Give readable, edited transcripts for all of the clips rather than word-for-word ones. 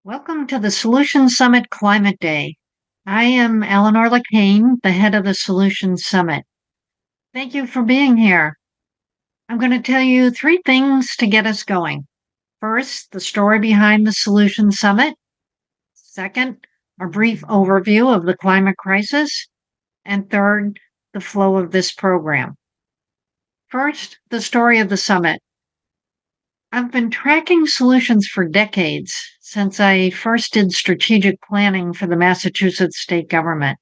Welcome to the Solution Summit Climate Day. I am Eleanor LeCain, the head of the Solution Summit. Thank you for being here. I'm going to tell you three things to get us going. First, the story behind the Solution Summit. Second, a brief overview of the climate crisis. And third, the flow of this program. First, the story of the summit. I've been tracking solutions for decades, since I first did strategic planning for the Massachusetts state government.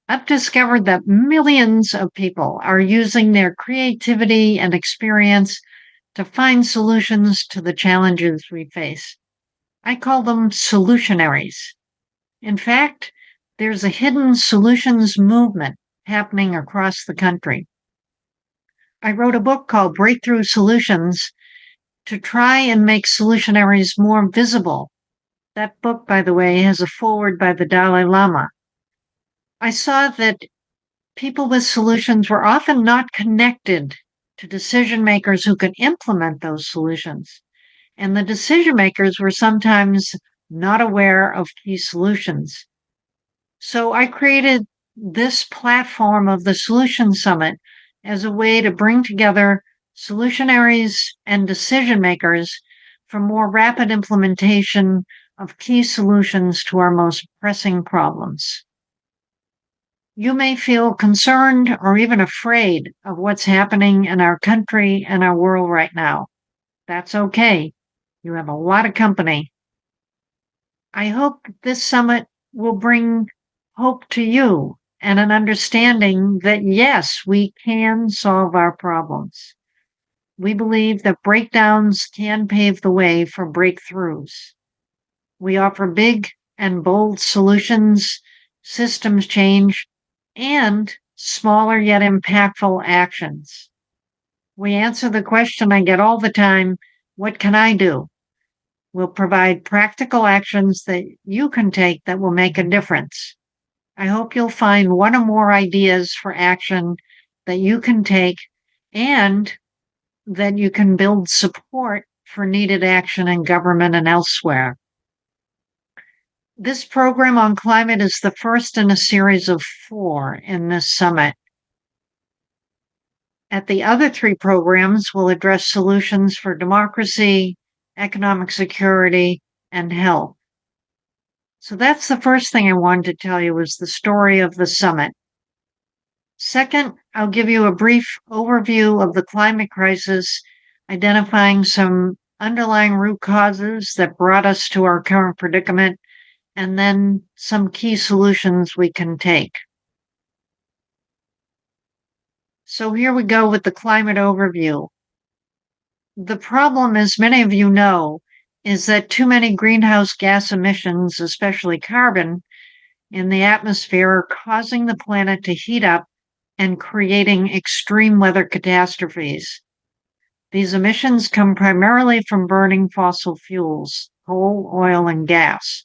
I've discovered that millions of people are using their creativity and experience to find solutions to the challenges we face. I call them solutionaries. In fact, there's a hidden solutions movement happening across the country. I wrote a book called Breakthrough Solutions to try and make solutionaries more visible. That book, by the way, has a foreword by the Dalai Lama. I saw that people with solutions were often not connected to decision makers who could implement those solutions. And the decision makers were sometimes not aware of key solutions. So I created this platform of the Solution Summit as a way to bring together solutionaries and decision makers for more rapid implementation of key solutions to our most pressing problems. You may feel concerned or even afraid of what's happening in our country and our world right now. That's okay. You have a lot of company. I hope this summit will bring hope to you and an understanding that yes, we can solve our problems. We believe that breakdowns can pave the way for breakthroughs. We offer big and bold solutions, systems change, and smaller yet impactful actions. We answer the question I get all the time, what can I do? We'll provide practical actions that you can take that will make a difference. I hope you'll find one or more ideas for action that you can take and that you can build support for needed action in government and elsewhere. This program on climate is the first in a series of 4 in this summit. At the other 3 programs, we'll address solutions for democracy, economic security, and health. So that's the first thing I wanted to tell you was the story of the summit. Second, I'll give you a brief overview of the climate crisis, identifying some underlying root causes that brought us to our current predicament, and then some key solutions we can take. So here we go with the climate overview. The problem, as many of you know, is that too many greenhouse gas emissions, especially carbon, in the atmosphere are causing the planet to heat up and creating extreme weather catastrophes. These emissions come primarily from burning fossil fuels, coal, oil, and gas.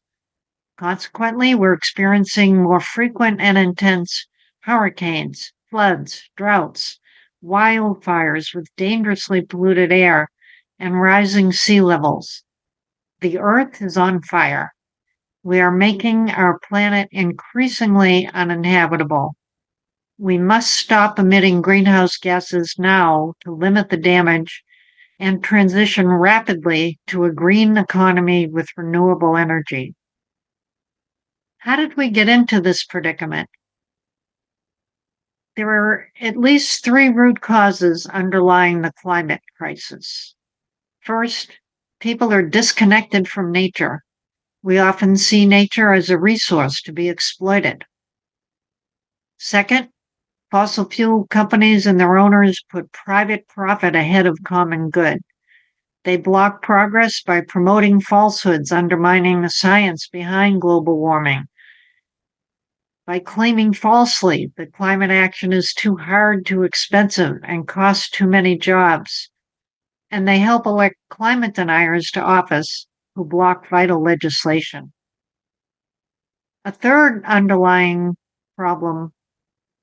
Consequently, we're experiencing more frequent and intense hurricanes, floods, droughts, wildfires with dangerously polluted air, and rising sea levels. The Earth is on fire. We are making our planet increasingly uninhabitable. We must stop emitting greenhouse gases now to limit the damage and transition rapidly to a green economy with renewable energy. How did we get into this predicament? There are at least 3 root causes underlying the climate crisis. First, people are disconnected from nature. We often see nature as a resource to be exploited. Second, fossil fuel companies and their owners put private profit ahead of common good. They block progress by promoting falsehoods, undermining the science behind global warming, by claiming falsely that climate action is too hard, too expensive, and costs too many jobs. And they help elect climate deniers to office who block vital legislation. A third underlying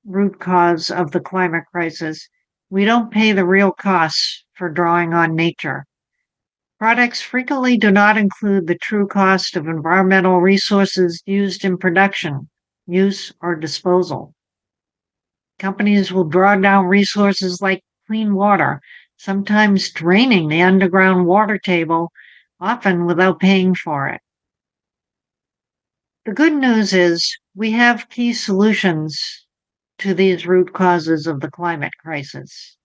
root cause of the climate crisis, we don't pay the real costs for drawing on nature. Products frequently do not include the true cost of environmental resources used in production, use, or disposal. Companies will draw down resources like clean water, sometimes draining the underground water table, often without paying for it. The good news is we have key solutions to these root causes of the climate crisis.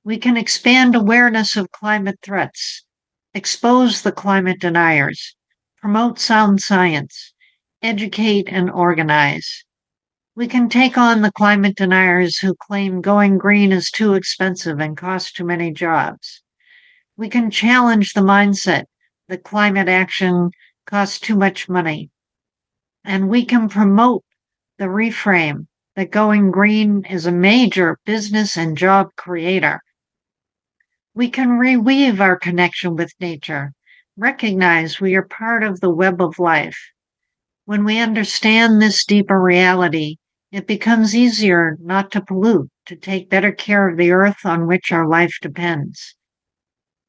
We can expand awareness of climate threats, expose the climate deniers, promote sound science, educate and organize. We can take on the climate deniers who claim going green is too expensive and costs too many jobs. We can challenge the mindset that climate action costs too much money. And we can promote the reframe that going green is a major business and job creator. We can reweave our connection with nature, recognize we are part of the web of life. When we understand this deeper reality, it becomes easier not to pollute, to take better care of the earth on which our life depends.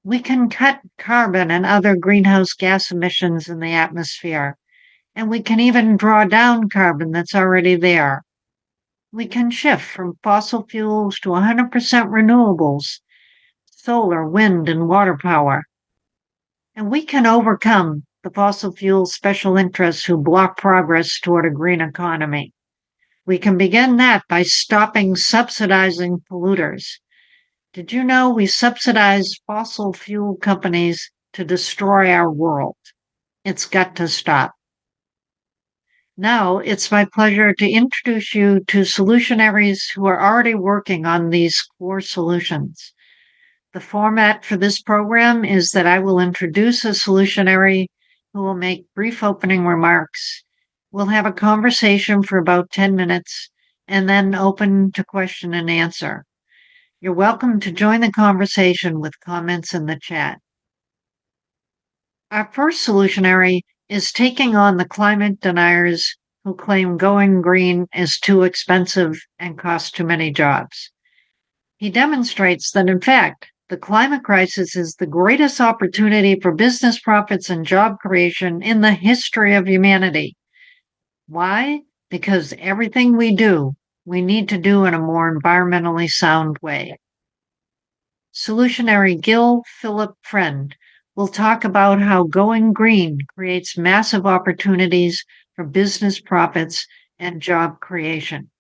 We can cut carbon and other greenhouse gas emissions in the atmosphere, and we can even draw down carbon that's already there. We can shift from fossil fuels to 100% renewables, solar, wind, and water power. And we can overcome the fossil fuel special interests who block progress toward a green economy. We can begin that by stopping subsidizing polluters. Did you know we subsidize fossil fuel companies to destroy our world? It's got to stop. Now, it's my pleasure to introduce you to solutionaries who are already working on these core solutions. The format for this program is that I will introduce a solutionary who will make brief opening remarks. We'll have a conversation for about 10 minutes and then open to question and answer. You're welcome to join the conversation with comments in the chat. Our first solutionary is taking on the climate deniers who claim going green is too expensive and costs too many jobs. He demonstrates that, in fact, the climate crisis is the greatest opportunity for business profits and job creation in the history of humanity. Why? Because everything we do, we need to do in a more environmentally sound way. Solutionary Gil Friend will talk about how going green creates massive opportunities for business profits and job creation.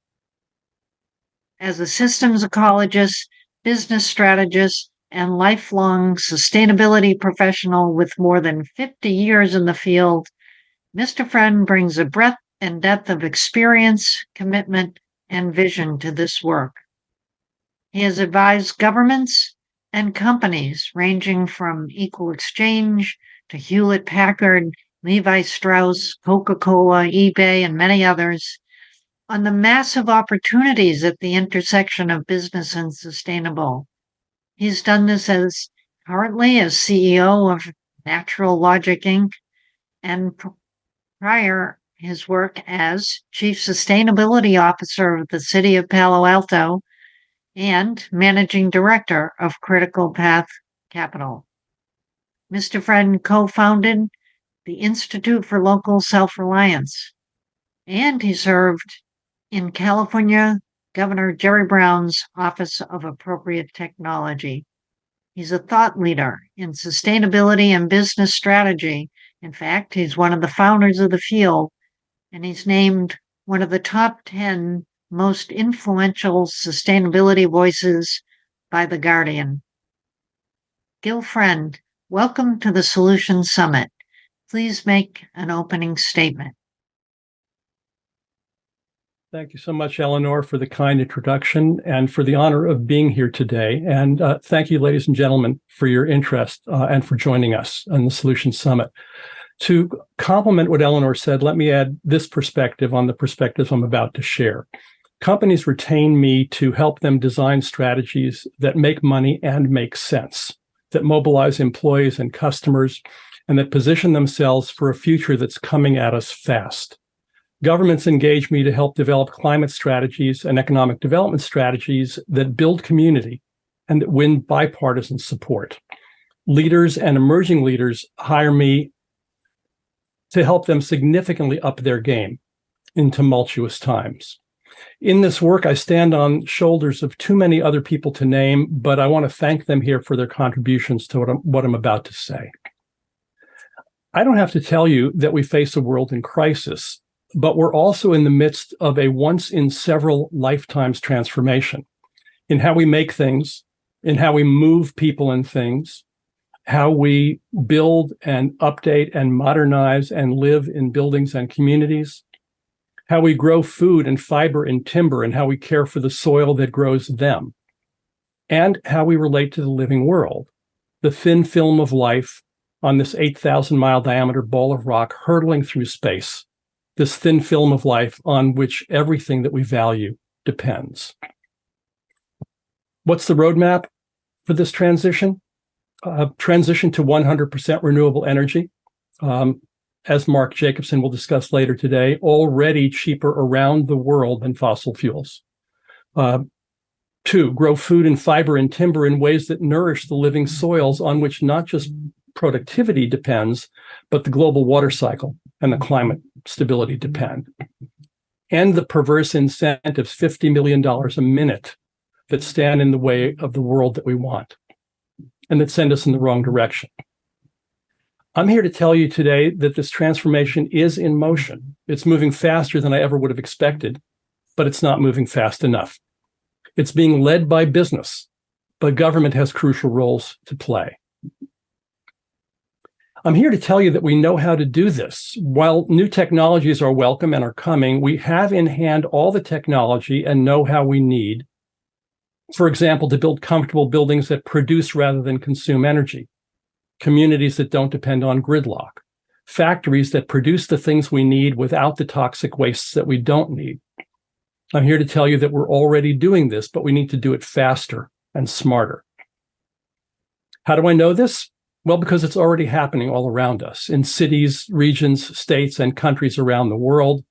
As a systems ecologist, business strategist, and lifelong sustainability professional with more than 50 years in the field, Mr. Friend brings a breadth and depth of experience, commitment, and vision to this work. He has advised governments and companies ranging from Equal Exchange to Hewlett-Packard, Levi Strauss, Coca-Cola, eBay, and many others on the massive opportunities at the intersection of business and sustainable. He's done this currently as CEO of Natural Logic Inc. and prior his work as Chief Sustainability Officer of the City of Palo Alto and Managing Director of Critical Path Capital. Mr. Friend co-founded the Institute for Local Self-Reliance, and he served in California Governor Jerry Brown's Office of Appropriate Technology. He's a thought leader in sustainability and business strategy. In fact, he's one of the founders of the field, and he's named one of the top 10 most influential sustainability voices by The Guardian. Gil Friend, welcome to the Solution Summit. Please make an opening statement. Thank you so much, Eleanor, for the kind introduction and for the honor of being here today. And thank you, ladies and gentlemen, for your interest and for joining us on the Solution Summit. To complement what Eleanor said, let me add this perspective on the perspectives I'm about to share. Companies retain me to help them design strategies that make money and make sense, that mobilize employees and customers, and that position themselves for a future that's coming at us fast. Governments engage me to help develop climate strategies and economic development strategies that build community and that win bipartisan support. Leaders and emerging leaders hire me to help them significantly up their game in tumultuous times. In this work, I stand on shoulders of too many other people to name, but I want to thank them here for their contributions to what I'm about to say. I don't have to tell you that we face a world in crisis, but we're also in the midst of a once in several lifetimes transformation in how we make things, in how we move people and things, how we build and update and modernize and live in buildings and communities, how we grow food and fiber and timber and how we care for the soil that grows them, and how we relate to the living world, the thin film of life on this 8,000-mile diameter ball of rock hurtling through space, this thin film of life on which everything that we value depends. What's the roadmap for this transition? Transition to 100% renewable energy, as Mark Jacobson will discuss later today, already cheaper around the world than fossil fuels. 2, grow food and fiber and timber in ways that nourish the living soils on which not just productivity depends, but the global water cycle and the climate stability depend. And the perverse incentives, $50 million a minute, that stand in the way of the world that we want and that send us in the wrong direction. I'm here to tell you today that this transformation is in motion. It's moving faster than I ever would have expected, but it's not moving fast enough. It's being led by business, but government has crucial roles to play. I'm here to tell you that we know how to do this. While new technologies are welcome and are coming, we have in hand all the technology and know-how we need, for example, to build comfortable buildings that produce rather than consume energy, communities that don't depend on gridlock, factories that produce the things we need without the toxic wastes that we don't need. I'm here to tell you that we're already doing this, but we need to do it faster and smarter. How do I know this? Well, because it's already happening all around us, in cities, regions, states, and countries around the world,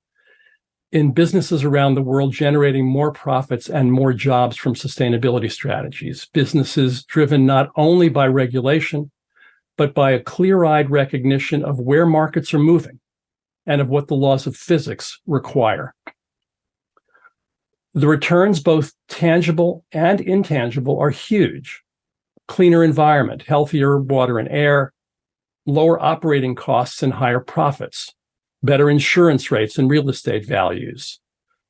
in businesses around the world generating more profits and more jobs from sustainability strategies, businesses driven not only by regulation, but by a clear-eyed recognition of where markets are moving and of what the laws of physics require. The returns, both tangible and intangible, are huge. Cleaner environment, healthier water and air, lower operating costs and higher profits, better insurance rates and real estate values,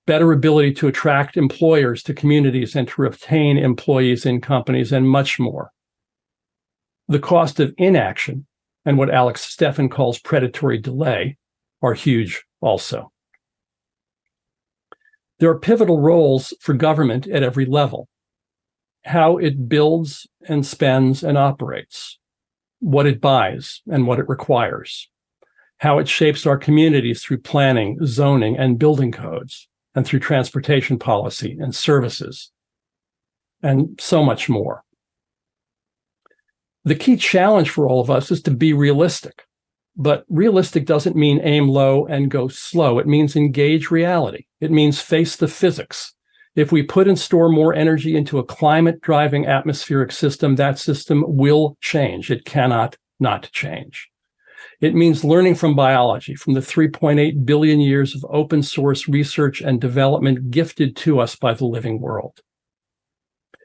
better ability to attract employers to communities and to retain employees in companies, and much more. The cost of inaction and what Alex Steffen calls predatory delay are huge also. There are pivotal roles for government at every level: how it builds and spends and operates, what it buys and what it requires, how it shapes our communities through planning, zoning, and building codes, and through transportation policy and services, and so much more. The key challenge for all of us is to be realistic. But realistic doesn't mean aim low and go slow. It means engage reality. It means face the physics. If we put and store more energy into a climate-driving atmospheric system, that system will change. It cannot not change. It means learning from biology, from the 3.8 billion years of open source research and development gifted to us by the living world.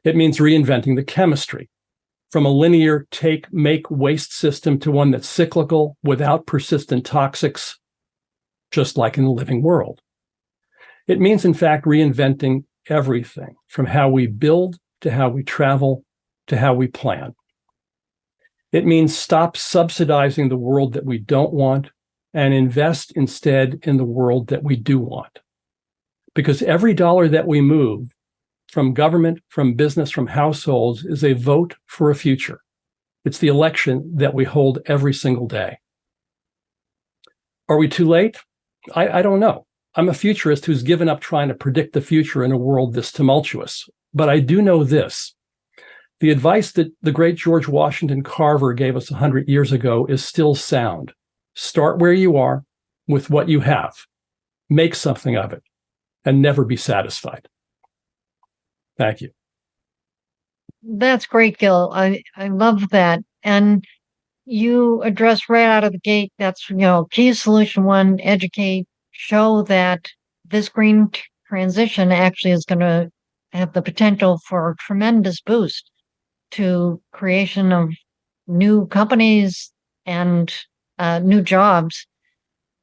It means reinventing the chemistry, from a linear take, make, waste system to one that's cyclical without persistent toxics, just like in the living world. It means, in fact, reinventing everything, from how we build to how we travel to how we plan. It means stop subsidizing the world that we don't want and invest instead in the world that we do want. Because every dollar that we move from government, from business, from households is a vote for a future. It's the election that we hold every single day. Are we too late? I don't know. I'm a futurist who's given up trying to predict the future in a world this tumultuous. But I do know this. The advice that the great George Washington Carver gave us 100 years ago is still sound. Start where you are with what you have. Make something of it and never be satisfied. Thank you. That's great, Gil. I love that. And you address right out of the gate, that's, key solution one, educate, show that this green transition actually is going to have the potential for a tremendous boost to creation of new companies and new jobs.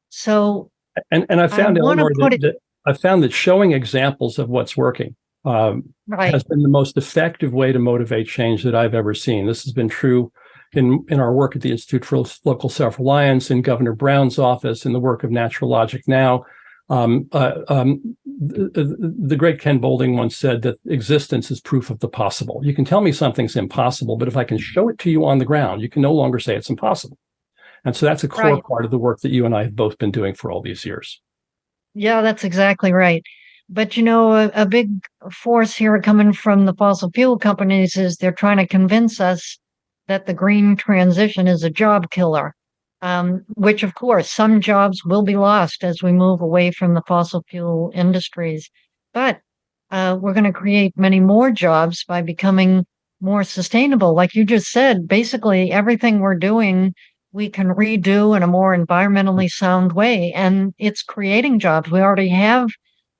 So, and I found, Eleanor, that I found that showing examples of what's working has been the most effective way to motivate change that I've ever seen. This has been true in our work at the Institute for Local Self-Reliance, in Governor Brown's office, in the work of Natural Logic Now. The great Ken Boulding once said that existence is proof of the possible. You can tell me something's impossible, but if I can show it to you on the ground, you can no longer say it's impossible. And so that's a core part of the work that you and I have both been doing for all these years. Yeah, that's exactly right. But, a big force here coming from the fossil fuel companies is they're trying to convince us that the green transition is a job killer, which, of course, some jobs will be lost as we move away from the fossil fuel industries. But we're going to create many more jobs by becoming more sustainable. Like you just said, basically everything we're doing, we can redo in a more environmentally sound way. And it's creating jobs. We already have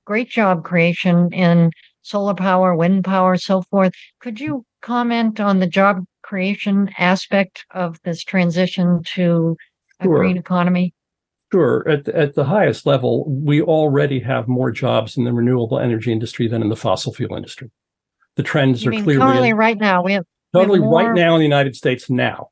great job creation in solar power, wind power, so forth. Could you comment on the job creation aspect of this transition to a green economy? Sure. At the highest level, we already have more jobs in the renewable energy industry than in the fossil fuel industry. The trends are clearly totally right now. We have right now in the United States now.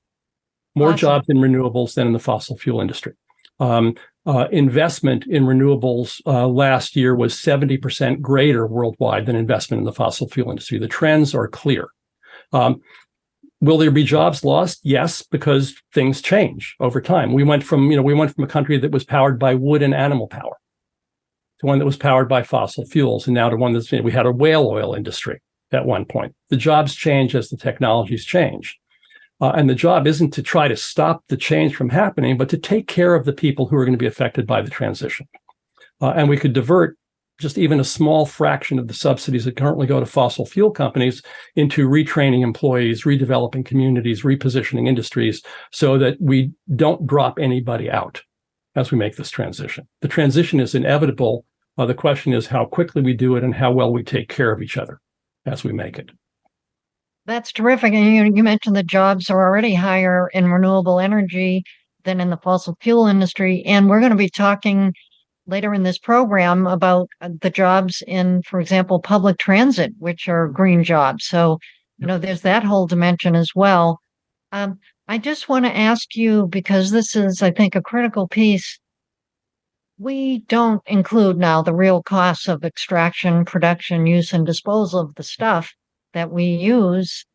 More jobs in renewables than in the fossil fuel industry. Investment in renewables last year was 70% greater worldwide than investment in the fossil fuel industry. The trends are clear. Will there be jobs lost? Yes, because things change over time. We went from a country that was powered by wood and animal power to one that was powered by fossil fuels, and now to one we had a whale oil industry at one point. The jobs change as the technologies change. And the job isn't to try to stop the change from happening, but to take care of the people who are going to be affected by the transition. And we could divert just even a small fraction of the subsidies that currently go to fossil fuel companies into retraining employees, redeveloping communities, repositioning industries, so that we don't drop anybody out as we make this transition. The transition is inevitable. The question is how quickly we do it and how well we take care of each other as we make it. That's terrific. And you mentioned the jobs are already higher in renewable energy than in the fossil fuel industry. And we're going to be talking later in this program about the jobs in, for example, public transit, which are green jobs. So, there's that whole dimension as well. I just want to ask you, because this is, I think, a critical piece. We don't include now the real costs of extraction, production, use, and disposal of the stuff that we use.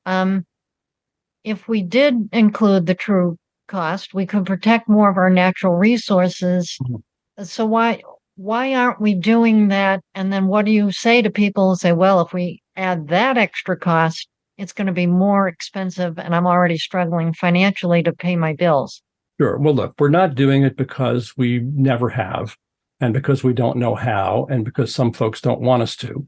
If we did include the true cost, we could protect more of our natural resources. Mm-hmm. So why aren't we doing that? And then what do you say to people who say, well, if we add that extra cost, it's going to be more expensive and I'm already struggling financially to pay my bills? Sure. Well, look, we're not doing it because we never have, and because we don't know how, and because some folks don't want us to.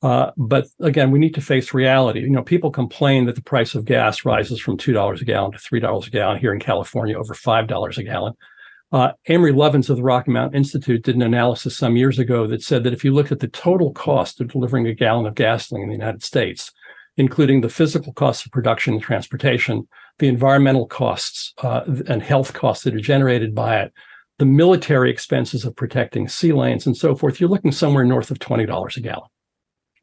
But again, we need to face reality. People complain that the price of gas rises from $2 a gallon to $3 a gallon here in California, over $5 a gallon. Amory Lovins of the Rocky Mountain Institute did an analysis some years ago that said that if you look at the total cost of delivering a gallon of gasoline in the United States, including the physical costs of production and transportation, the environmental costs and health costs that are generated by it, the military expenses of protecting sea lanes and so forth, you're looking somewhere north of $20 a gallon.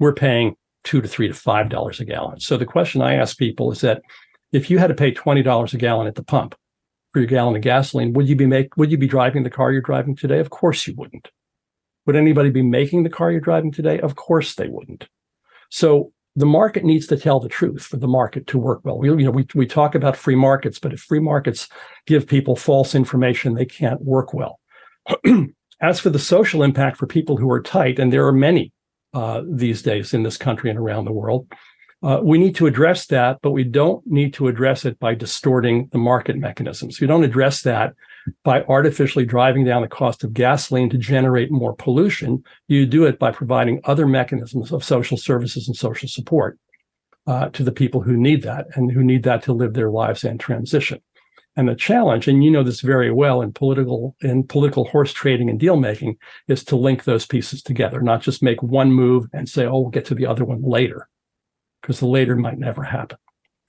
We're paying $2 to $3 to $5 a gallon. So the question I ask people is that if you had to pay $20 a gallon at the pump for your gallon of gasoline, would you be driving the car you're driving today? Of course you wouldn't. Would anybody be making the car you're driving today? Of course they wouldn't. So the market needs to tell the truth for the market to work well. We talk about free markets, but if free markets give people false information, they can't work well. As for the social impact for people who are tight, and there are many these days in this country and around the world, we need to address that, but we don't need to address it by distorting the market mechanisms. We don't address that by artificially driving down the cost of gasoline to generate more pollution. You do it by providing other mechanisms of social services and social support. to the people who need that and who need that to live their lives and transition. And the challenge, and you know this very well in political horse trading and deal making, is to link those pieces together, not just make one move and say, oh, we'll get to the other one later, because the later might never happen.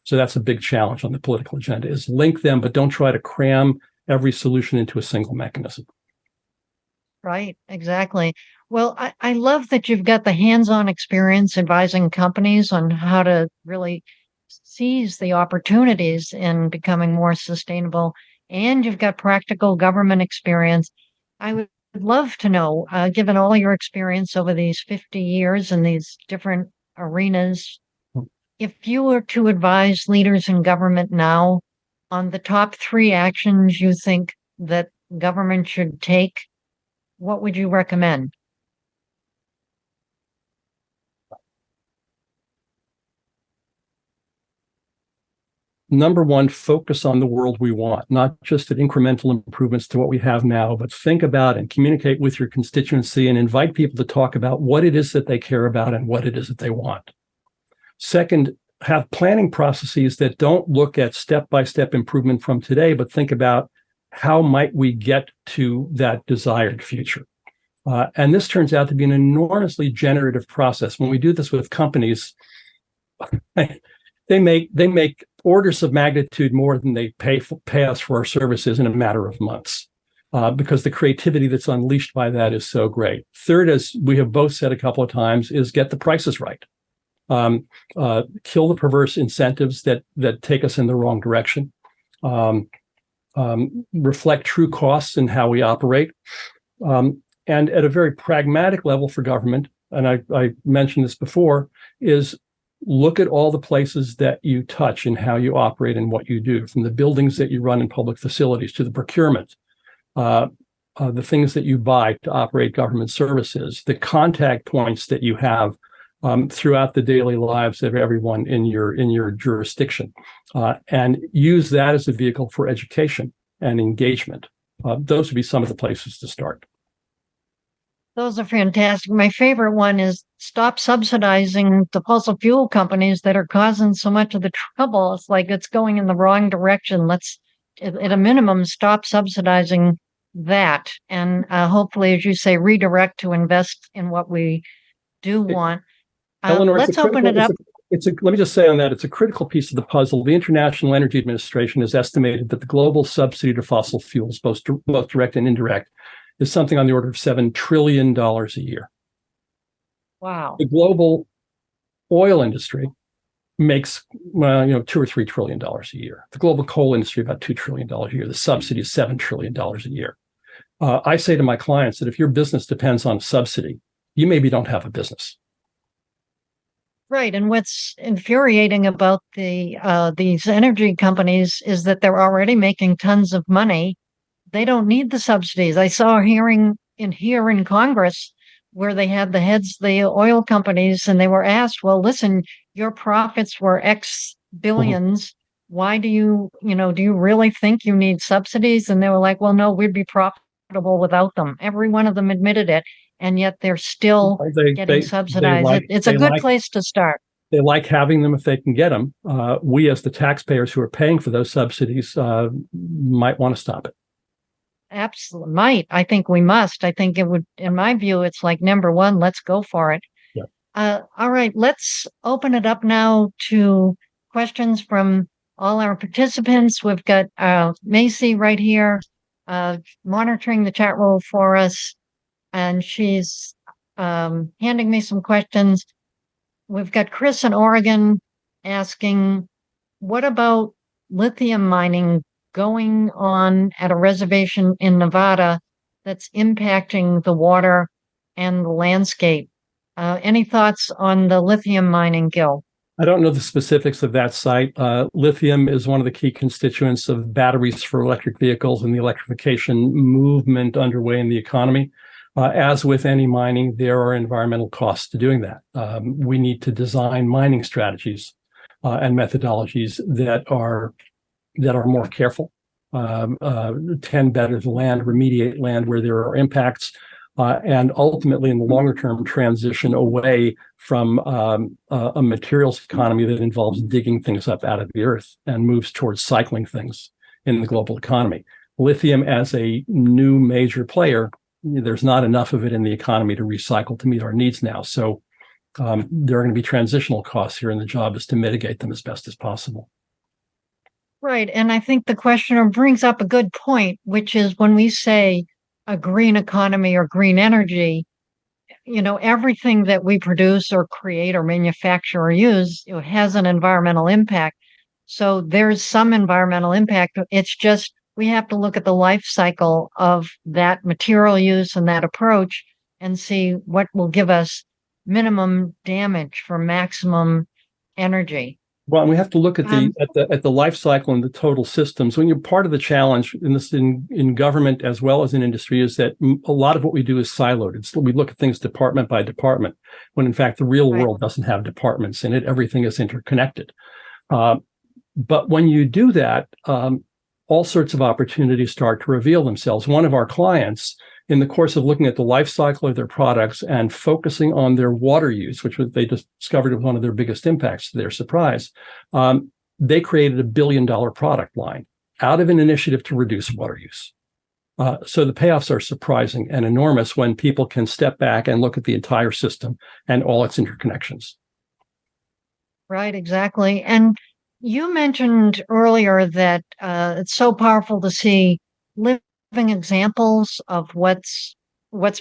So that's a big challenge on the political agenda, is link them, but don't try to cram every solution into a single mechanism. Right, exactly. Well, I love that you've got the hands-on experience advising companies on how to really seize the opportunities in becoming more sustainable, and you've got practical government experience. I would love to know, given all your experience over these 50 years in these different arenas, if you were to advise leaders in government now on the top 3 actions you think that government should take, what would you recommend? Number one, focus on the world we want, not just at incremental improvements to what we have now, but think about and communicate with your constituency and invite people to talk about what it is that they care about and what it is that they want. Second, have planning processes that don't look at step-by-step improvement from today, but think about how might we get to that desired future. And this turns out to be an enormously generative process. When we do this with companies, they make orders of magnitude more than they pay us for our services in a matter of months, because the creativity that's unleashed by that is so great. Third, as we have both said a couple of times, is get the prices right. Kill the perverse incentives that take us in the wrong direction. Reflect true costs in how we operate. And at a very pragmatic level for government, and I mentioned this before, is look at all the places that you touch and how you operate and what you do, from the buildings that you run in public facilities to the procurement, the things that you buy to operate government services, the contact points that you have throughout the daily lives of everyone in your jurisdiction, and use that as a vehicle for education and engagement. Those would be some of the places to start. Those are fantastic. My favorite one is stop subsidizing the fossil fuel companies that are causing so much of the trouble. It's like it's going in the wrong direction. Let's, at a minimum, stop subsidizing that. And hopefully, as you say, redirect to invest in what we do want. Eleanor, let's open it up. Let me just say on that, it's a critical piece of the puzzle. The International Energy Administration has estimated that the global subsidy to fossil fuels, both direct and indirect, is something on the order of $7 trillion a year. Wow. The global oil industry makes, $2 or $3 trillion a year. The global coal industry, about $2 trillion a year. The subsidy is $7 trillion a year. I say to my clients that if your business depends on a subsidy, you maybe don't have a business. Right. And what's infuriating about these energy companies is that they're already making tons of money. They don't need the subsidies. I saw a hearing here in Congress where they had the heads of the oil companies, and they were asked, well, listen, your profits were X billions. Why do you really think you need subsidies? And they were like, well, no, we'd be profitable without them. Every one of them admitted it. And yet they're still getting subsidized. It's a good place to start. They like having them if they can get them. We, as the taxpayers who are paying for those subsidies, might want to stop it. Absolutely. Might. I think we must. I think it would, in my view, it's like number one, let's go for it. Yeah. All right. Let's open it up now to questions from all our participants. We've got Macy right here monitoring the chat roll for us, and she's handing me some questions. We've got Chris in Oregon asking, what about lithium mining going on at a reservation in Nevada that's impacting the water and the landscape? Any thoughts on the lithium mining, Gil? I don't know the specifics of that site. Lithium is one of the key constituents of batteries for electric vehicles and the electrification movement underway in the economy. As with any mining, there are environmental costs to doing that. We need to design mining strategies and methodologies that are more careful, tend better to land, remediate land where there are impacts, and ultimately, in the longer term, transition away from a materials economy that involves digging things up out of the earth and moves towards cycling things in the global economy. Lithium as a new major player, there's not enough of it in the economy to recycle to meet our needs now. So there are going to be transitional costs here, and the job is to mitigate them as best as possible. Right. And I think the questioner brings up a good point, which is when we say a green economy or green energy, everything that we produce or create or manufacture or use has an environmental impact. So there's some environmental impact. It's just we have to look at the life cycle of that material use and that approach and see what will give us minimum damage for maximum energy. Well, and we have to look at the life cycle and the total systems. When you're part of the challenge in government as well as in industry is that a lot of what we do is siloed. We look at things department by department, when in fact the real world doesn't have departments in it. Everything is interconnected. But when you do that, all sorts of opportunities start to reveal themselves. One of our clients, in the course of looking at the life cycle of their products and focusing on their water use, which they discovered was one of their biggest impacts to their surprise, they created $1 billion product line out of an initiative to reduce water use. So the payoffs are surprising and enormous when people can step back and look at the entire system and all its interconnections. Right, exactly. And you mentioned earlier that it's so powerful to see living examples of what's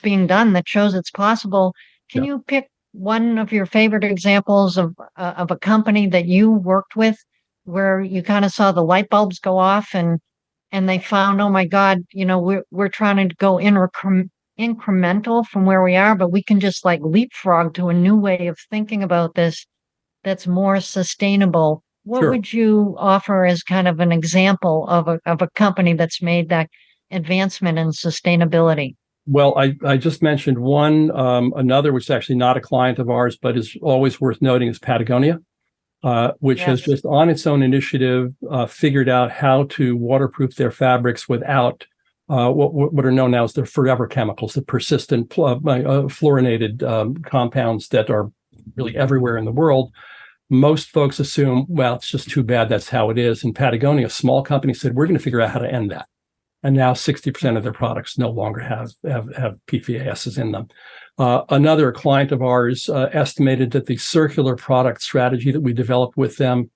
being done that shows it's possible. Can you pick one of your favorite examples of a company that you worked with where you kind of saw the light bulbs go off and they found, oh my God, we're trying to go incremental from where we are, but we can just like leapfrog to a new way of thinking about this that's more sustainable. What would you offer as kind of an example of a company that's made that advancement in sustainability? Well, I just mentioned one. Another, which is actually not a client of ours, but is always worth noting, is Patagonia, which has just on its own initiative figured out how to waterproof their fabrics without what are known now as the forever chemicals, the persistent fluorinated compounds that are really everywhere in the world. Most folks assume, well, it's just too bad that's how it is. And Patagonia, a small company, said, we're going to figure out how to end that. And now 60% of their products no longer have PFASs in them. Another client of ours estimated that the circular product strategy that we developed with them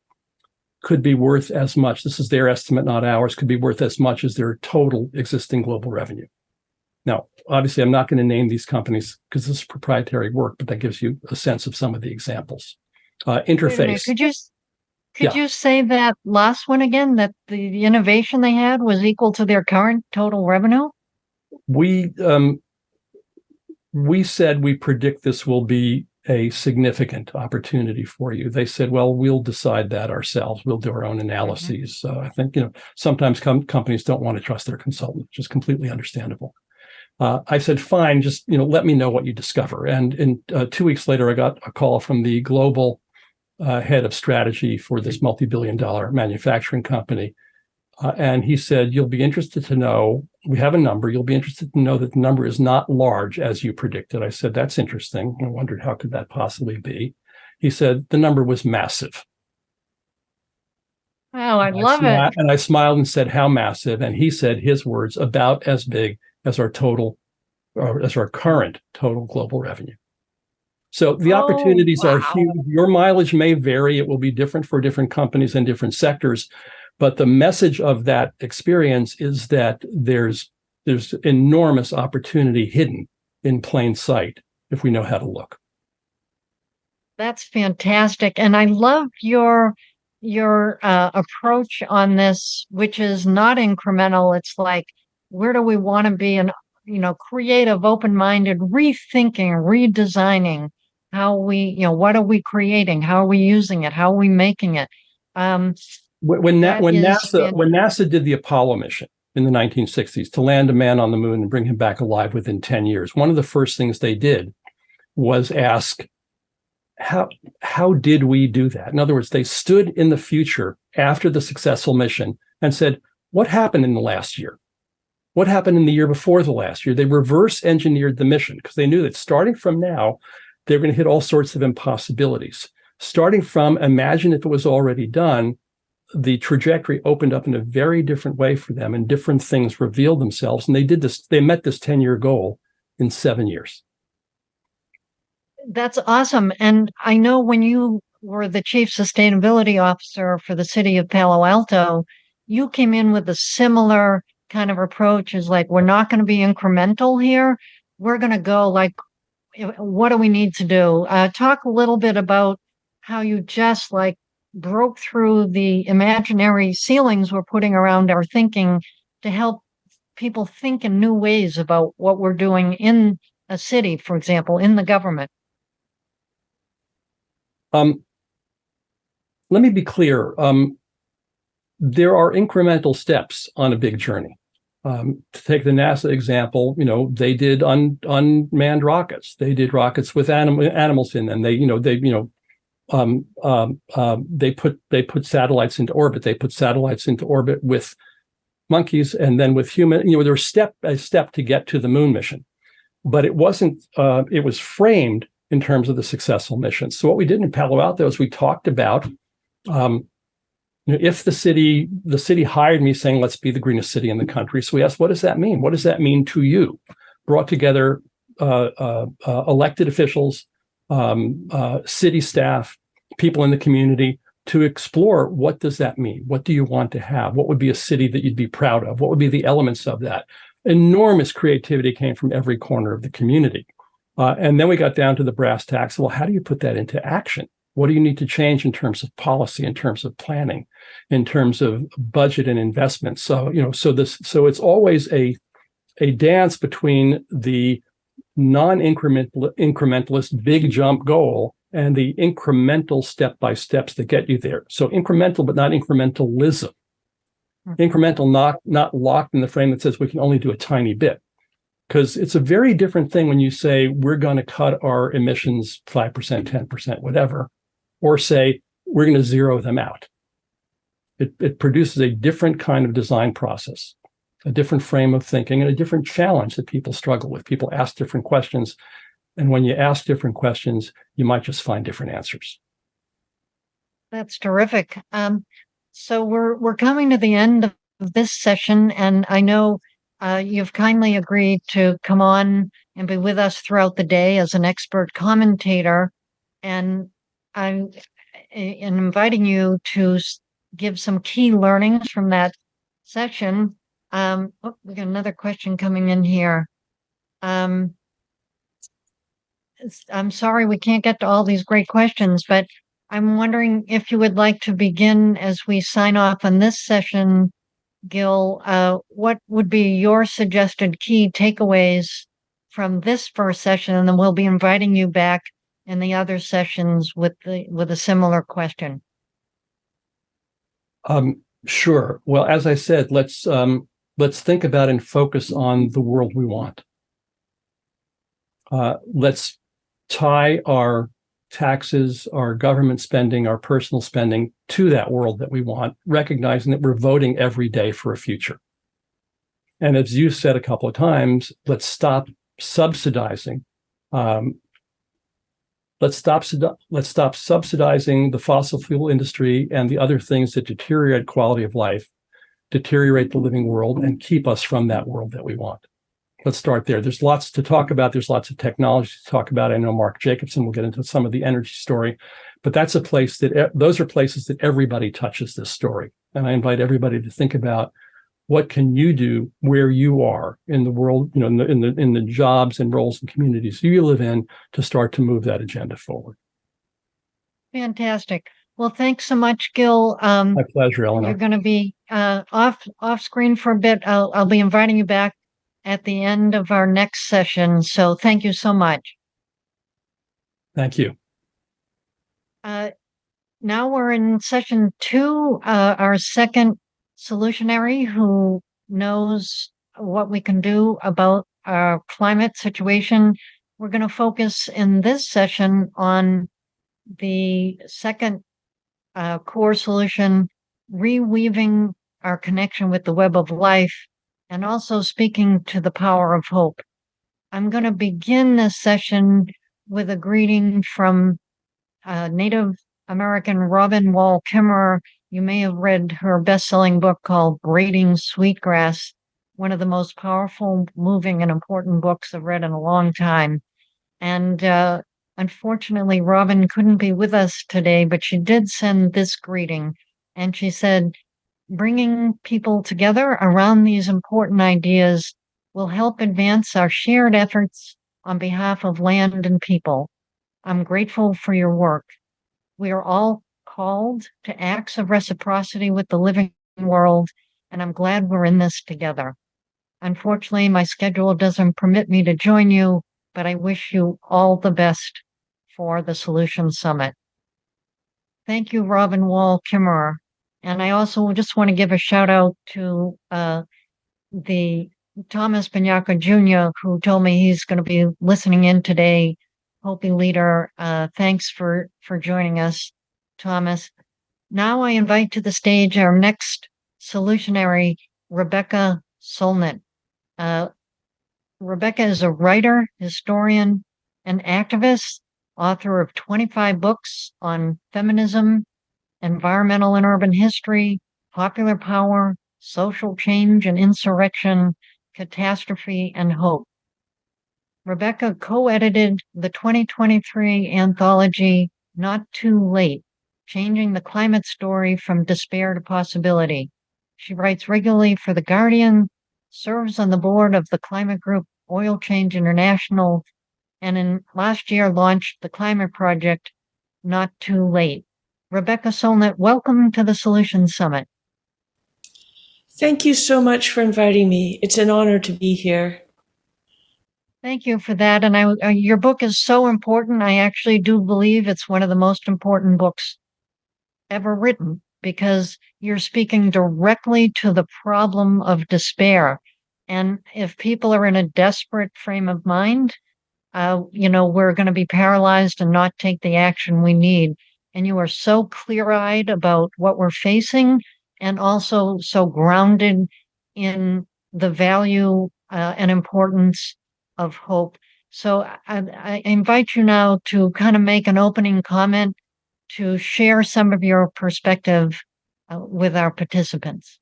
could be worth as much. This is their estimate, not ours, could be worth as much as their total existing global revenue. Now, obviously, I'm not going to name these companies because this is proprietary work, but that gives you a sense of some of the examples. Interface. Could you say that last one again, that the innovation they had was equal to their current total revenue? We said we predict this will be a significant opportunity for you. They said, well, we'll decide that ourselves. We'll do our own analyses. So I think, sometimes companies don't want to trust their consultant, which is completely understandable. I said, fine, just, let me know what you discover. And in 2 weeks later, I got a call from the global head of strategy for this multi-billion-dollar manufacturing company. And he said, you'll be interested to know, we have a number, you'll be interested to know that the number is not large as you predicted. I said, that's interesting. I wondered, how could that possibly be? He said, the number was massive. Oh, I love it. And I smiled and said, how massive? And he said, his words, about as big as our current total global revenue. So the opportunities are huge. Your mileage may vary. It will be different for different companies and different sectors. But the message of that experience is that there's enormous opportunity hidden in plain sight if we know how to look. That's fantastic. And I love your approach on this, which is not incremental. It's like, where do we want to be? And, creative, open-minded, rethinking, redesigning how we, what are we creating? How are we using it? How are we making it? When NASA did the Apollo mission in the 1960s to land a man on the moon and bring him back alive within 10 years, one of the first things they did was ask, how did we do that? In other words, they stood in the future after the successful mission and said, what happened in the last year? What happened in the year before the last year? They reverse engineered the mission because they knew that starting from now, they're going to hit all sorts of impossibilities. Starting from imagine if it was already done, the trajectory opened up in a very different way for them, and different things revealed themselves. And they met this 10-year goal in 7 years. That's awesome. And I know when you were the chief sustainability officer for the city of Palo Alto, you came in with a similar kind of approach, is like, we're not going to be incremental here. We're going to go like, what do we need to do? Talk a little bit about how you just like broke through the imaginary ceilings we're putting around our thinking to help people think in new ways about what we're doing in a city, for example, in the government. Let me be clear. There are incremental steps on a big journey. To take the NASA example, they did unmanned rockets. They did rockets with animals in them. They put satellites into orbit. They put satellites into orbit with monkeys and then with human. There was step by step to get to the moon mission, but it wasn't. It was framed in terms of the successful mission. So what we did in Palo Alto is we talked about. If the city hired me saying, let's be the greenest city in the country. So we asked, what does that mean? What does that mean to you? Brought together elected officials, city staff, people in the community to explore, what does that mean? What do you want to have? What would be a city that you'd be proud of? What would be the elements of that? Enormous creativity came from every corner of the community. And then we got down to the brass tacks. Well, how do you put that into action? What do you need to change in terms of policy, in terms of planning, in terms of budget and investment? So it's always a dance between the non-incrementalist big jump goal and the incremental step-by-steps that get you there. So incremental, but not incrementalism. Incremental, not locked in the frame that says we can only do a tiny bit. Because it's a very different thing when you say we're going to cut our emissions 5%, 10%, whatever, or say we're going to zero them out. It produces a different kind of design process, a different frame of thinking, and a different challenge that people struggle with. People ask different questions. And when you ask different questions, you might just find different answers. That's terrific. So we're coming to the end of this session, and I know you've kindly agreed to come on and be with us throughout the day as an expert commentator. And I'm inviting you to give some key learnings from that session. We got another question coming in here. I'm sorry we can't get to all these great questions, but I'm wondering if you would like to begin as we sign off on this session, Gil. What would be your suggested key takeaways from this first session? And then we'll be inviting you back in the other sessions with a similar question. Sure. Well, as I said, let's think about and focus on the world we want. Let's tie our taxes, our government spending, our personal spending to that world that we want, recognizing that we're voting every day for a future. And as you said a couple of times, let's stop subsidizing. Let's stop subsidizing the fossil fuel industry and the other things that deteriorate quality of life, deteriorate the living world, and keep us from that world that we want. Let's start there. There's lots to talk about. There's lots of technology to talk about. I know Mark Jacobson will get into some of the energy story, but those are places that everybody touches this story. And I invite everybody to think about, what can you do where you are in the world, in the jobs and roles and communities you live in, to start to move that agenda forward. Fantastic. Well, thanks so much, Gil. My pleasure, Eleanor. You're going to be off screen for a bit. I'll be inviting you back at the end of our next session. So thank you so much. Thank you. Now we're in session 2, our second solutionary who knows what we can do about our climate situation. We're going to focus in this session on the second core solution, reweaving our connection with the web of life and also speaking to the power of hope. I'm going to begin this session with a greeting from Native American Robin Wall Kimmerer. You may have read her best-selling book called Braiding Sweetgrass, one of the most powerful, moving, and important books I've read in a long time. And unfortunately, Robin couldn't be with us today, but she did send this greeting. And she said, bringing people together around these important ideas will help advance our shared efforts on behalf of land and people. I'm grateful for your work. We are all called to acts of reciprocity with the living world, and I'm glad we're in this together. Unfortunately, my schedule doesn't permit me to join you, but I wish you all the best for the Solution Summit. Thank you, Robin Wall Kimmerer. And I also just want to give a shout out to the Thomas Banyaka Jr., who told me he's going to be listening in today. Hopi leader, thanks for joining us, Thomas. Now I invite to the stage our next solutionary, Rebecca Solnit. Rebecca is a writer, historian, and activist, author of 25 books on feminism, environmental and urban history, popular power, social change and insurrection, catastrophe, and hope. Rebecca co-edited the 2023 anthology, Not Too Late, Changing the Climate Story from Despair to Possibility. She writes regularly for The Guardian, serves on the board of the climate group Oil Change International, and in last year launched the climate project, Not Too Late. Rebecca Solnit, welcome to the Solution Summit. Thank you so much for inviting me. It's an honor to be here. Thank you for that. And your book is so important. I actually do believe it's one of the most important books ever written because you're speaking directly to the problem of despair. And if people are in a desperate frame of mind, we're going to be paralyzed and not take the action we need. And you are so clear-eyed about what we're facing and also so grounded in the value and importance of hope. So I invite you now to kind of make an opening comment to share some of your perspective with our participants.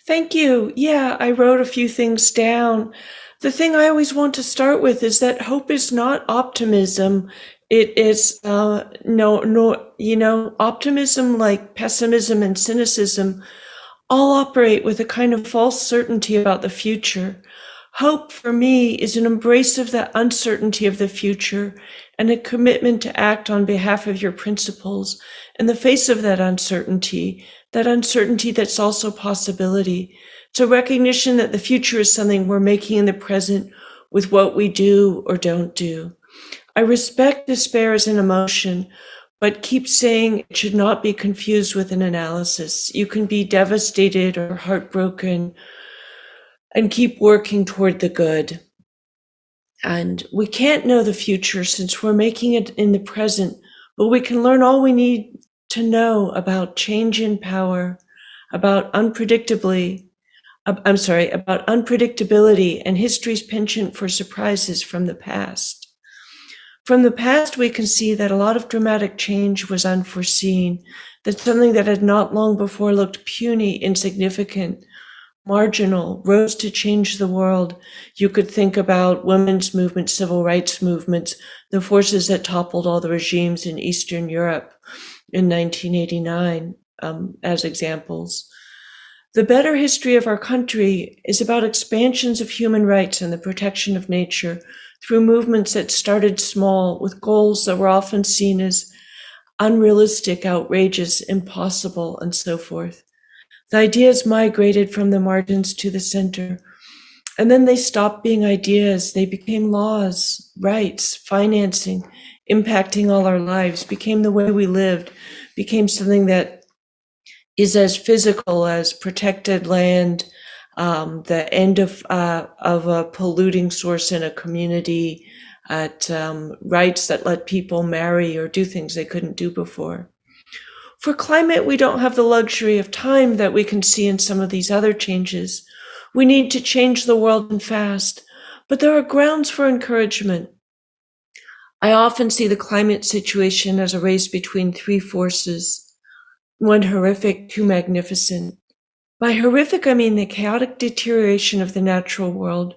Thank you. Yeah, I wrote a few things down. The thing I always want to start with is that hope is not optimism. It is optimism, like pessimism and cynicism, all operate with a kind of false certainty about the future. Hope for me is an embrace of that uncertainty of the future and a commitment to act on behalf of your principles in the face of that uncertainty that's also possibility. It's a recognition that the future is something we're making in the present with what we do or don't do. I respect despair as an emotion, but keep saying it should not be confused with an analysis. You can be devastated or heartbroken and keep working toward the good. And we can't know the future since we're making it in the present, but we can learn all we need to know about change in power, about unpredictability and history's penchant for surprises from the past. From the past, we can see that a lot of dramatic change was unforeseen, that something that had not long before looked puny, insignificant, marginal, rose to change the world. You could think about women's movements, civil rights movements, the forces that toppled all the regimes in Eastern Europe in 1989 as examples. The better history of our country is about expansions of human rights and the protection of nature through movements that started small with goals that were often seen as unrealistic, outrageous, impossible, and so forth. The ideas migrated from the margins to the center, and then they stopped being ideas. They became laws, rights, financing, impacting all our lives, became the way we lived, became something that is as physical as protected land, the end of a polluting source in a community, at rights that let people marry or do things they couldn't do before. For climate, we don't have the luxury of time that we can see in some of these other changes. We need to change the world and fast, but there are grounds for encouragement. I often see the climate situation as a race between three forces, one horrific, two magnificent. By horrific, I mean the chaotic deterioration of the natural world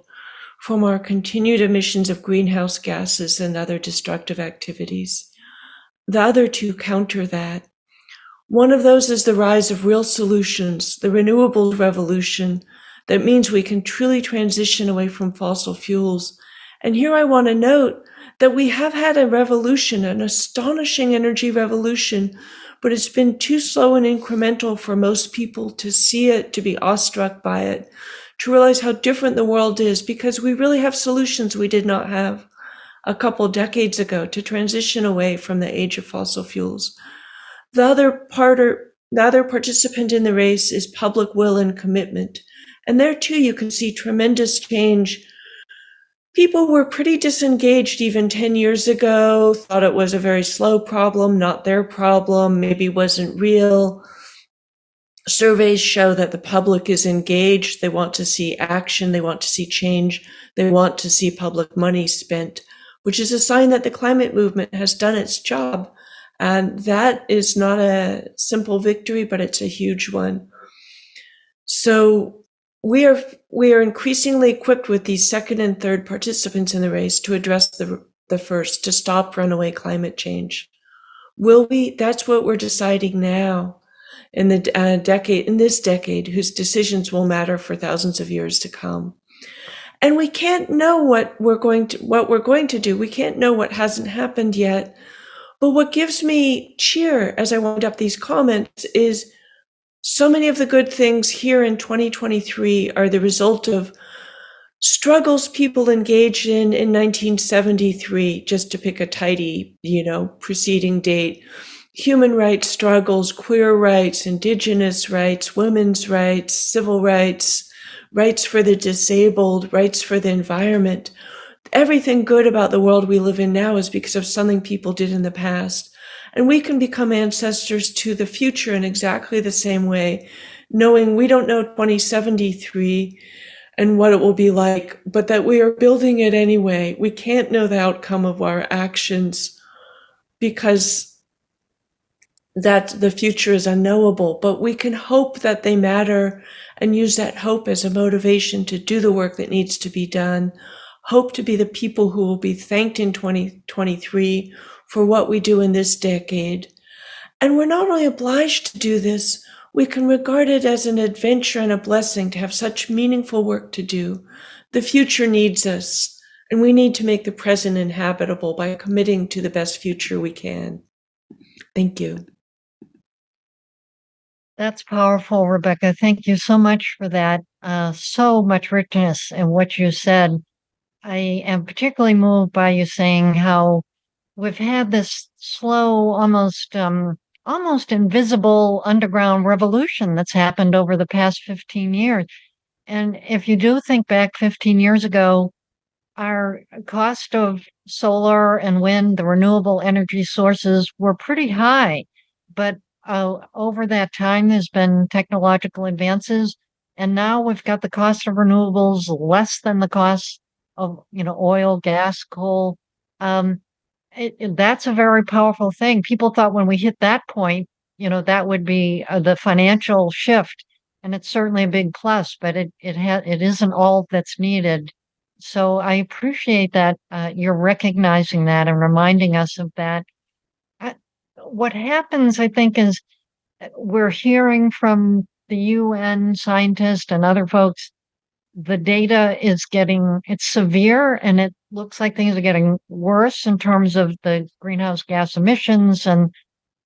from our continued emissions of greenhouse gases and other destructive activities. The other two counter that. One of those is the rise of real solutions, the renewables revolution, that means we can truly transition away from fossil fuels. And here I want to note that we have had a revolution, an astonishing energy revolution, but it's been too slow and incremental for most people to see it, to be awestruck by it, to realize how different the world is, because we really have solutions we did not have a couple decades ago to transition away from the age of fossil fuels. The other participant in the race is public will and commitment. And there too, you can see tremendous change. People were pretty disengaged even 10 years ago, thought it was a very slow problem, not their problem, maybe wasn't real. Surveys show that the public is engaged. They want to see action. They want to see change. They want to see public money spent, which is a sign that the climate movement has done its job. And that is not a simple victory, but it's a huge one. So we are increasingly equipped with these second and third participants in the race to address the first, to stop runaway climate change. Will we? That's what we're deciding now in this decade, whose decisions will matter for thousands of years to come. And we can't know what we're going to do. We can't know what hasn't happened yet. But what gives me cheer as I wind up these comments is so many of the good things here in 2023 are the result of struggles people engaged in 1973, just to pick a tidy, preceding date. Human rights struggles, queer rights, indigenous rights, women's rights, civil rights, rights for the disabled, rights for the environment. Everything good about the world we live in now is because of something people did in the past. And we can become ancestors to the future in exactly the same way, knowing we don't know 2073 and what it will be like, but that we are building it anyway. We can't know the outcome of our actions because that the future is unknowable, but we can hope that they matter and use that hope as a motivation to do the work that needs to be done. Hope to be the people who will be thanked in 2023 for what we do in this decade. And we're not only obliged to do this, we can regard it as an adventure and a blessing to have such meaningful work to do. The future needs us, and we need to make the present inhabitable by committing to the best future we can. Thank you. That's powerful, Rebecca. Thank you so much for that. So much richness in what you said. I am particularly moved by you saying how we've had this slow, almost invisible underground revolution that's happened over the past 15 years. And if you do think back 15 years ago, our cost of solar and wind, the renewable energy sources, were pretty high. But over that time, there's been technological advances. And now we've got the cost of renewables less than the cost of, oil, gas, coal. That's a very powerful thing. People thought when we hit that point, that would be the financial shift. And it's certainly a big plus, but it isn't all that's needed. So I appreciate that you're recognizing that and reminding us of that. What happens, I think, is we're hearing from the UN scientists and other folks, the data is it's severe, and it looks like things are getting worse in terms of the greenhouse gas emissions and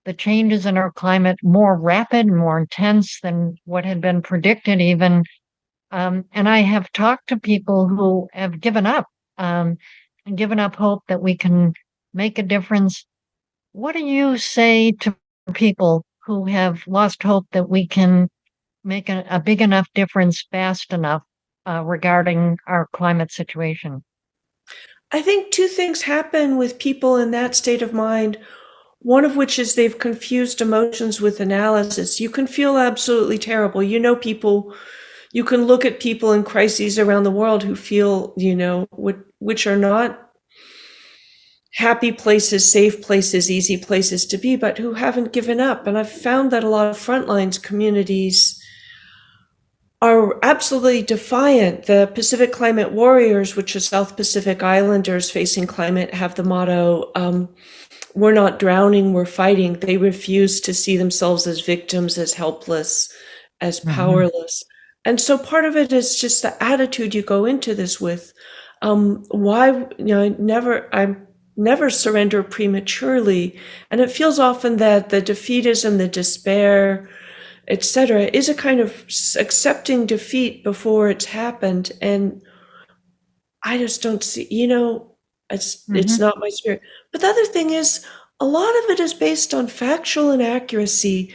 the changes in our climate, more rapid, more intense than what had been predicted even. And I have talked to people who have given up and given up hope that we can make a difference. What do you say to people who have lost hope that we can make a big enough difference fast enough regarding our climate situation? I think two things happen with people in that state of mind, one of which is they've confused emotions with analysis. You can feel absolutely terrible. People You can look at people in crises around the world who feel, which are not happy places, safe places, easy places to be, but who haven't given up. And I've found that a lot of frontlines communities are absolutely defiant. The Pacific Climate Warriors, which are South Pacific Islanders facing climate, have the motto, we're not drowning, we're fighting. They refuse to see themselves as victims, as helpless, as powerless. And so part of it is just the attitude you go into this with. I never surrender prematurely. And it feels often that the defeatism, the despair, etc., is a kind of accepting defeat before it's happened. And I just don't see, it's not my spirit. But the other thing is, a lot of it is based on factual inaccuracy.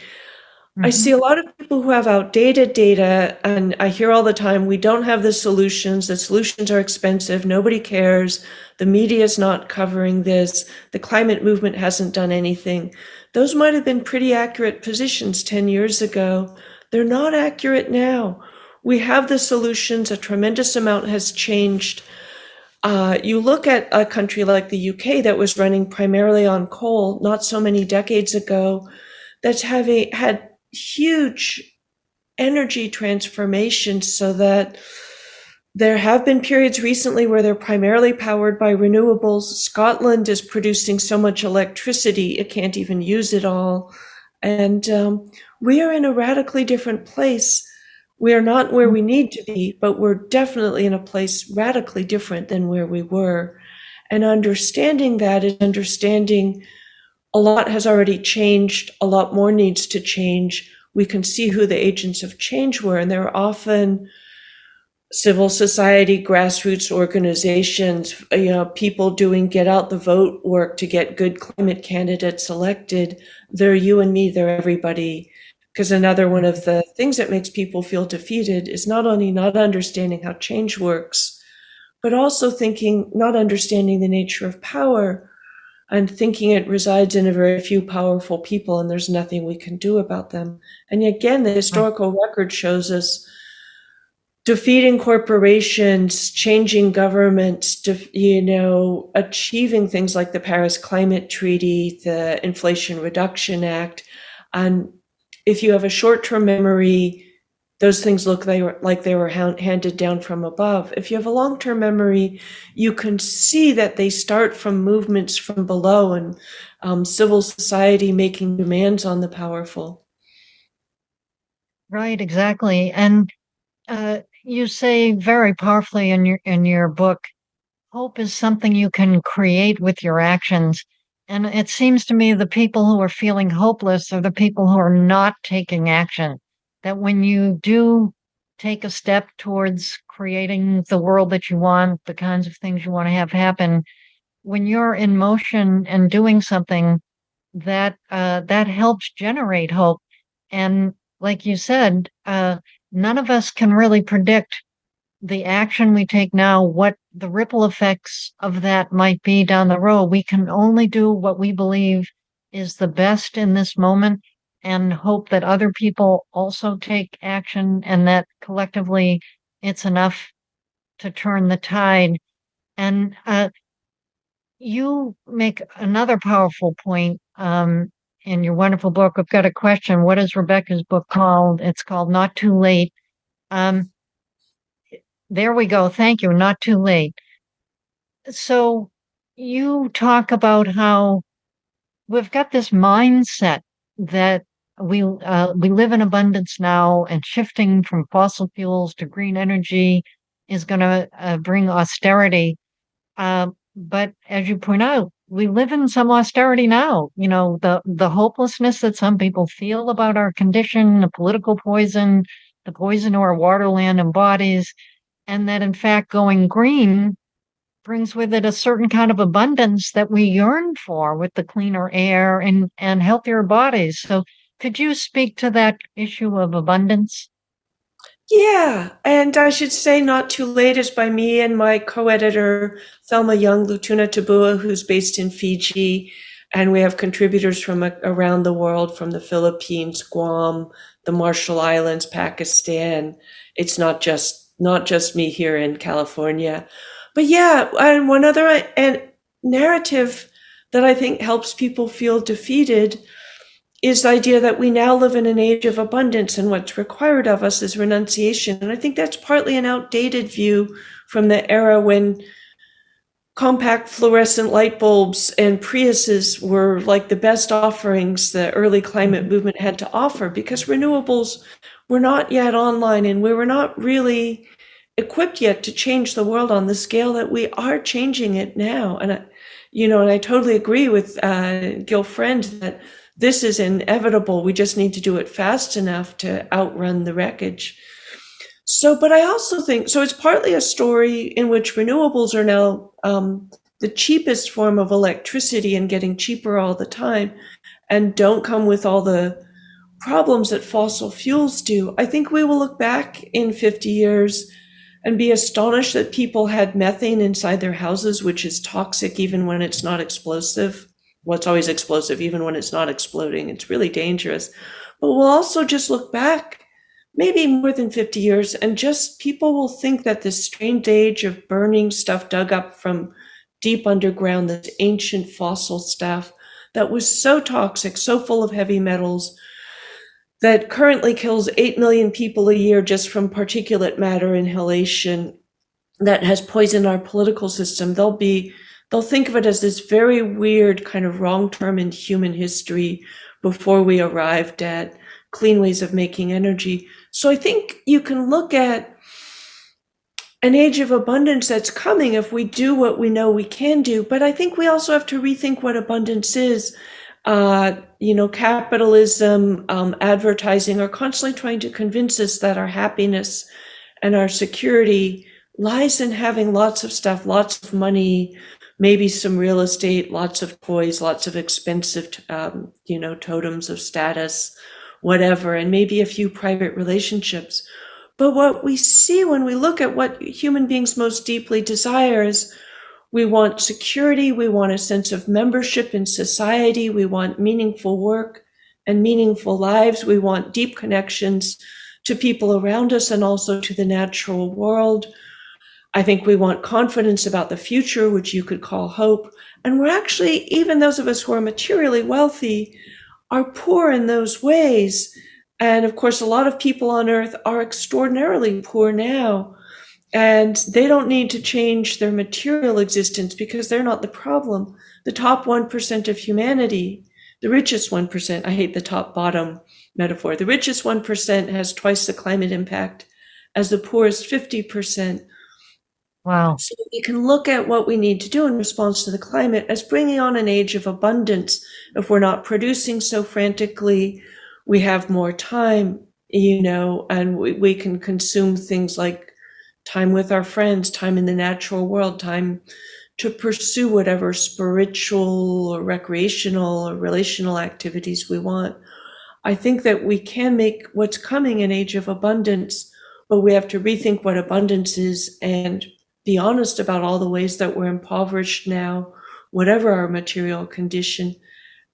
I see a lot of people who have outdated data, and I hear all the time, we don't have the solutions are expensive, nobody cares, the media is not covering this, the climate movement hasn't done anything. Those might have been pretty accurate positions 10 years ago. They're not accurate now. We have the solutions, a tremendous amount has changed. You look at a country like the UK that was running primarily on coal not so many decades ago, that's had huge energy transformations, so that there have been periods recently where they're primarily powered by renewables. Scotland is producing so much electricity, it can't even use it all. And we are in a radically different place. We are not where we need to be, but we're definitely in a place radically different than where we were. And understanding that is understanding a lot has already changed, a lot more needs to change. We can see who the agents of change were, and they're often civil society, grassroots organizations, people doing get out the vote work to get good climate candidates elected. They're you and me, they're everybody. Because another one of the things that makes people feel defeated is not only not understanding how change works, but also not understanding the nature of power, and thinking it resides in a very few powerful people and there's nothing we can do about them. And again, the historical record shows us defeating corporations, changing governments, achieving things like the Paris Climate Treaty, the Inflation Reduction Act. And if you have a short-term memory, those things look like they were handed down from above. If you have a long-term memory, you can see that they start from movements from below and civil society making demands on the powerful. Right, exactly. And you say very powerfully in your book, hope is something you can create with your actions. And it seems to me the people who are feeling hopeless are the people who are not taking action. That when you do take a step towards creating the world that you want, the kinds of things you want to have happen, when you're in motion and doing something, that helps generate hope. And like you said, none of us can really predict the action we take now, what the ripple effects of that might be down the road. We can only do what we believe is the best in this moment and hope that other people also take action and that collectively it's enough to turn the tide. And you make another powerful point in your wonderful book. I've got a question. What is Rebecca's book called? It's called Not Too Late. There we go. Thank you. Not Too Late. So you talk about how we've got this mindset that we live in abundance now, and shifting from fossil fuels to green energy is going to bring austerity. But as you point out, we live in some austerity now. The hopelessness that some people feel about our condition, the political poison, the poison to our water, land, and bodies, and that in fact going green brings with it a certain kind of abundance that we yearn for, with the cleaner air and healthier bodies. So could you speak to that issue of abundance? Yeah, and I should say Not Too Late is by me and my co-editor, Thelma Young Lutuna Tabua, who's based in Fiji. And we have contributors from around the world, from the Philippines, Guam, the Marshall Islands, Pakistan. It's not just me here in California. But yeah, and one other narrative that I think helps people feel defeated is the idea that we now live in an age of abundance and what's required of us is renunciation. And I think that's partly an outdated view from the era when compact fluorescent light bulbs and Priuses were like the best offerings the early climate movement had to offer, because renewables were not yet online and we were not really equipped yet to change the world on the scale that we are changing it now. And I totally agree with Gil Friend that this is inevitable. We just need to do it fast enough to outrun the wreckage. But I also think, so it's partly a story in which renewables are now the cheapest form of electricity and getting cheaper all the time and don't come with all the problems that fossil fuels do. I think we will look back in 50 years and be astonished that people had methane inside their houses, which is toxic even when it's not explosive. Well, it's always explosive, even when it's not exploding. It's really dangerous. But we'll also just look back maybe more than 50 years, and just people will think that this strange age of burning stuff dug up from deep underground, this ancient fossil stuff that was so toxic, so full of heavy metals, that currently kills 8 million people a year just from particulate matter inhalation, that has poisoned our political system. They'll think of it as this very weird kind of wrong term in human history before we arrived at clean ways of making energy. So I think you can look at an age of abundance that's coming if we do what we know we can do. But I think we also have to rethink what abundance is. Capitalism, advertising are constantly trying to convince us that our happiness and our security lies in having lots of stuff, lots of money, maybe some real estate, lots of toys, lots of expensive, totems of status, whatever, and maybe a few private relationships. But what we see when we look at what human beings most deeply desire is we want security, we want a sense of membership in society, we want meaningful work and meaningful lives, we want deep connections to people around us and also to the natural world. I think we want confidence about the future, which you could call hope. And we're actually, even those of us who are materially wealthy, are poor in those ways. And of course, a lot of people on Earth are extraordinarily poor now. And they don't need to change their material existence because they're not the problem. The top 1% of humanity, the richest 1%, I hate the top bottom metaphor, the richest 1% has twice the climate impact as the poorest 50%. Wow. So we can look at what we need to do in response to the climate as bringing on an age of abundance. If we're not producing so frantically, we have more time, and we can consume things like time with our friends, time in the natural world, time to pursue whatever spiritual or recreational or relational activities we want. I think that we can make what's coming an age of abundance, but we have to rethink what abundance is and be honest about all the ways that we're impoverished now, whatever our material condition.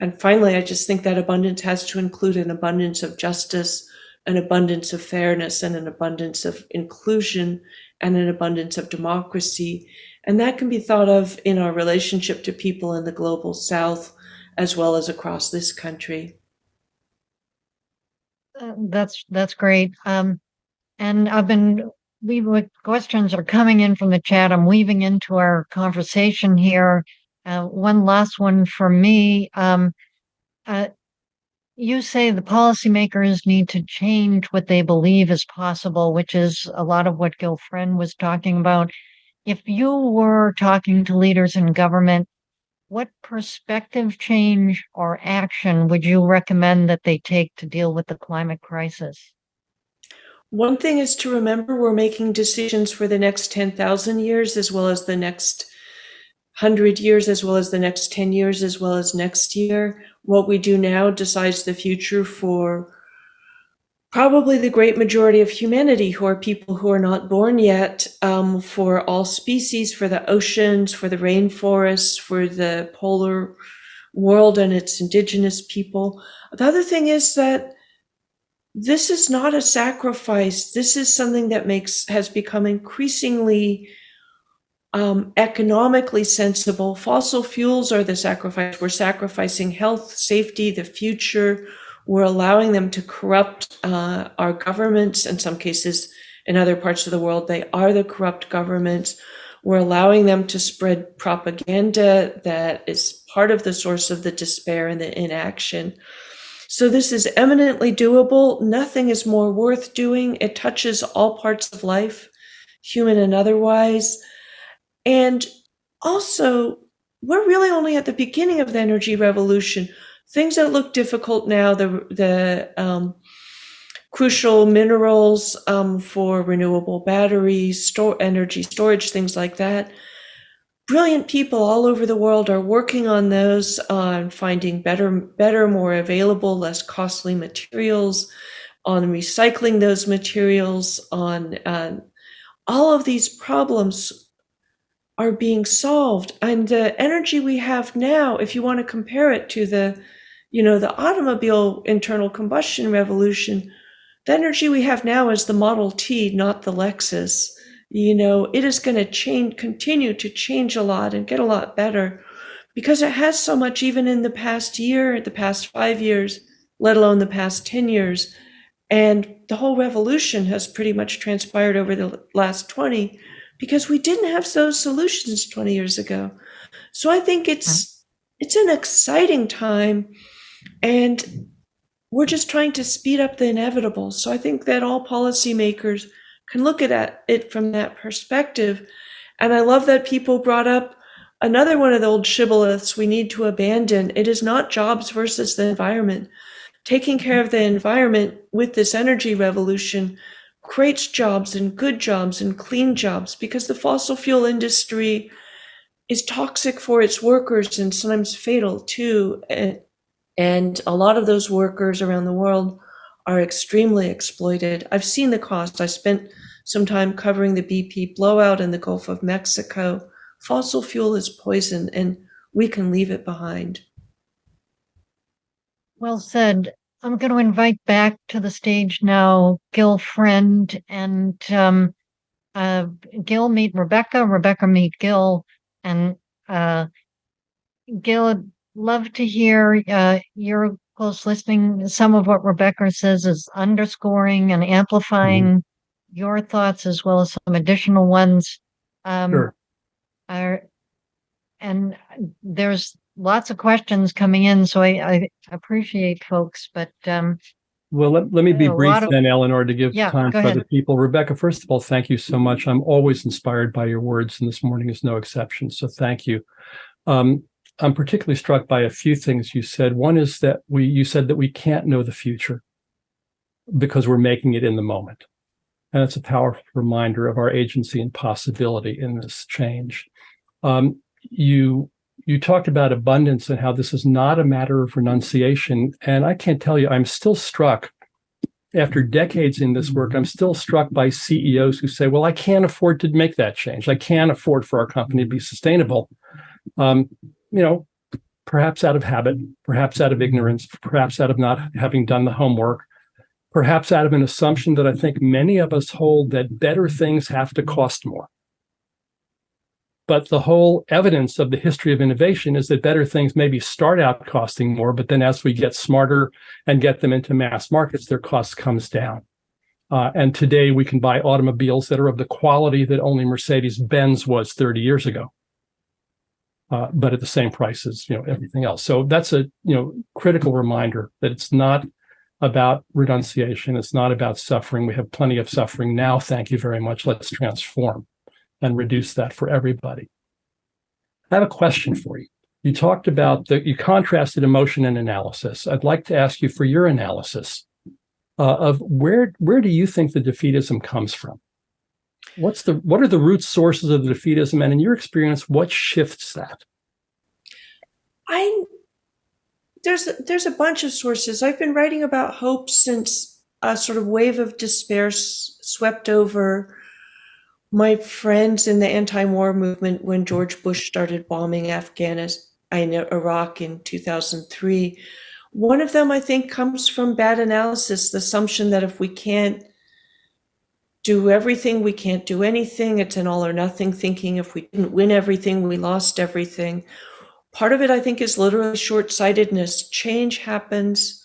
And finally, I just think that abundance has to include an abundance of justice, an abundance of fairness, and an abundance of inclusion, and an abundance of democracy. And that can be thought of in our relationship to people in the global South, as well as across this country. That's great. And questions are coming in from the chat. I'm weaving into our conversation here. One last one from me. You say the policymakers need to change what they believe is possible, which is a lot of what Gil Friend was talking about. If you were talking to leaders in government, what perspective change or action would you recommend that they take to deal with the climate crisis? One thing is to remember we're making decisions for the next 10,000 years, as well as the next 100 years, as well as the next 10 years, as well as next year. What we do now decides the future for probably the great majority of humanity, who are people who are not born yet, for all species, for the oceans, for the rainforests, for the polar world and its indigenous people. The other thing is that this is not a sacrifice. This is something that has become increasingly economically sensible. Fossil fuels are the sacrifice. We're sacrificing health, safety, the future. We're allowing them to corrupt our governments. In some cases, in other parts of the world, they are the corrupt governments. We're allowing them to spread propaganda that is part of the source of the despair and the inaction. So this is eminently doable. Nothing is more worth doing. It touches all parts of life, human and otherwise. And also, we're really only at the beginning of the energy revolution. Things that look difficult now, the crucial minerals for renewable batteries, energy storage, things like that. Brilliant people all over the world are working on those, on finding better, more available, less costly materials, on recycling those materials, on all of these problems are being solved. And the energy we have now, if you want to compare it to the automobile internal combustion revolution, the energy we have now is the Model T, not the Lexus. It is going to continue to change a lot and get a lot better because it has so much, even in the past year, the past 5 years, let alone the past 10 years. And the whole revolution has pretty much transpired over the last 20 because we didn't have those solutions 20 years ago. So I think it's an exciting time, and we're just trying to speed up the inevitable. So I think that all policymakers can look at it from that perspective. And I love that people brought up another one of the old shibboleths we need to abandon. It is not jobs versus the environment. Taking care of the environment with this energy revolution creates jobs and good jobs and clean jobs, because the fossil fuel industry is toxic for its workers and sometimes fatal too. And a lot of those workers around the world are extremely exploited. I've seen the cost. I spent some time covering the BP blowout in the Gulf of Mexico. Fossil fuel is poison, and we can leave it behind. Well said. I'm going to invite back to the stage now Gil Friend, and Gil meet Rebecca, Rebecca meet Gil, and Gil, I'd love to hear your close listening. Some of what Rebecca says is underscoring and amplifying your thoughts, as well as some additional ones. Sure. And there's lots of questions coming in, so I appreciate folks, but well, let me be brief then, Eleanor, to give time for other people. Rebecca, first of all, thank you so much. I'm always inspired by your words, and this morning is no exception, so thank you. I'm particularly struck by a few things you said. One is that you said that we can't know the future because we're making it in the moment. And it's a powerful reminder of our agency and possibility in this change. You talked about abundance and how this is not a matter of renunciation. And I can't tell you, I'm still struck, after decades in this work, I'm still struck by CEOs who say, well, I can't afford to make that change. I can't afford for our company to be sustainable. Perhaps out of habit, perhaps out of ignorance, perhaps out of not having done the homework, perhaps out of an assumption that I think many of us hold, that better things have to cost more. But the whole evidence of the history of innovation is that better things maybe start out costing more, but then as we get smarter and get them into mass markets, their cost comes down. And today we can buy automobiles that are of the quality that only Mercedes-Benz was 30 years ago, but at the same price as everything else. So that's a critical reminder that it's not about renunciation. It's not about suffering. We have plenty of suffering now. Thank you very much. Let's transform and reduce that for everybody. I have a question for you. You talked about you contrasted emotion and analysis. I'd like to ask you for your analysis of where do you think the defeatism comes from? What are the root sources of the defeatism, and in your experience, what shifts that? There's a bunch of sources. I've been writing about hope since a sort of wave of despair swept over my friends in the anti-war movement when George Bush started bombing Iraq in 2003. One of them, I think, comes from bad analysis, the assumption that if we can't do everything, we can't do anything. It's an all or nothing thinking. If we didn't win everything, we lost everything. Part of it, I think, is literally short-sightedness. Change happens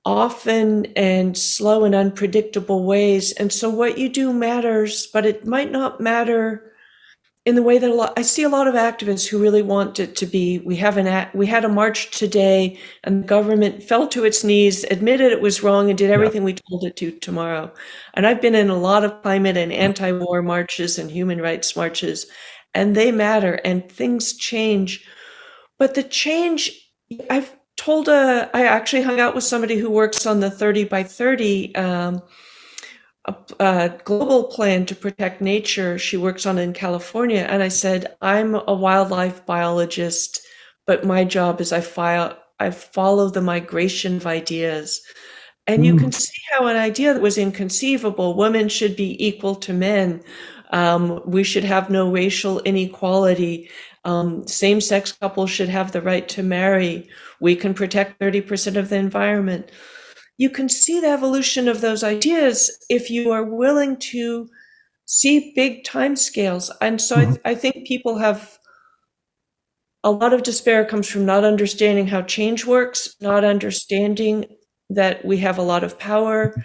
often and slow and unpredictable ways. And so what you do matters, but it might not matter in the way that I see a lot of activists who really want it to be. We had a march today, and the government fell to its knees, admitted it was wrong, and did everything we told it to tomorrow. And I've been in a lot of climate and anti-war marches and human rights marches, and they matter, and things change. But the change, I actually hung out with somebody who works on the 30 by 30 a global plan to protect nature. She works on it in California. And I said, I'm a wildlife biologist, but my job is I follow the migration of ideas. And you can see how an idea that was inconceivable, women should be equal to men, we should have no racial inequality, same-sex couples should have the right to marry, we can protect 30% of the environment. You can see the evolution of those ideas if you are willing to see big timescales. And so I think people have a lot of despair comes from not understanding how change works, not understanding that we have a lot of power.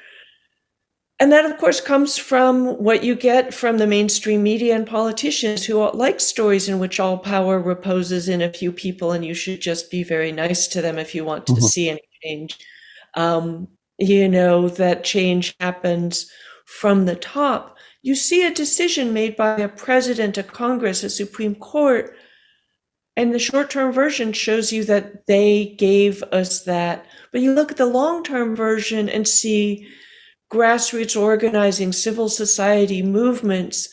And that, of course, comes from what you get from the mainstream media and politicians who like stories in which all power reposes in a few people and you should just be very nice to them if you want to see any change. That change happens from the top. You see a decision made by a president, a Congress, a Supreme Court, and the short-term version shows you that they gave us that. But you look at the long-term version and see grassroots organizing, civil society movements,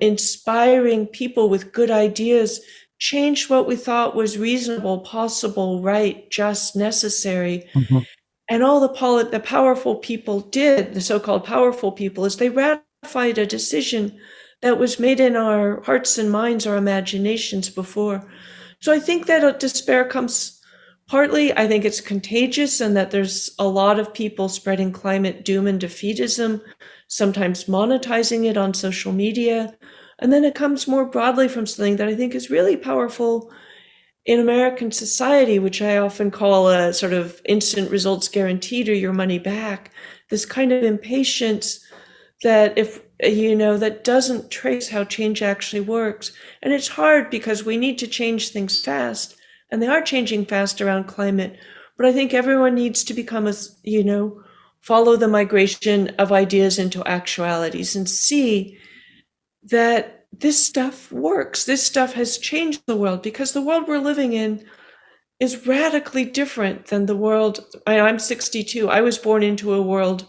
inspiring people with good ideas, changed what we thought was reasonable, possible, right, just, necessary. And all the powerful people did, the so-called powerful people, is they ratified a decision that was made in our hearts and minds, our imaginations before. So I think that despair comes partly, I think it's contagious, and that there's a lot of people spreading climate doom and defeatism, sometimes monetizing it on social media. And then it comes more broadly from something that I think is really powerful in American society, which I often call a sort of instant results guaranteed or your money back, this kind of impatience that that doesn't trace how change actually works. And it's hard because we need to change things fast, and they are changing fast around climate. But I think everyone needs to become follow the migration of ideas into actualities and see that this stuff works. This stuff has changed the world, because the world we're living in is radically different than the world. I'm 62. I was born into a world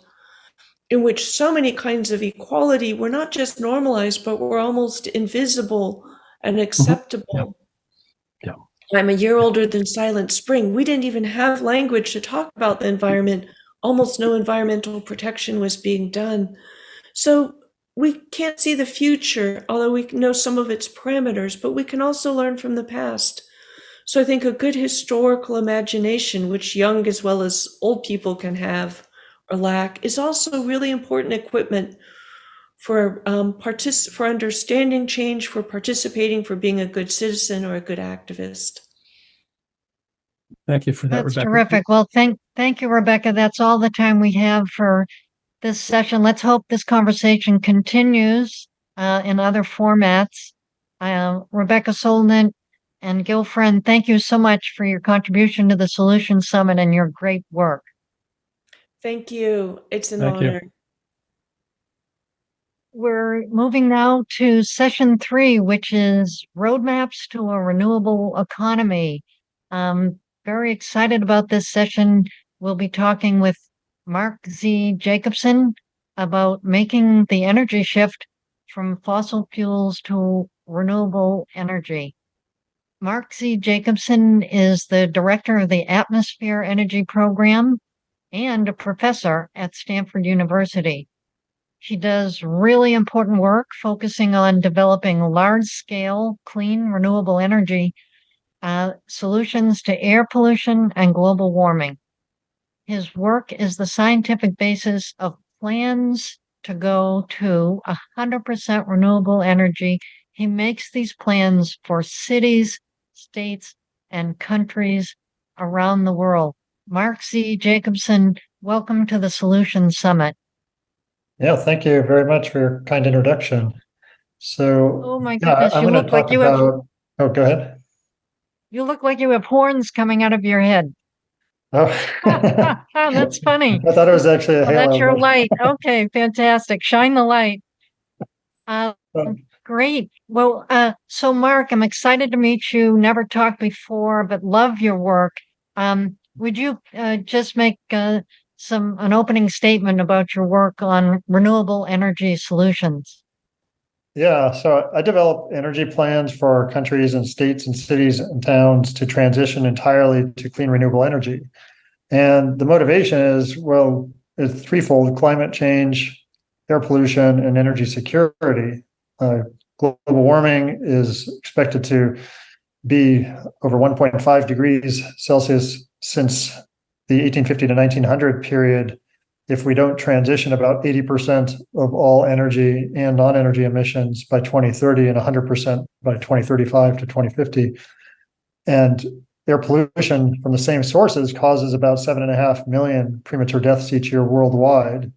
in which so many kinds of equality were not just normalized, but were almost invisible and acceptable. Yeah. I'm a year older than Silent Spring. We didn't even have language to talk about the environment. Almost no environmental protection was being done. So we can't see the future, although we know some of its parameters, but we can also learn from the past. So I think a good historical imagination, which young as well as old people can have or lack, is also really important equipment for understanding change, for participating, for being a good citizen or a good activist. Thank you for that, That's Rebecca. Terrific. Well, thank you, Rebecca. That's all the time we have for this session. Let's hope this conversation continues in other formats. Rebecca Solnit and Gil Friend, thank you so much for your contribution to the Solution Summit and your great work. Thank you. It's an honor. We're moving now to session 3, which is Roadmaps to a Renewable Economy. Very excited about this session. We'll be talking with Mark Z. Jacobson about making the energy shift from fossil fuels to renewable energy. Mark Z. Jacobson is the director of the Atmosphere Energy Program and a professor at Stanford University. She does really important work focusing on developing large-scale, clean, renewable energy solutions to air pollution and global warming. His work is the scientific basis of plans to go to 100% renewable energy. He makes these plans for cities, states, and countries around the world. Mark C. Jacobson, welcome to the Solution Summit. Yeah, thank you very much for your kind introduction. So, Oh my goodness, I'm you going look to like talk you have about. Oh, go ahead. you look like you have horns coming out of your head. Oh, That's funny. I thought it was actually a Oh, that's halo. your light. Okay, fantastic. Shine the light. Uh, Great. Well, so Mark, I'm excited to meet you. Never talked before, but love your work. Would you just make an opening statement about your work on renewable energy solutions? Yeah, so I develop energy plans for countries and states and cities and towns to transition entirely to clean renewable energy. And the motivation is, well, it's threefold: climate change, air pollution, and energy security. Global warming is expected to be over 1.5 degrees Celsius since the 1850 to 1900 period if we don't transition about 80% of all energy and non-energy emissions by 2030 and 100% by 2035 to 2050. And air pollution from the same sources causes about 7.5 million premature deaths each year worldwide.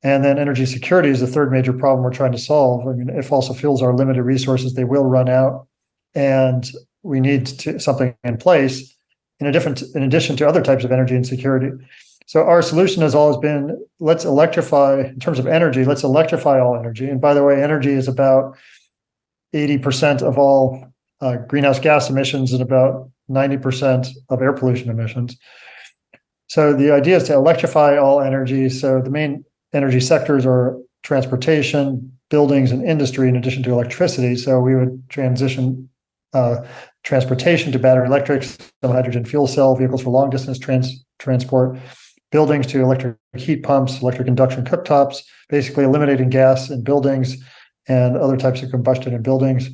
And then energy security is the third major problem we're trying to solve. I mean, if fossil fuels are limited resources, they will run out, and we need something in place in addition to other types of energy and security. So our solution has always been, let's electrify, in terms of energy, let's electrify all energy. And by the way, energy is about 80% of all greenhouse gas emissions and about 90% of air pollution emissions. So the idea is to electrify all energy. So the main energy sectors are transportation, buildings, and industry, in addition to electricity. So we would transition transportation to battery electric, some hydrogen fuel cell vehicles for long distance transport, buildings to electric heat pumps, electric induction cooktops, basically eliminating gas in buildings and other types of combustion in buildings.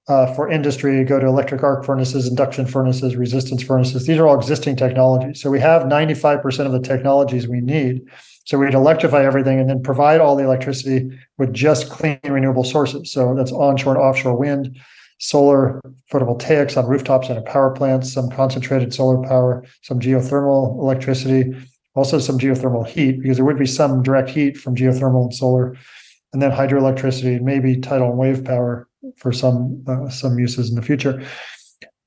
For industry, go to electric arc furnaces, induction furnaces, resistance furnaces. These are all existing technologies. So we have 95% of the technologies we need. So we'd electrify everything and then provide all the electricity with just clean renewable sources. So that's onshore and offshore wind, solar, photovoltaics on rooftops and at power plants, some concentrated solar power, some geothermal electricity, also some geothermal heat, because there would be some direct heat from geothermal and solar, and then hydroelectricity, maybe tidal and wave power for some uses in the future.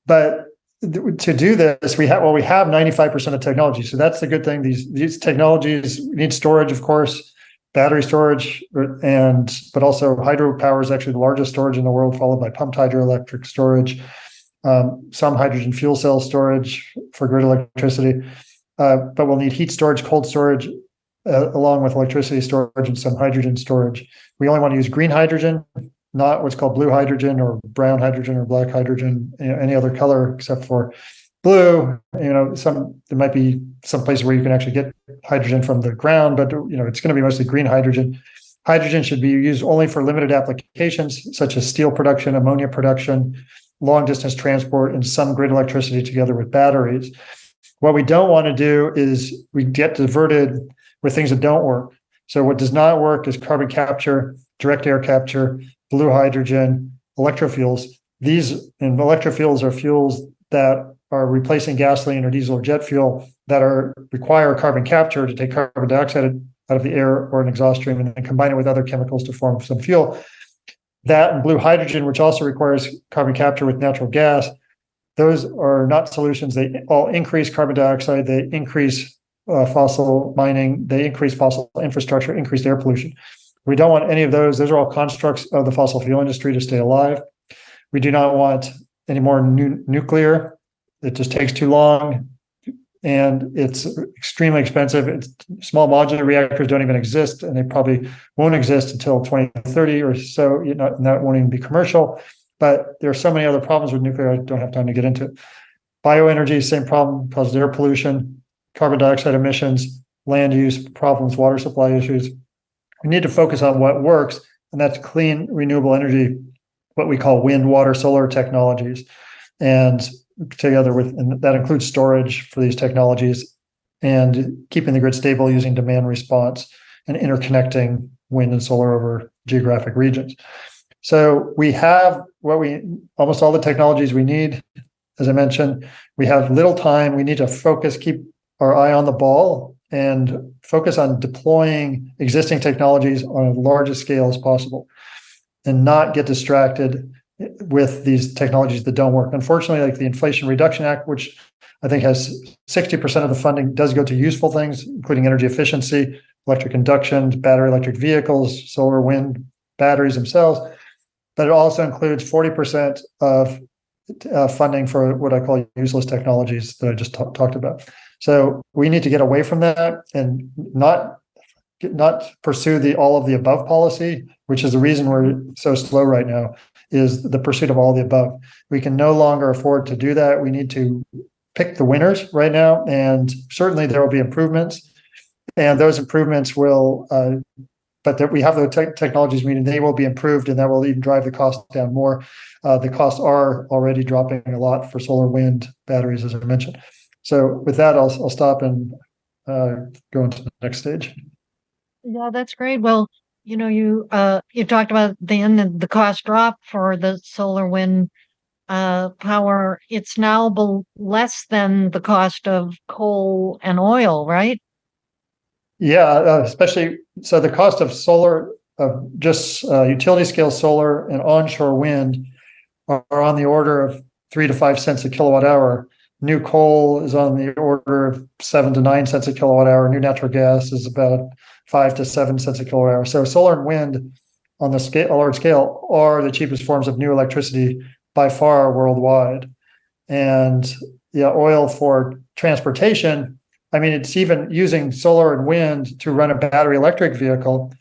But to do this, we have 95% of technology. So that's the good thing. These technologies need storage, of course, battery storage, but also hydropower is actually the largest storage in the world, followed by pumped hydroelectric storage, some hydrogen fuel cell storage for grid electricity. But we'll need heat storage, cold storage, along with electricity storage and some hydrogen storage. We only want to use green hydrogen, not what's called blue hydrogen or brown hydrogen or black hydrogen, any other color except for blue. There might be some places where you can actually get hydrogen from the ground, but it's going to be mostly green hydrogen. Hydrogen should be used only for limited applications, such as steel production, ammonia production, long distance transport, and some grid electricity together with batteries. What we don't want to do is we get diverted with things that don't work. So what does not work is carbon capture, direct air capture, blue hydrogen, electrofuels. These electrofuels are fuels that are replacing gasoline or diesel or jet fuel that require carbon capture to take carbon dioxide out of the air or an exhaust stream and then combine it with other chemicals to form some fuel. That and blue hydrogen, which also requires carbon capture with natural gas, those are not solutions. They all increase carbon dioxide, they increase fossil mining, they increase fossil infrastructure, increase air pollution. We don't want any of those. Those are all constructs of the fossil fuel industry to stay alive. We do not want any more nuclear. It just takes too long, and it's extremely expensive. Small modular reactors don't even exist, and they probably won't exist until 2030 or so. And that won't even be commercial. But there are so many other problems with nuclear I don't have time to get into. Bioenergy, same problem, causes air pollution, carbon dioxide emissions, land use problems, water supply issues. We need to focus on what works, and that's clean, renewable energy, what we call wind, water, solar technologies. and together with, and that includes storage for these technologies and keeping the grid stable using demand response and interconnecting wind and solar over geographic regions. So we have almost all the technologies we need. As I mentioned, we have little time. We need to focus, keep our eye on the ball, and focus on deploying existing technologies on as large a scale as possible, and not get distracted with these technologies that don't work. Unfortunately, like the Inflation Reduction Act, which I think has 60% of the funding, does go to useful things, including energy efficiency, electric induction, battery electric vehicles, solar, wind, batteries themselves. But it also includes 40% of funding for what I call useless technologies that I just talked about. So we need to get away from that and not pursue the all of the above policy, which is the reason we're so slow right now, is the pursuit of all the above. We can no longer afford to do that. We need to pick the winners right now, and certainly there will be improvements, and those improvements will, but that we have the technologies we need, they will be improved, and that will even drive the cost down more. The costs are already dropping a lot for solar, wind, batteries, as I mentioned. So with that, I'll stop and go into the next stage. Yeah, that's great. Well, you talked about the cost drop for the solar, wind power. It's now less than the cost of coal and oil, right? Yeah, especially so the cost of solar, just utility scale solar and onshore wind are on the order of 3 to 5 cents a kilowatt hour. New coal is on the order of 7 to 9 cents a kilowatt hour. New natural gas is about 5 to 7 cents a kilowatt hour. So solar and wind on the large scale are the cheapest forms of new electricity by far worldwide. And oil for transportation, I mean, it's even using solar and wind to run a battery electric vehicle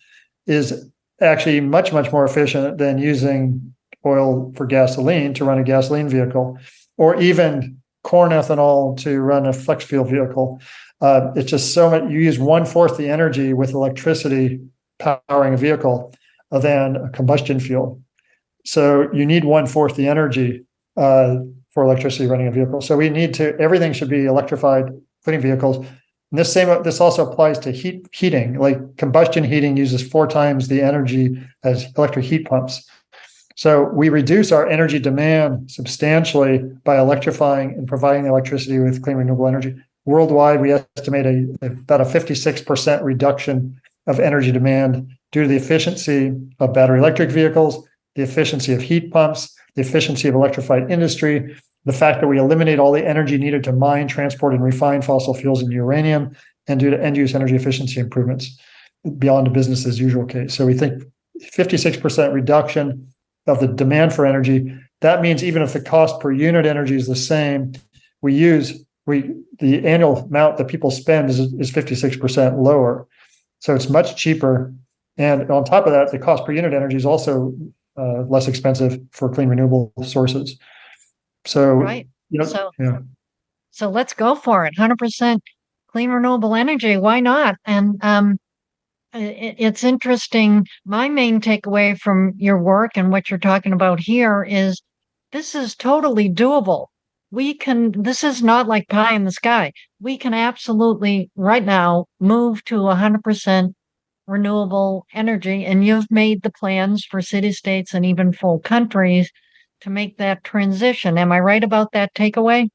is actually much, much more efficient than using oil for gasoline to run a gasoline vehicle, or even corn ethanol to run a flex fuel vehicle. It's just so much, you use 1/4 the energy with electricity powering a vehicle than a combustion fuel. So you need 1/4 the energy for electricity running a vehicle. So we need to, everything should be electrified, including vehicles. And this also applies to heating. Like combustion heating uses 4 times the energy as electric heat pumps. So we reduce our energy demand substantially by electrifying and providing the electricity with clean renewable energy. Worldwide, we estimate about a 56% reduction of energy demand due to the efficiency of battery electric vehicles, the efficiency of heat pumps, the efficiency of electrified industry, the fact that we eliminate all the energy needed to mine, transport, and refine fossil fuels and uranium, and due to end-use energy efficiency improvements beyond a business as usual case. So we think 56% reduction of the demand for energy. That means even if the cost per unit energy is the same, the annual amount that people spend is 56% lower. So it's much cheaper. And on top of that, the cost per unit energy is also less expensive for clean renewable sources. So, right. So let's go for it. 100% clean renewable energy. Why not? And it's interesting. My main takeaway from your work and what you're talking about here is this is totally doable. This is not like pie in the sky. We can absolutely right now move to 100% renewable energy. And you've made the plans for city states and even full countries to make that transition. Am I right about that takeaway?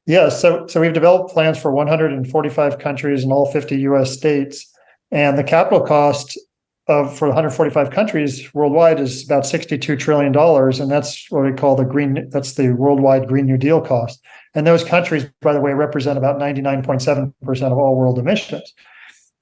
Yeah, so we've developed plans for 145 countries and all 50 US states. And the capital cost for 145 countries worldwide is about $62 trillion. And that's what we call that's the worldwide Green New Deal cost. And those countries, by the way, represent about 99.7% of all world emissions.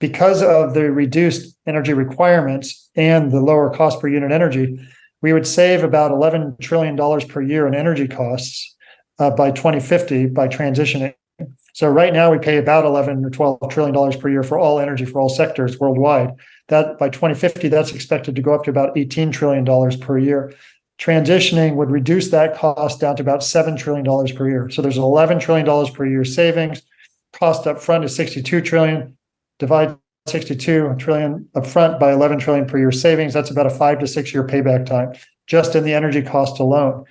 Because of the reduced energy requirements and the lower cost per unit energy, we would save about $11 trillion per year in energy costs by 2050 by transitioning. So right now we pay about $11 or $12 trillion per year for all energy for all sectors worldwide. That by 2050, that's expected to go up to about $18 trillion per year. Transitioning would reduce that cost down to about $7 trillion per year. So there's $11 trillion per year savings. Cost up front is $62 trillion. Divide $62 trillion upfront by $11 trillion per year savings. That's about a 5 to 6 year payback time just in the energy cost alone.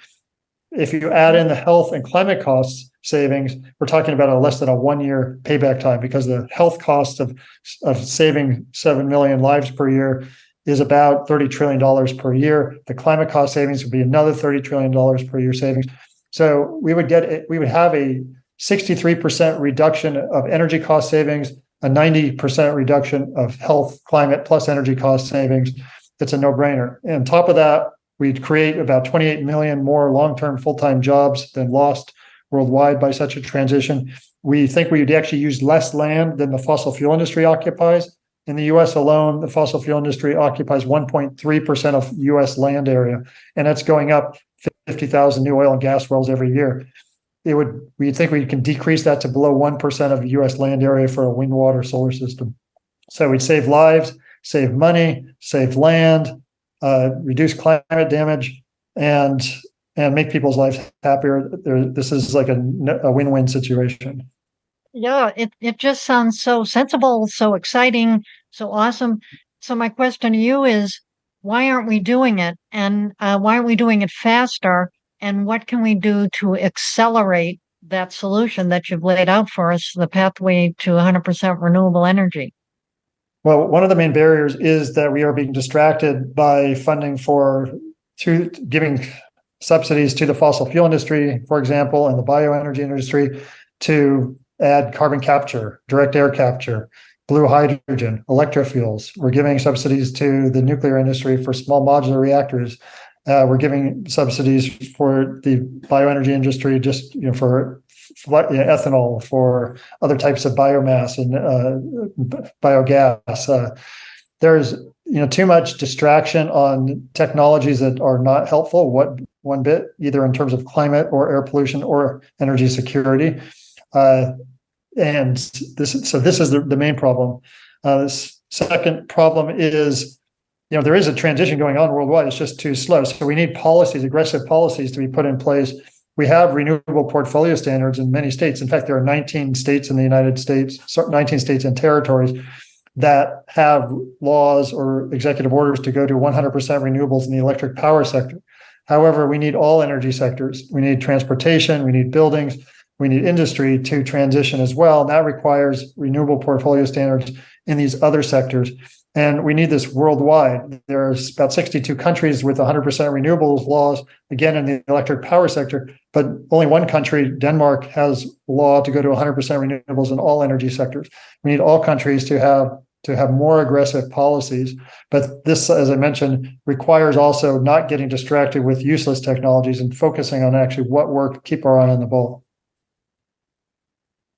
if you add in the health and climate costs savings, we're talking about a less than a 1 year payback time, because the health cost of saving 7 million lives per year is about $30 trillion per year. The climate cost savings would be another $30 trillion per year savings. So we would have a 63% reduction of energy cost savings, a 90% reduction of health, climate, plus energy cost savings. It's a no-brainer. And on top of that, we'd create about 28 million more long-term full-time jobs than lost worldwide by such a transition. We think we'd actually use less land than the fossil fuel industry occupies. In the US alone, the fossil fuel industry occupies 1.3% of US land area, and that's going up 50,000 new oil and gas wells every year. We think we can decrease that to below 1% of US land area for a wind, water, solar system. So we'd save lives, save money, save land, reduce climate damage, and make people's lives happier. This is like a win-win situation. Yeah, it just sounds so sensible, so exciting, so awesome. So my question to you is, why aren't we doing it? And why aren't we doing it faster? And what can we do to accelerate that solution that you've laid out for us, the pathway to 100% renewable energy? Well, one of the main barriers is that we are being distracted by funding through giving subsidies to the fossil fuel industry, for example, and the bioenergy industry to add carbon capture, direct air capture, blue hydrogen, electrofuels. We're giving subsidies to the nuclear industry for small modular reactors. We're giving subsidies for the bioenergy industry, just for ethanol, for other types of biomass and biogas. There's too much distraction on technologies that are not helpful one bit, either in terms of climate or air pollution or energy security. And this is the main problem. Second problem is, there is a transition going on worldwide. It's just too slow. So we need policies, aggressive policies, to be put in place. We have renewable portfolio standards in many states. In fact, there are 19 states in the United States, 19 states and territories that have laws or executive orders to go to 100% renewables in the electric power sector. However, we need all energy sectors. We need transportation, we need buildings, we need industry to transition as well. And that requires renewable portfolio standards in these other sectors. And we need this worldwide. There's about 62 countries with 100% renewables laws, again, in the electric power sector, but only one country, Denmark, has law to go to 100% renewables in all energy sectors. We need all countries to have more aggressive policies. But this, as I mentioned, requires also not getting distracted with useless technologies and focusing on actually what work, keep our eye on the ball.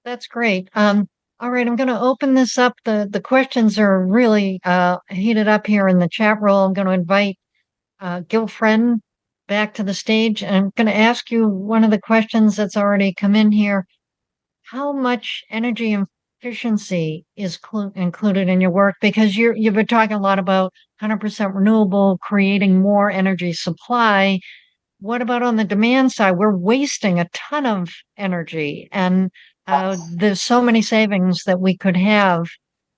That's great. All right, I'm going to open this up. The questions are really heated up here in the chat room. I'm going to invite Gil Friend back to the stage, and I'm going to ask you one of the questions that's already come in here. How much energy efficiency is included in your work? Because you've been talking a lot about 100% renewable, creating more energy supply. What about on the demand side? We're wasting a ton of energy, and there's so many savings that we could have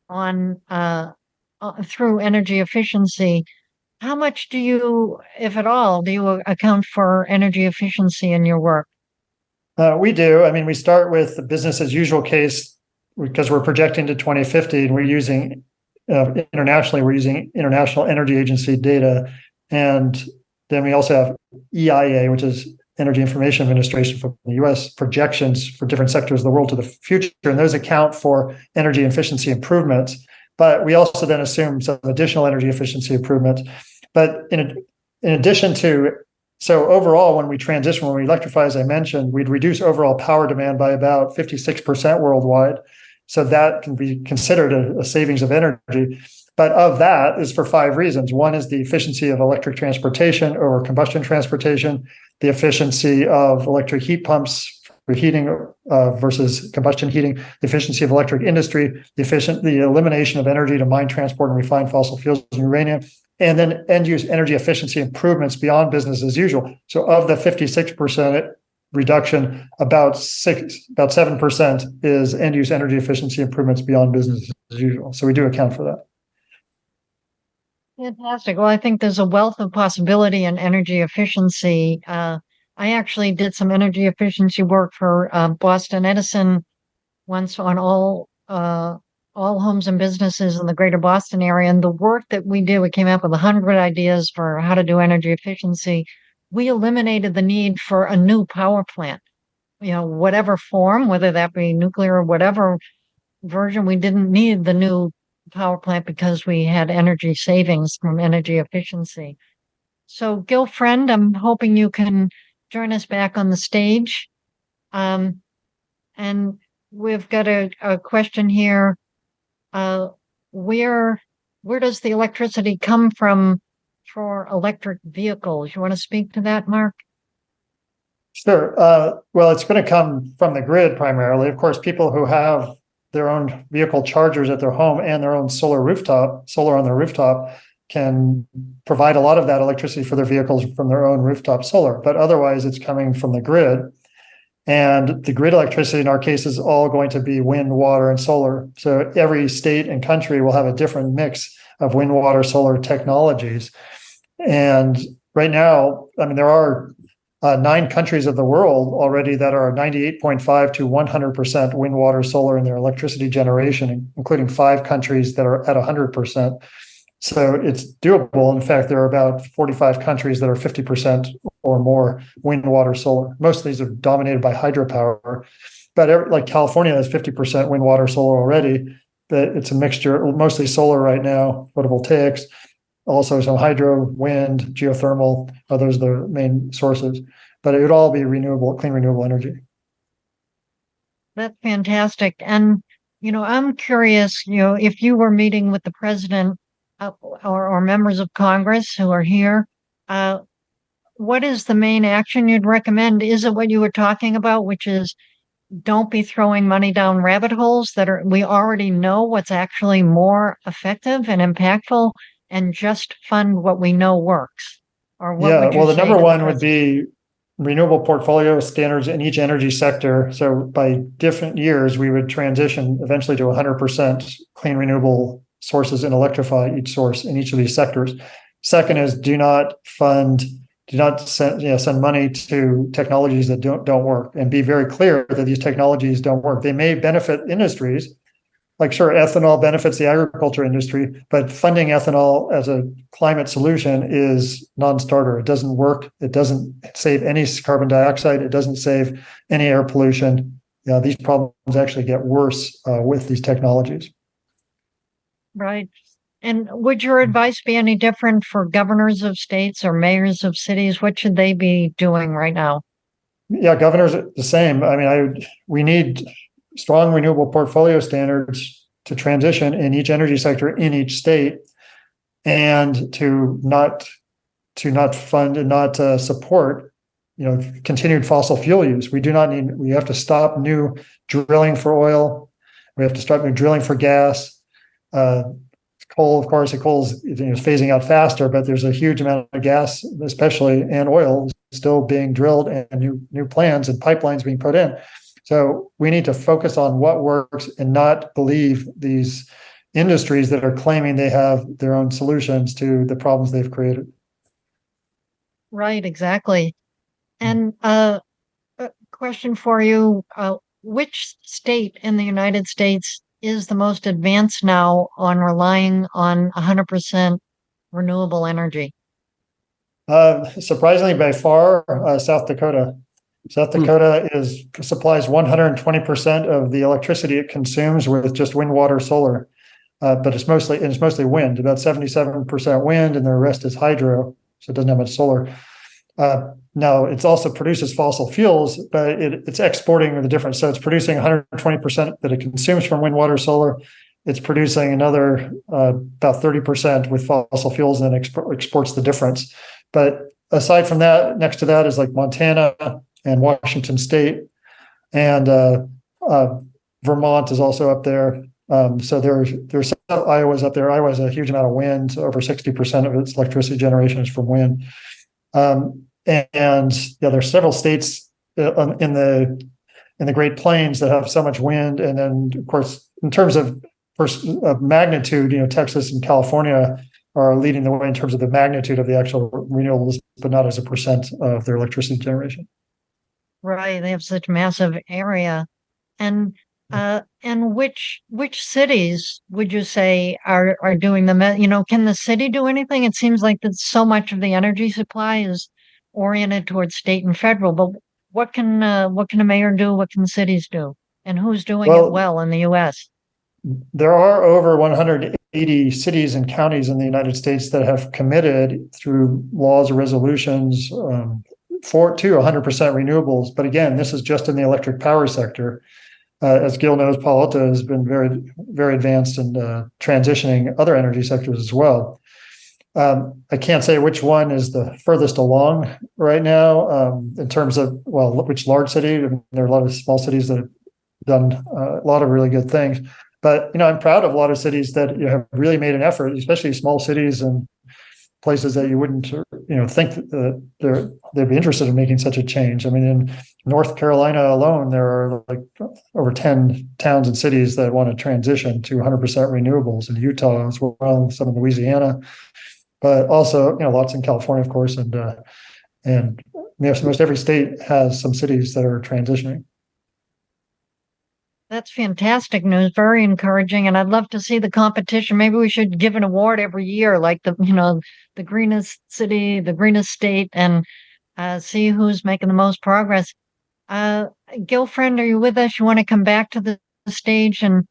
on through energy efficiency. How much do you, if at all, do you account for energy efficiency in your work? We do. I mean, we start with the business as usual case because we're projecting to 2050, and we're using internationally, we're using International Energy Agency data, and then we also have EIA, which is Energy Information Administration from the US, projections for different sectors of the world to the future, and those account for energy efficiency improvements. But we also then assume some additional energy efficiency improvements. But in addition to, so overall, when we transition, when we electrify, as I mentioned, we'd reduce overall power demand by about 56% worldwide. So that can be considered a savings of energy. But of that is for 5 reasons. One is the efficiency of electric transportation or combustion transportation, the efficiency of electric heat pumps for heating versus combustion heating, the efficiency of electric industry, the elimination of energy to mine, transport, and refine fossil fuels and uranium, and then end-use energy efficiency improvements beyond business as usual. So of the 56% reduction, about 7% is end-use energy efficiency improvements beyond business as usual. So we do account for that. Fantastic. Well, I think there's a wealth of possibility in energy efficiency. I actually did some energy efficiency work for Boston Edison once on all homes and businesses in the greater Boston area. And the work that we did, we came up with 100 ideas for how to do energy efficiency. We eliminated the need for a new power plant, whatever form, whether that be nuclear or whatever version, we didn't need the new power plant because we had energy savings from energy efficiency. So, Gil Friend, I'm hoping you can join us back on the stage. And we've got a question here. Where does the electricity come from for electric vehicles? You want to speak to that, Mark? Sure. Well, it's going to come from the grid primarily. Of course, people who have their own vehicle chargers at their home and their own solar on their rooftop, can provide a lot of that electricity for their vehicles from their own rooftop solar. But otherwise, it's coming from the grid. And the grid electricity in our case is all going to be wind, water, and solar. So every state and country will have a different mix of wind, water, solar technologies. And right now, I mean, there are 9 countries of the world already that are 98.5 to 100% wind, water, solar in their electricity generation, including 5 countries that are at 100%. So it's doable. In fact, there are about 45 countries that are 50% or more wind, water, solar. Most of these are dominated by hydropower, but like California has 50% wind, water, solar already. But it's a mixture, mostly solar right now, photovoltaics, also some hydro, wind, geothermal. Those are the main sources. But it would all be renewable, clean, renewable energy. That's fantastic. And, I'm curious, if you were meeting with the president or members of Congress who are here, what is the main action you'd recommend? Is it what you were talking about, which is don't be throwing money down rabbit holes we already know what's actually more effective and impactful, and just fund what we know works? Or what would you well, the say number to one the would be renewable portfolio standards in each energy sector. So by different years, we would transition eventually to 100% clean renewable sources and electrify each source in each of these sectors. Second is do not send money to technologies that don't work, and be very clear that these technologies don't work. They may benefit industries, like sure, ethanol benefits the agriculture industry, but funding ethanol as a climate solution is non-starter. It doesn't work. It doesn't save any carbon dioxide. It doesn't save any air pollution. These problems actually get worse with these technologies. Right. And would your advice be any different for governors of states or mayors of cities? What should they be doing right now? Yeah, governors are the same. I mean, we need strong renewable portfolio standards to transition in each energy sector in each state, and to not fund and not support continued fossil fuel use. We have to stop new drilling for oil. We have to start new drilling for gas. Coal, of course, coal is phasing out faster, but there's a huge amount of gas, especially, and oil still being drilled, and new plants and pipelines being put in. So we need to focus on what works and not believe these industries that are claiming they have their own solutions to the problems they've created. Right, exactly. And a question for you, which state in the United States is the most advanced now on relying on 100% renewable energy? Surprisingly, by far, South Dakota. South Dakota supplies 120% of the electricity it consumes with just wind, water, solar. But it's mostly wind, about 77% wind, and the rest is hydro, so it doesn't have much solar. Now, it also produces fossil fuels, but it's exporting the difference. So it's producing 120% that it consumes from wind, water, solar. It's producing another about 30% with fossil fuels, and then exports the difference. But aside from that, next to that is like Montana and Washington State, and Vermont is also up there. So there's Iowa's up there. Iowa has a huge amount of wind. So over 60% of its electricity generation is from wind. There's several states in the Great Plains that have so much wind, and then of course in terms of magnitude, Texas and California are leading the way in terms of the magnitude of the actual renewables, but not as a percent of their electricity generation. Right. They have such massive area. And which cities would you say are doing can the city do anything? It seems like that so much of the energy supply is oriented towards state and federal, but what can a mayor do? What can cities do? And who's doing it well in the US? There are over 180 cities and counties in the United States that have committed through laws or resolutions to 100% renewables. But again, this is just in the electric power sector. As Gil knows, Palo Alto has been very, very advanced in transitioning other energy sectors as well. I can't say which one is the furthest along right now in terms of, which large city. I mean, there are a lot of small cities that have done a lot of really good things. But, I'm proud of a lot of cities that have really made an effort, especially small cities and places that you wouldn't, think that they'd be interested in making such a change. I mean, in North Carolina alone, there are like over 10 towns and cities that want to transition to 100% renewables, in Utah as well, some in Louisiana, but also, lots in California, of course, and most every state has some cities that are transitioning. That's fantastic news, very encouraging, and I'd love to see the competition. Maybe we should give an award every year, like the greenest city, the greenest state, and see who's making the most progress. Gil Friend, are you with us? You want to come back to the stage and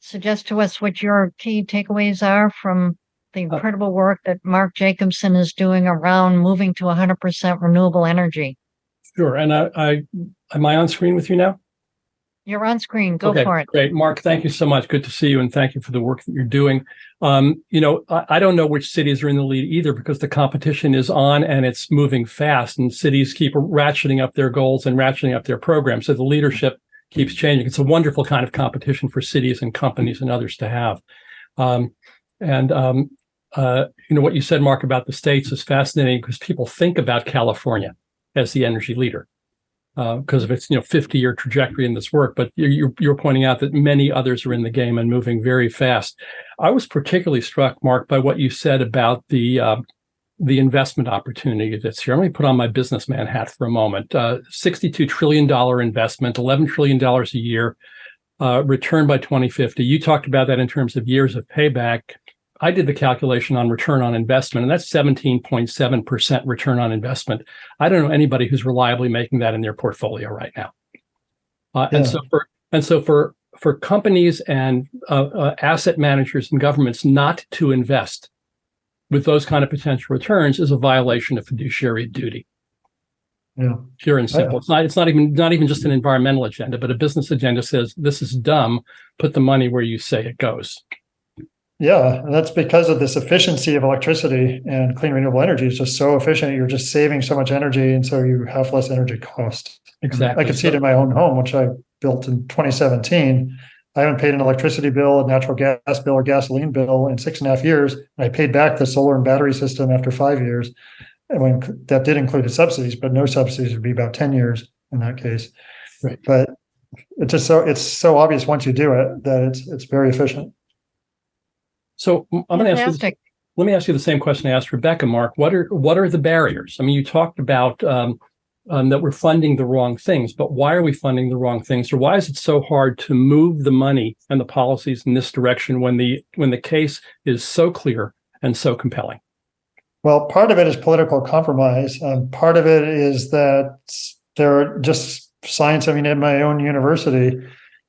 suggest to us what your key takeaways are from the incredible work that Mark Jacobson is doing around moving to 100% renewable energy? Sure. And am I on screen with you now? You're on screen. Go for it. Great. Mark, thank you so much. Good to see you. And thank you for the work that you're doing. I don't know which cities are in the lead either, because the competition is on and it's moving fast, and cities keep ratcheting up their goals and ratcheting up their programs. So the leadership keeps changing. It's a wonderful kind of competition for cities and companies and others to have. What you said, Mark, about the states is fascinating, because people think about California as the energy leader, because of its 50-year trajectory in this work. But you're pointing out that many others are in the game and moving very fast. I was particularly struck, Mark, by what you said about the investment opportunity that's here. Let me put on my businessman hat for a moment. $62 trillion investment, $11 trillion a year, return by 2050. You talked about that in terms of years of payback. I did the calculation on return on investment, and that's 17.7% return on investment. I don't know anybody who's reliably making that in their portfolio right now. And so for companies and asset managers and governments not to invest with those kind of potential returns is a violation of fiduciary duty. Yeah, pure and simple. It's not even just an environmental agenda, but a business agenda says this is dumb. Put the money where you say it goes. Yeah, and that's because of this efficiency of electricity, and clean renewable energy is just so efficient. You're just saving so much energy, and so you have less energy cost. Exactly. I can see it in my own home, which I built in 2017. I haven't paid an electricity bill, a natural gas bill, or gasoline bill in 6.5 years. And I paid back the solar and battery system after 5 years. And when that did include the subsidies, but no subsidies would be about 10 years in that case. Right. But it's so obvious once you do it that it's very efficient. So I'm going to ask you. Let me ask you the same question I asked Rebecca, Mark. What are the barriers? I mean, you talked about that we're funding the wrong things, but why are we funding the wrong things, or why is it so hard to move the money and the policies in this direction when the case is so clear and so compelling? Well, part of it is political compromise. Part of it is that there are just science. I mean, at my own university,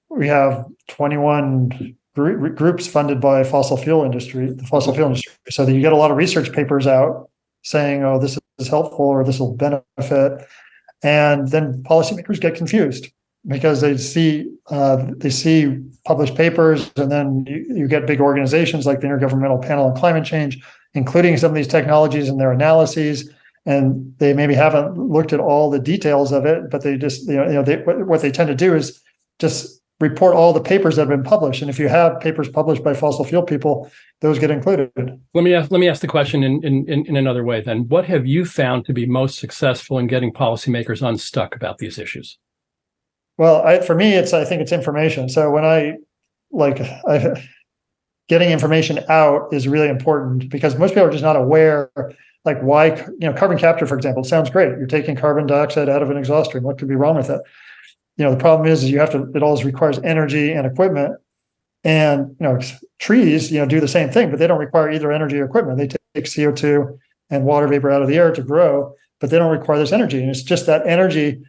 we have 21 groups funded by the fossil fuel industry. So that you get a lot of research papers out saying, oh, this is helpful or this will benefit. And then policymakers get confused because they see published papers, and then you get big organizations like the Intergovernmental Panel on Climate Change, including some of these technologies in their analyses, and they maybe haven't looked at all the details of it, but they just, what they tend to do is just report all the papers that have been published. And if you have papers published by fossil fuel people, those get included. Let me ask the question in another way then. What have you found to be most successful in getting policymakers unstuck about these issues? Well, for me, I think it's information. So when I getting information out is really important because most people are just not aware, like why, carbon capture, for example, sounds great. You're taking carbon dioxide out of an exhaust stream. What could be wrong with that? The problem is it always requires energy and equipment. And, trees, do the same thing, but they don't require either energy or equipment. They take CO2 and water vapor out of the air to grow, but they don't require this energy. And it's just that energy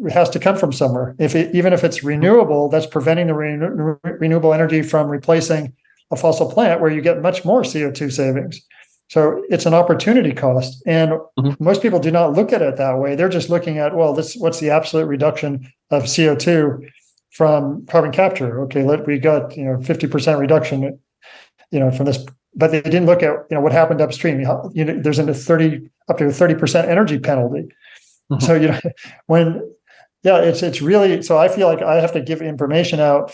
has to come from somewhere. Even if it's renewable, that's preventing the renewable energy from replacing a fossil plant where you get much more CO2 savings. So it's an opportunity cost. And most people do not look at it that way. They're just looking at, well, what's the absolute reduction of CO2 from carbon capture? Okay, we got 50% reduction, from this, but they didn't look at what happened upstream. There's up to a 30% energy penalty. So it's really, so I feel like I have to give information out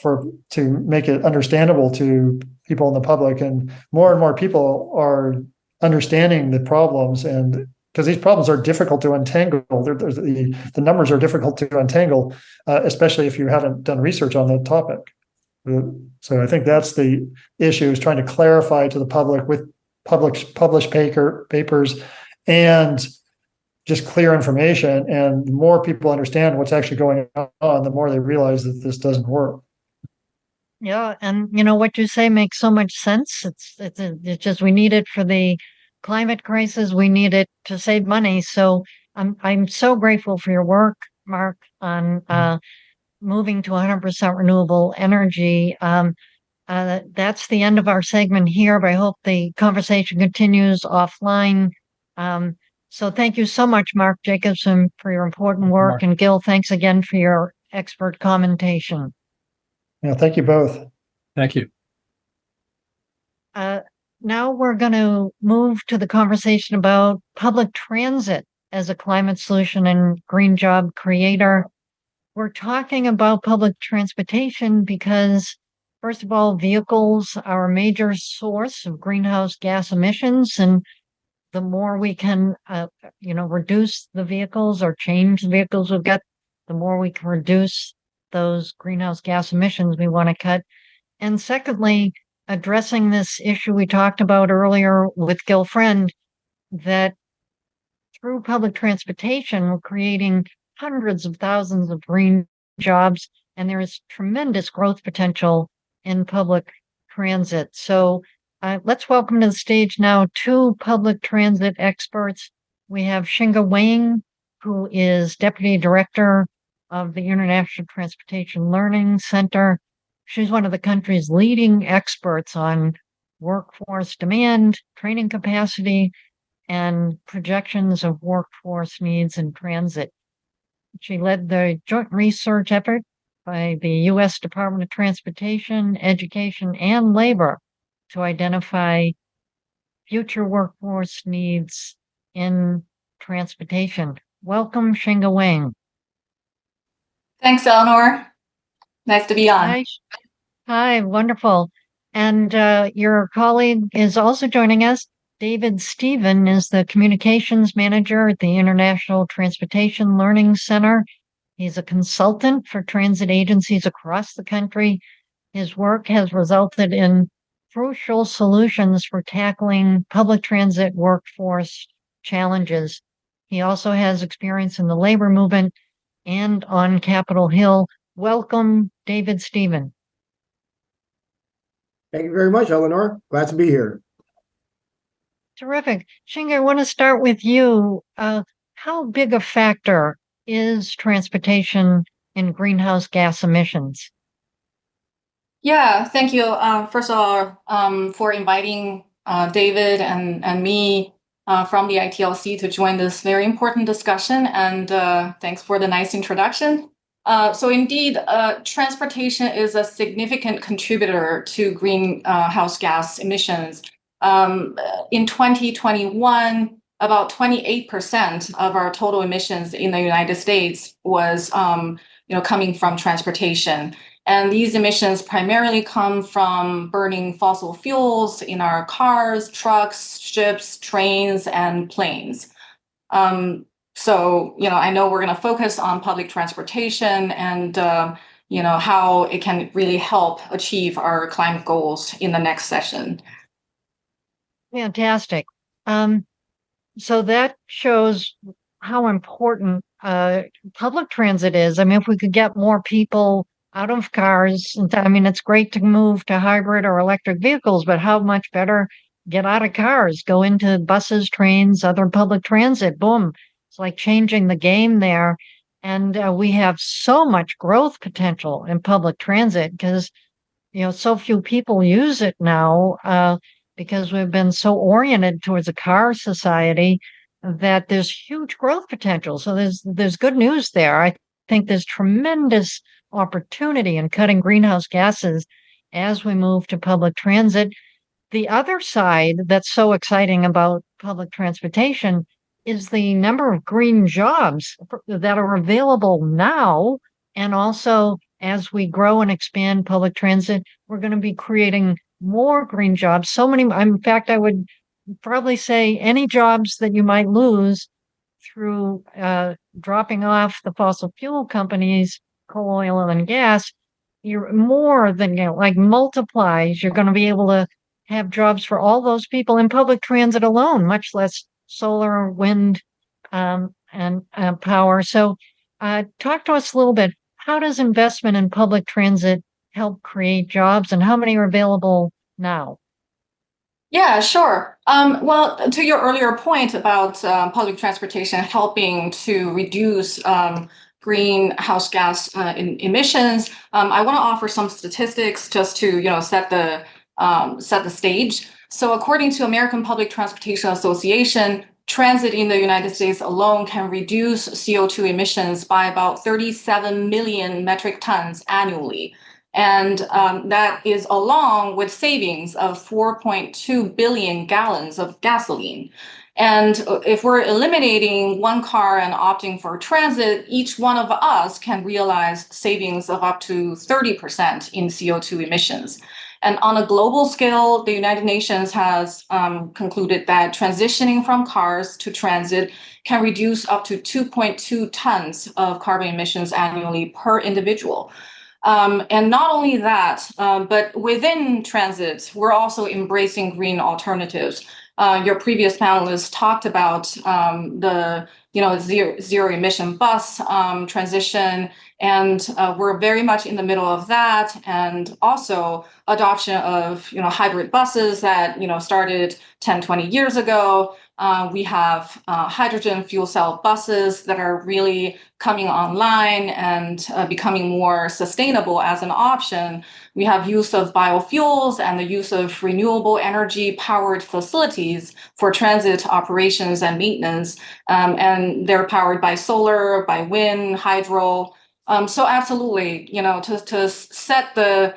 to make it understandable to people in the public, and more people are understanding the problems, and because these problems are difficult to untangle. The numbers are difficult to untangle, especially if you haven't done research on the topic. So I think that's the issue, is trying to clarify to the public with published papers and just clear information. And the more people understand what's actually going on, the more they realize that this doesn't work. Yeah, and what you say makes so much sense. It's just we need it for the climate crisis. We need it to save money. So I'm so grateful for your work, Mark, on moving to 100% renewable energy. That's the end of our segment here, but I hope the conversation continues offline. So thank you so much, Mark Jacobson, for your important work. Mark. And Gil, thanks again for your expert commentation. Yeah, thank you both. Thank you. Now we're going to move to the conversation about public transit as a climate solution and green job creator. We're talking about public transportation because, first of all, vehicles are a major source of greenhouse gas emissions. And the more we can, reduce the vehicles or change the vehicles we've got, the more we can reduce those greenhouse gas emissions we want to cut. And secondly, addressing this issue we talked about earlier with Gil Friend, that through public transportation, we're creating hundreds of thousands of green jobs, and there is tremendous growth potential in public transit. So let's welcome to the stage now two public transit experts. We have Xinge Wang, who is Deputy Director of the International Transportation Learning Center. She's one of the country's leading experts on workforce demand, training capacity, and projections of workforce needs in transit. She led the joint research effort by the U.S. Department of Transportation, Education, and Labor to identify future workforce needs in transportation. Welcome, Xinge Wang. Thanks, Eleanor. Nice to be on. Hi, wonderful. And your colleague is also joining us. David Stephen is the communications manager at the International Transportation Learning Center. He's a consultant for transit agencies across the country. His work has resulted in crucial solutions for tackling public transit workforce challenges. He also has experience in the labor movement and on Capitol Hill. Welcome, David Stephen. Thank you very much, Eleanor. Glad to be here. Terrific. Xinge, I want to start with you. How big a factor is transportation in greenhouse gas emissions? Yeah, thank you. First of all, for inviting David and me from the ITLC to join this very important discussion. And thanks for the nice introduction. So indeed, transportation is a significant contributor to greenhouse gas emissions. In 2021, about 28% of our total emissions in the United States was coming from transportation. And these emissions primarily come from burning fossil fuels in our cars, trucks, ships, trains, and planes. So, I know we're going to focus on public transportation, and how it can really help achieve our climate goals in the next session. Fantastic. So that shows how important public transit is. I mean, if we could get more people out of cars, I mean, it's great to move to hybrid or electric vehicles, but how much better get out of cars, go into buses, trains, other public transit. Boom. It's like changing the game there. And we have so much growth potential in public transit because, so few people use it now. Because we've been so oriented towards a car society that there's huge growth potential. So there's good news there. I think there's tremendous opportunity in cutting greenhouse gases as we move to public transit. The other side that's so exciting about public transportation is the number of green jobs that are available now. And also, as we grow and expand public transit, we're going to be creating more green jobs. So many, in fact, I would probably say any jobs that you might lose through dropping off the fossil fuel companies, coal, oil, and gas, you're more than, like multiplies. You're going to be able to have jobs for all those people in public transit alone, much less solar, wind, and power. So talk to us a little bit. How does investment in public transit help create jobs, and how many are available now? Yeah, sure. Well, to your earlier point about public transportation helping to reduce greenhouse gas emissions, I want to offer some statistics just to set the stage. So, according to American Public Transportation Association, transit in the United States alone can reduce CO2 emissions by about 37 million metric tons annually. And that is along with savings of 4.2 billion gallons of gasoline. And if we're eliminating one car and opting for transit, each one of us can realize savings of up to 30% in CO2 emissions. And on a global scale, the United Nations has concluded that transitioning from cars to transit can reduce up to 2.2 tons of carbon emissions annually per individual. And not only that, but within transit, we're also embracing green alternatives. Your previous panelists talked about the zero emission bus transition, and we're very much in the middle of that, and also adoption of hybrid buses that started 10, 20 years ago. We have hydrogen fuel cell buses that are really coming online and becoming more sustainable as an option. We have use of biofuels and the use of renewable energy powered facilities for transit operations and maintenance. And they're powered by solar, by wind, hydro. So absolutely, to set the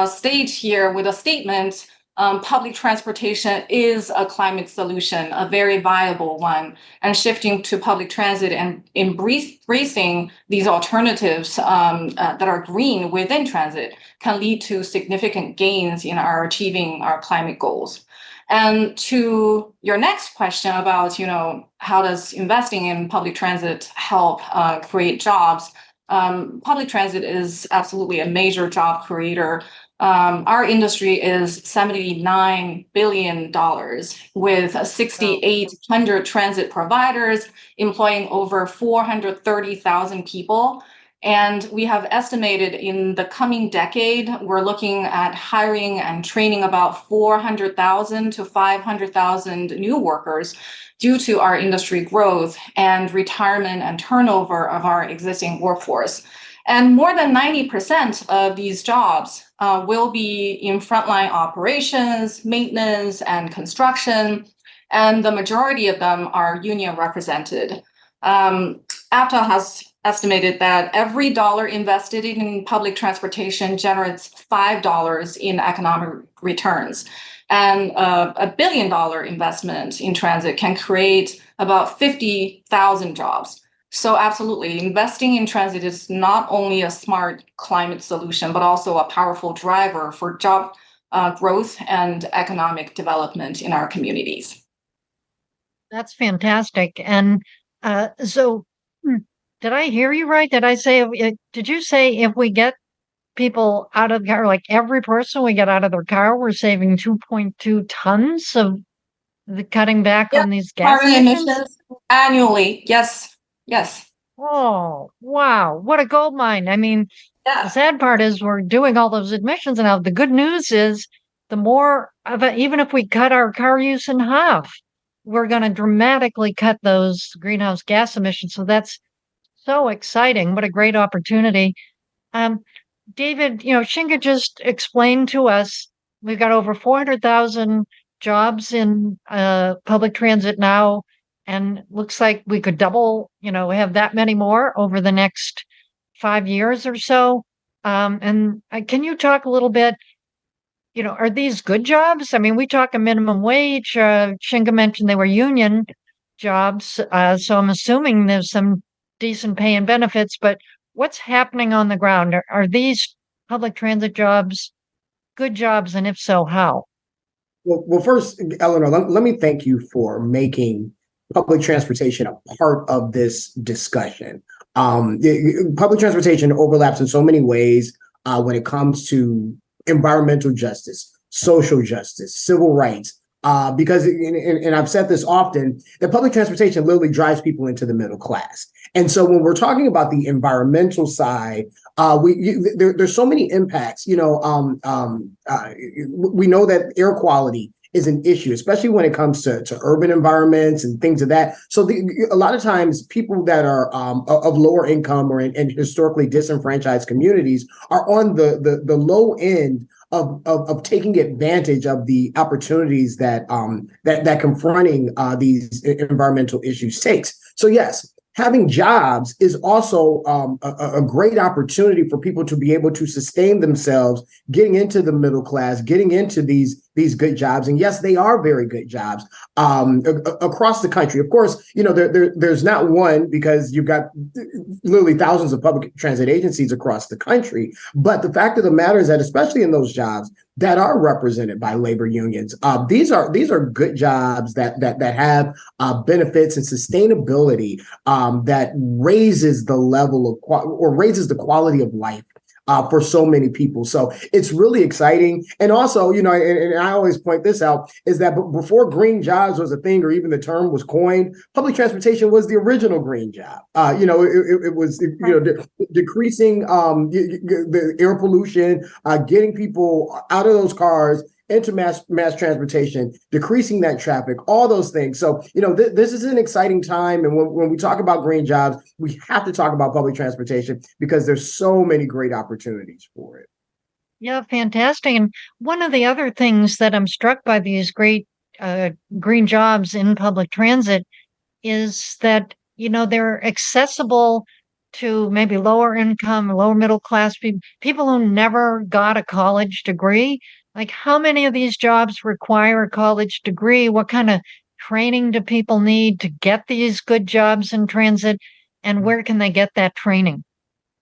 stage here with a statement, public transportation is a climate solution, a very viable one, and shifting to public transit and embracing these alternatives that are green within transit can lead to significant gains in achieving our climate goals. And to your next question about, how does investing in public transit help create jobs? Public transit is absolutely a major job creator. Our industry is $79 billion with 6,800 transit providers employing over 430,000 people. And we have estimated in the coming decade, we're looking at hiring and training about 400,000 to 500,000 new workers due to our industry growth and retirement and turnover of our existing workforce. And more than 90% of these jobs will be in frontline operations, maintenance, and construction, and the majority of them are union represented. APTA has estimated that every dollar invested in public transportation generates $5 in economic returns. And a $1 billion investment in transit can create about 50,000 jobs. So absolutely, investing in transit is not only a smart climate solution, but also a powerful driver for job growth and economic development in our communities. That's fantastic. And so did I hear you right? Did you say if we get people out of the car, like every person we get out of their car, we're saving 2.2 tons of the cutting back Yeah, on these gas carbon emissions? emissions annually. Yes, yes. Oh, wow. What a gold mine. I mean, the Yeah, sad part is we're doing all those emissions now. The good news is the more of it, even if we cut our car use in half, we're going to dramatically cut those greenhouse gas emissions. So that's so exciting. What a great opportunity. Um, David, Xinge just explained to us we've got over 400,000 jobs in public transit now, and looks like we could double, have that many more over the next 5 years or so. And can you talk a little bit? Are these good jobs? I mean, we talk a minimum wage. Xinge mentioned they were union jobs, so I'm assuming there's some decent pay and benefits, but what's happening on the ground? Are these public transit jobs good jobs, and if so, how? Well, first, Eleanor, let me thank you for making public transportation a part of this discussion. Public transportation overlaps in so many ways when it comes to environmental justice, social justice, civil rights. Because, and I've said this often, that public transportation literally drives people into the middle class. And so when we're talking about the environmental side, there's so many impacts. We know that air quality is an issue, especially when it comes to urban environments and things of that. So a lot of times people that are of lower income or in historically disenfranchised communities are on the low end of taking advantage of the opportunities that confronting these environmental issues takes. So yes, having jobs is also a great opportunity for people to be able to sustain themselves, getting into the middle class, getting into these good jobs. And yes, they are very good jobs across the country. Of course, there's not one, because you've got literally thousands of public transit agencies across the country. But the fact of the matter is that, especially in those jobs that are represented by labor unions, these are good jobs that have benefits and sustainability that raises the level of raises the quality of life for so many people. So it's really exciting. And also, and I always point this out, is that before green jobs was a thing, or even the term was coined, public transportation was the original green job. It was decreasing the air pollution, getting people out of those cars into mass transportation, decreasing that traffic, all those things. So, this is an exciting time. And when we talk about green jobs, we have to talk about public transportation because there's so many great opportunities for it. Yeah, fantastic. And one of the other things that I'm struck by these great green jobs in public transit is that, they're accessible to maybe lower income, lower middle class people who never got a college degree. Like, how many of these jobs require a college degree? What kind of training do people need to get these good jobs in transit? And where can they get that training?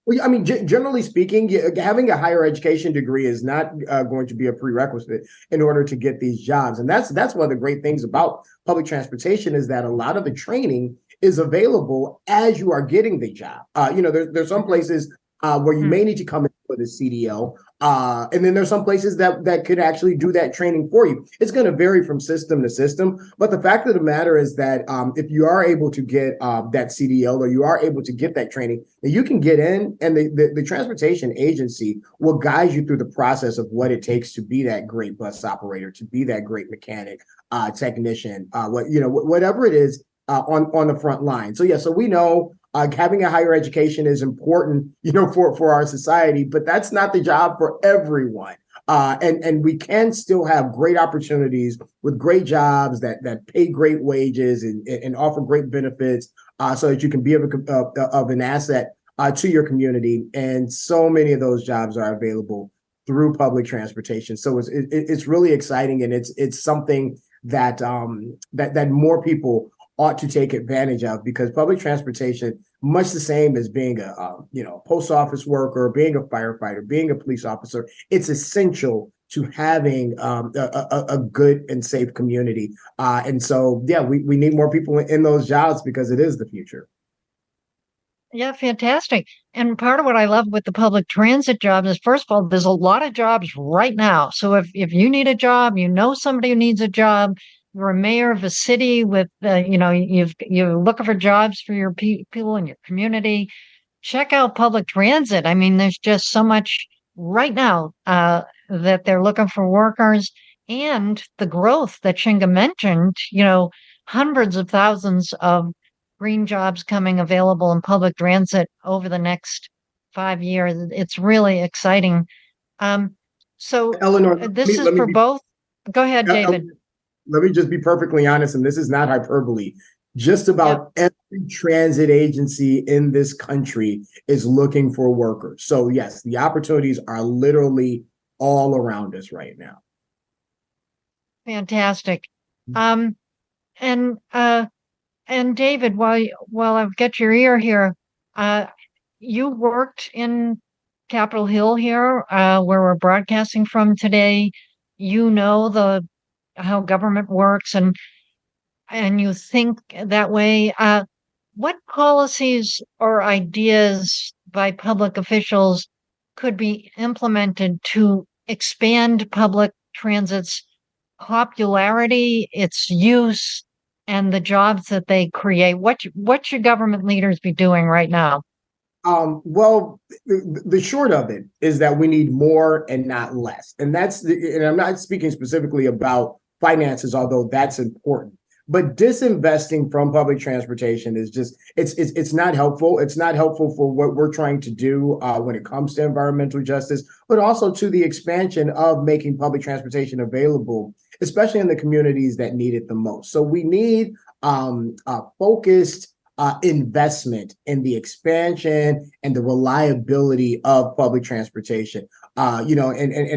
Well, I mean, generally speaking, having a higher education degree is not going to be a prerequisite in order to get these jobs. And that's one of the great things about public transportation, is that a lot of the training is available as you are getting the job. There's some places where you may need to come in for the CDL. And then there's some places that could actually do that training for you. It's going to vary from system to system. But the fact of the matter is that if you are able to get that CDL, or you are able to get that training, then you can get in, and the transportation agency will guide you through the process of what it takes to be that great bus operator, to be that great mechanic, technician, whatever it is on the front line. So so we know having a higher education is important, for our society, but that's not the job for everyone. And we can still have great opportunities with great jobs that pay great wages and offer great benefits, so that you can be of an asset to your community. And so many of those jobs are available through public transportation. So it's really exciting, and it's something that that more people ought to take advantage of, because public transportation, much the same as being a post office worker, being a firefighter, being a police officer, it's essential to having a good and safe community. And so, we need more people in those jobs, because it is the future. Yeah, fantastic. And part of what I love with the public transit jobs is, first of all, there's a lot of jobs right now. So if you need a job, you know somebody who needs a job, you're a mayor of a city with, you're looking for jobs for your people in your community, check out public transit. I mean, there's just so much right now that they're looking for workers, and the growth that Xinge mentioned, hundreds of thousands of green jobs coming available in public transit over the next 5 years. It's really exciting. Um, so Eleanor, this is for both. Go ahead, David. let me just be perfectly honest, and this is not hyperbole. Just about every transit agency in this country is looking for workers. So yes, the opportunities are literally all around us right now. Fantastic. And David, while I've got your ear here, you worked in Capitol Hill here, where we're broadcasting from today. You know how government works, and you think that way. What policies or ideas by public officials could be implemented to expand public transit's popularity, its use, and the jobs that they create? What should government leaders be doing right now? Well, the short of it is that we need more and not less. And and I'm not speaking specifically about finances, although that's important. But disinvesting from public transportation is just, it's not helpful. It's not helpful for what we're trying to do when it comes to environmental justice, but also to the expansion of making public transportation available, especially in the communities that need it the most. So we need focused investment in the expansion and the reliability of public transportation. And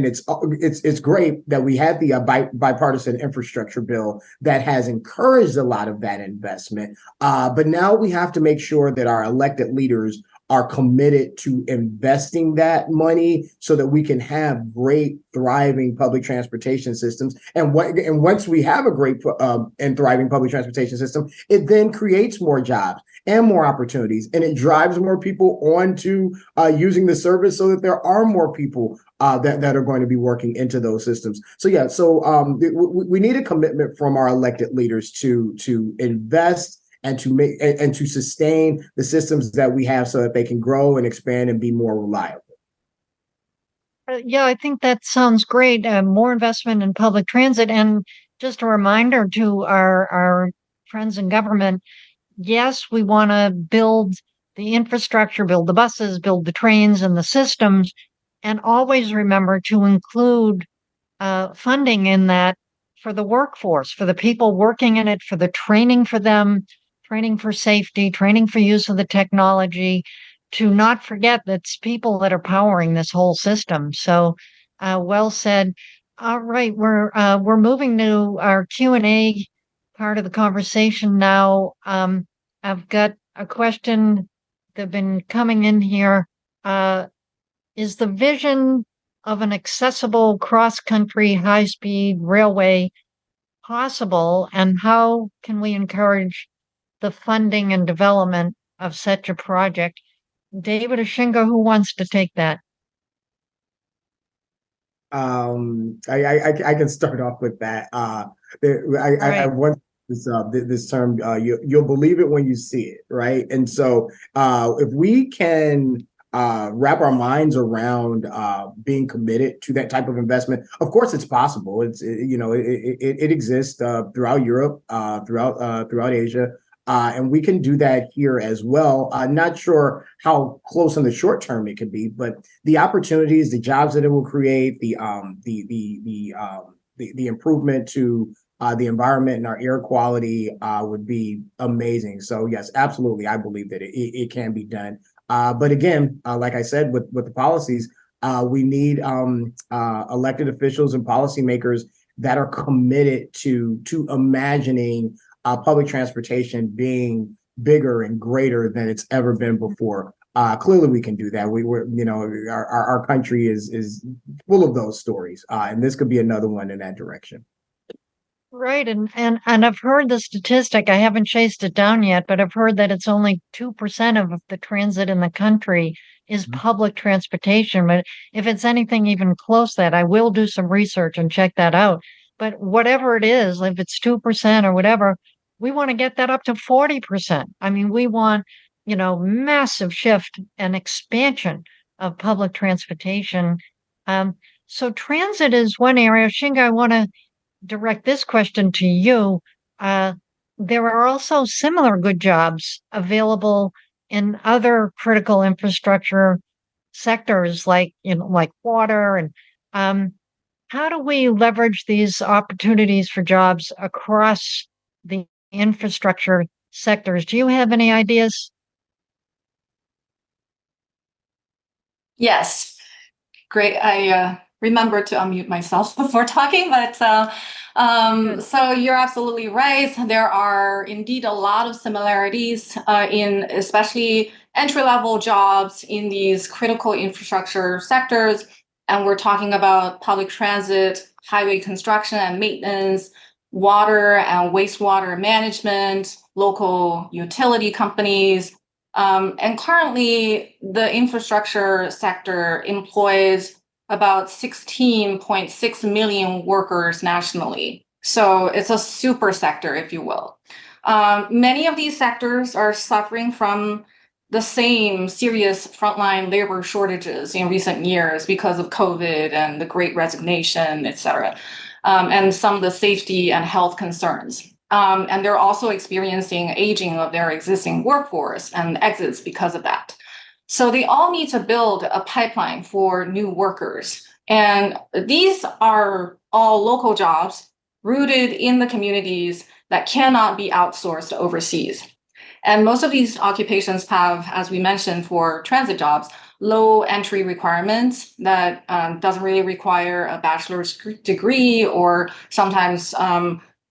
it's great that we had the bipartisan infrastructure bill that has encouraged a lot of that investment. But now we have to make sure that our elected leaders are committed to investing that money so that we can have great, thriving public transportation systems. And once we have a great and thriving public transportation system, it then creates more jobs and more opportunities, and it drives more people onto using the service, so that there are more people that are going to be working into those systems. So we need a commitment from our elected leaders to invest and to make and to sustain the systems that we have so that they can grow and expand and be more reliable. Yeah, I think that sounds great. More investment in public transit. And just a reminder to our friends in government, yes, we want to build the infrastructure, build the buses, build the trains and the systems, and always remember to include funding in that for the workforce, for the people working in it, for the training for them, training for safety, training for use of the technology, to not forget that it's people that are powering this whole system. So, well said. All right, we're moving to our Q&A part of the conversation now. I've got a question that's been coming in here. Is the vision of an accessible cross-country high-speed railway possible, and how can we encourage the funding and development of such a project? David or Xinge, who wants to take that? I can start off with that. I want this term. You'll believe it when you see it, right? And so, if we can wrap our minds around being committed to that type of investment, of course, it's possible. It exists throughout Europe, throughout Asia. And we can do that here as well. Not sure how close in the short term it could be, but the opportunities, the jobs that it will create, the improvement to the environment and our air quality would be amazing. So yes, absolutely, I believe that it can be done. But again, like I said, with the policies, we need elected officials and policymakers that are committed to imagining public transportation being bigger and greater than it's ever been before. Clearly, we can do that. Our country is full of those stories, and this could be another one in that direction. Right, and I've heard the statistic. I haven't chased it down yet, but I've heard that it's only 2% of the transit in the country is public transportation. But if it's anything even close to that, I will do some research and check that out. But whatever it is, if it's 2% or whatever, we want to get that up to 40%. I mean, we want, massive shift and expansion of public transportation. Um, so transit is one area. Xinge, I want to direct this question to you. Uh, there are also similar good jobs available in other critical infrastructure sectors like water and um, how do we leverage these opportunities for jobs across the infrastructure sectors? Do you have any ideas? Yes, great. I remembered to unmute myself before talking, but so you're absolutely right. There are indeed a lot of similarities in especially entry-level jobs in these critical infrastructure sectors. And we're talking about public transit, highway construction and maintenance, water and wastewater management, local utility companies, and currently, the infrastructure sector employs about 16.6 million workers nationally. So it's a super sector, if you will. Many of these sectors are suffering from the same serious frontline labor shortages in recent years because of COVID and the Great Resignation, et cetera, and some of the safety and health concerns. And they're also experiencing aging of their existing workforce and exits because of that. So they all need to build a pipeline for new workers. And these are all local jobs rooted in the communities that cannot be outsourced overseas. And most of these occupations have, as we mentioned, for transit jobs, low entry requirements that doesn't really require a bachelor's degree or sometimes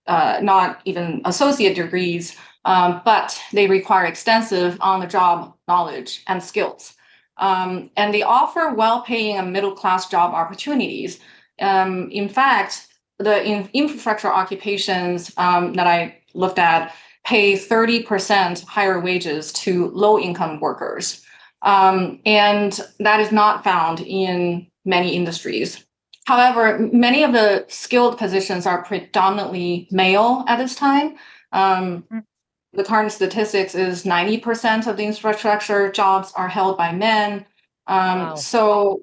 not even associate degrees, but they require extensive on-the-job knowledge and skills. And they offer well-paying and middle-class job opportunities. In fact, the infrastructure occupations that I looked at pay 30% higher wages to low-income workers. And that is not found in many industries. However, many of the skilled positions are predominantly male at this time. The current statistics is 90% of the infrastructure jobs are held by men. Wow. So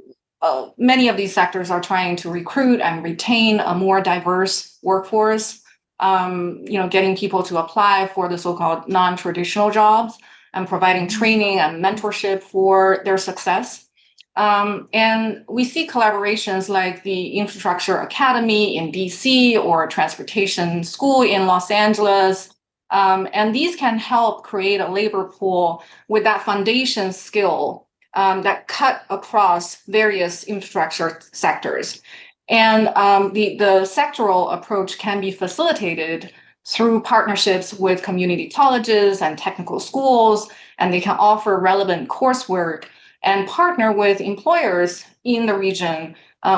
many of these sectors are trying to recruit and retain a more diverse workforce, getting people to apply for the so-called non-traditional jobs and providing training and mentorship for their success. And we see collaborations like the Infrastructure Academy in DC or Transportation School in Los Angeles. And these can help create a labor pool with that foundation skill that cut across various infrastructure sectors. And the sectoral approach can be facilitated through partnerships with community colleges and technical schools, and they can offer relevant coursework and partner with employers in the region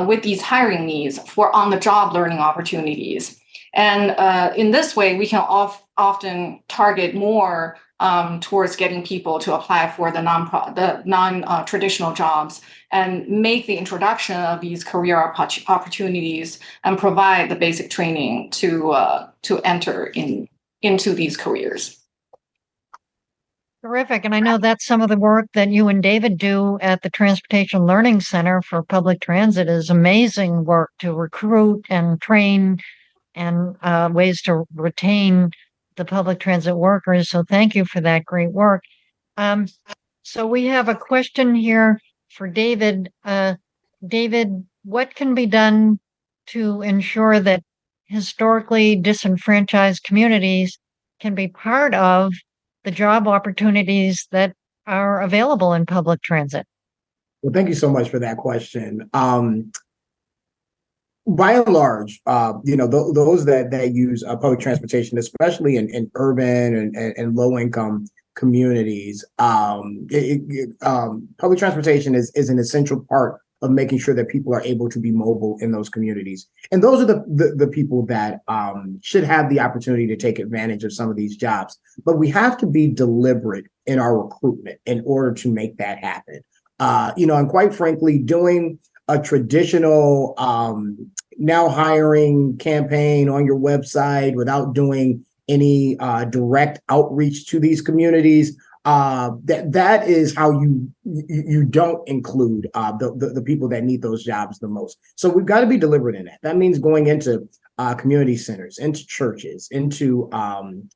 with these hiring needs for on-the-job learning opportunities. And in this way, we can often target more towards getting people to apply for the non-traditional jobs and make the introduction of these career opportunities and provide the basic training to enter into these careers. Terrific. And I know that's some of the work that you and David do at the Transportation Learning Center for Public Transit is amazing work to recruit and train and ways to retain the public transit workers. So thank you for that great work. So we have a question here for David. David, what can be done to ensure that historically disenfranchised communities can be part of the job opportunities that are available in public transit? Well, thank you so much for that question. By and large, those that use public transportation, especially in urban and low income communities, public transportation is an essential part of making sure that people are able to be mobile in those communities. And those are the people that should have the opportunity to take advantage of some of these jobs. But we have to be deliberate in our recruitment in order to make that happen. And quite frankly, doing a traditional now hiring campaign on your website without doing any direct outreach to these communities, that is how you don't include the people that need those jobs the most. So we've got to be deliberate in that. That means going into community centers, into churches, into even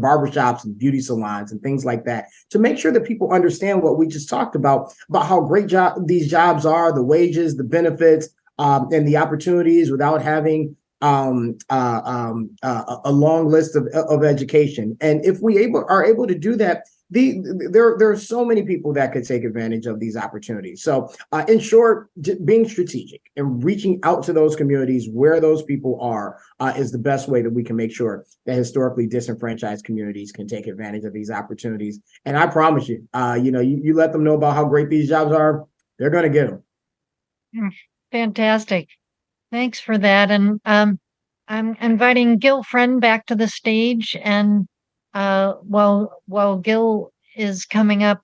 barbershops and beauty salons and things like that, to make sure that people understand what we just talked about how great these jobs are, the wages, the benefits, and the opportunities without having a long list of education. And if we are able to do that, there are so many people that could take advantage of these opportunities. So in short, being strategic and reaching out to those communities where those people are is the best way that we can make sure that historically disenfranchised communities can take advantage of these opportunities. And I promise you, you let them know about how great these jobs are, they're going to get them. Fantastic. Thanks for that. And I'm inviting Gil Friend back to the stage. And while Gil is coming up,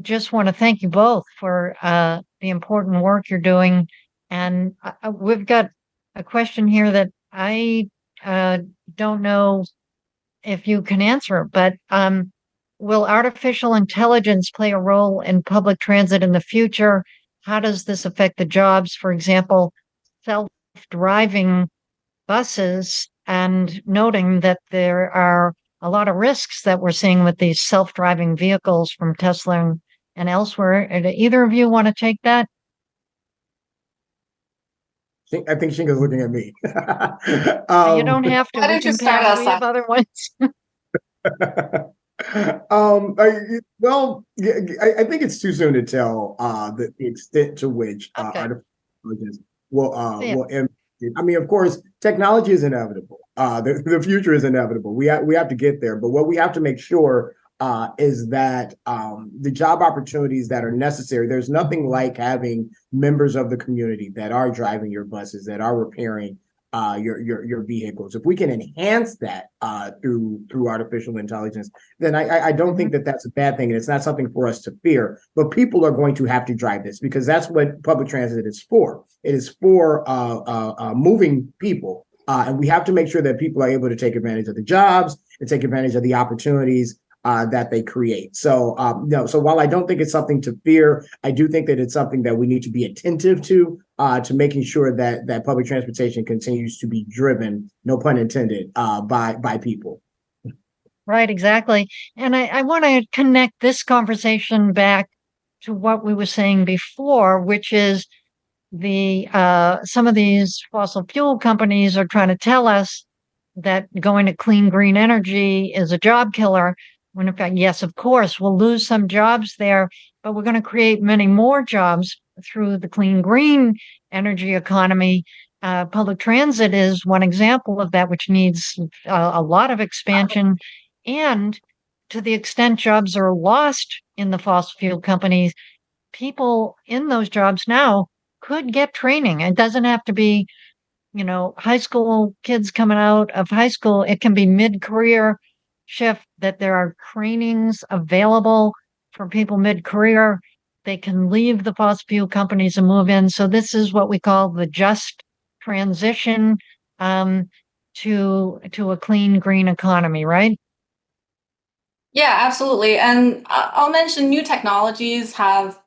just want to thank you both for the important work you're doing. And we've got a question here that I don't know if you can answer, but will artificial intelligence play a role in public transit in the future? How does this affect the jobs? For example, self-driving buses, and noting that there are a lot of risks that we're seeing with these self-driving vehicles from Tesla and elsewhere. Do either of you want to take that? I think Xinge's looking at me. You don't have to. Why don't you start us We have off? other ones. I think it's too soon to tell the extent to which artificial intelligence will impact it. I mean, of course, technology is inevitable. The future is inevitable. We have to get there. But what we have to make sure is that the job opportunities that are necessary, there's nothing like having members of the community that are driving your buses, that are repairing your vehicles. If we can enhance that through artificial intelligence, then I don't think that that's a bad thing, and it's not something for us to fear. But people are going to have to drive this, because that's what public transit is for. It is for moving people, and we have to make sure that people are able to take advantage of the jobs and take advantage of the opportunities that they create. So so while I don't think it's something to fear, I do think that it's something that we need to be attentive to making sure that public transportation continues to be driven, no pun intended, by people. Right, exactly. And I want to connect this conversation back to what we were saying before, which is some of these fossil fuel companies are trying to tell us that going to clean green energy is a job killer. When in fact, yes, of course, we'll lose some jobs there, but we're going to create many more jobs through the clean green energy economy. Public transit is one example of that, which needs a lot of expansion. And to the extent jobs are lost in the fossil fuel companies, people in those jobs now could get training. It doesn't have to be, high school kids coming out of high school. It can be mid-career shift, that there are trainings available for people mid-career. They can leave the fossil fuel companies and move in. So this is what we call the just transition to a clean green economy, right? Yeah, absolutely. And I'll mention new technologies have,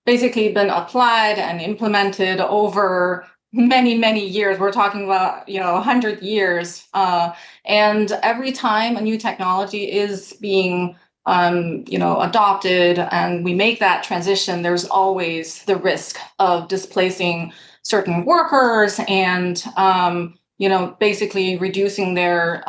basically been applied and implemented over many, many years. We're talking about, 100 years. And every time a new technology is being, adopted and we make that transition, there's always the risk of displacing certain workers and, basically reducing their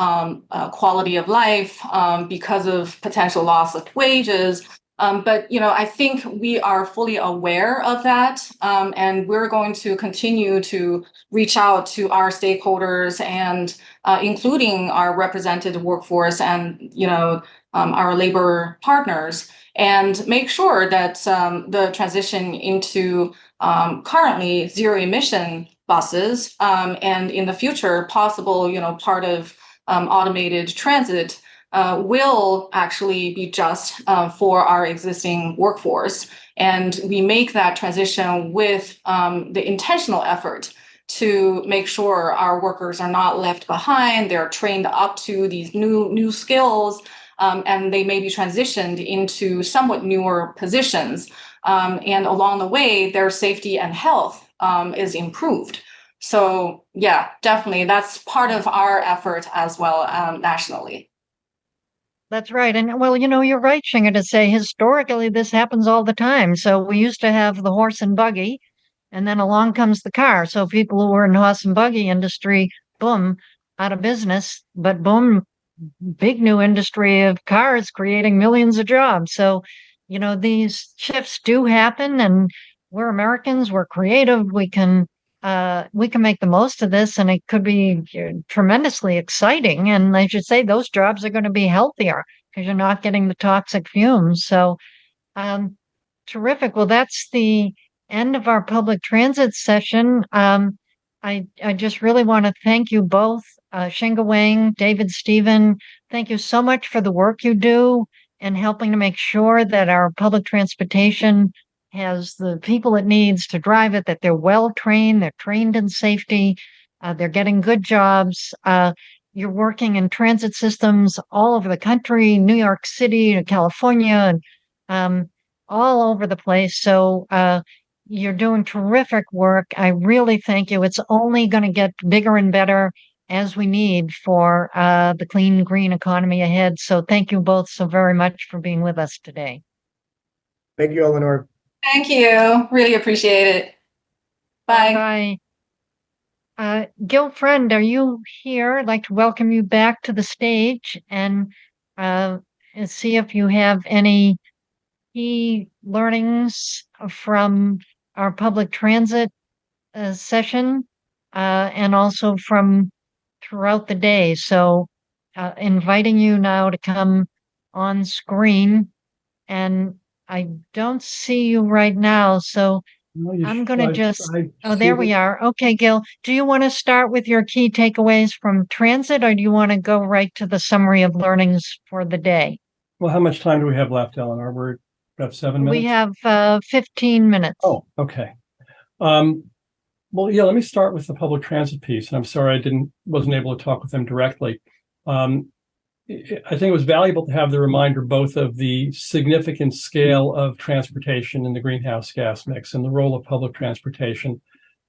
quality of life because of potential loss of wages. But I think we are fully aware of that, and we're going to continue to reach out to our stakeholders and including our represented workforce and our labor partners, and make sure that the transition into currently zero emission buses and in the future possible part of automated transit will actually be just for our existing workforce. And we make that transition with the intentional effort to make sure our workers are not left behind. They're trained up to these new skills, and they may be transitioned into somewhat newer positions. And along the way, their safety and health is improved. So yeah, definitely, that's part of our effort as well nationally. That's right. And well, you're right, Xinge, to say historically this happens all the time. So we used to have the horse and buggy, and then along comes the car. So people who were in the horse and buggy industry, boom, out of business, but boom, big new industry of cars creating millions of jobs. So, these shifts do happen, and we're Americans, we're creative, we can make the most of this, and it could be tremendously exciting. And I should say those jobs are going to be healthier because you're not getting the toxic fumes. So, terrific. Well, that's the end of our public transit session. I just really want to thank you both, Xinge Wang, David Stephen. Thank you so much for the work you do and helping to make sure that our public transportation has the people it needs to drive it, that they're well trained, they're trained in safety, they're getting good jobs. You're working in transit systems all over the country, New York City to California, and all over the place. So you're doing terrific work. I really thank you. It's only going to get bigger and better as we need for the clean, green economy ahead. So thank you both so very much for being with us today. Thank you, Eleanor. Thank you. Really appreciate it. Bye. Bye. Gil Friend, are you here? I'd like to welcome you back to the stage and see if you have any key learnings from our public transit session and also from throughout the day. So inviting you now to come on screen, and I don't see you right now, so I'm going to just, there we are. Okay, Gil, do you want to start with your key takeaways from transit, or do you want to go right to the summary of learnings for the day? Well, how much time do we have left, Eleanor? We're about 7 minutes? We have 15 minutes. Oh, okay. Well, yeah, let me start with the public transit piece. And I'm sorry I wasn't able to talk with them directly. I think it was valuable to have the reminder both of the significant scale of transportation in the greenhouse gas mix and the role of public transportation.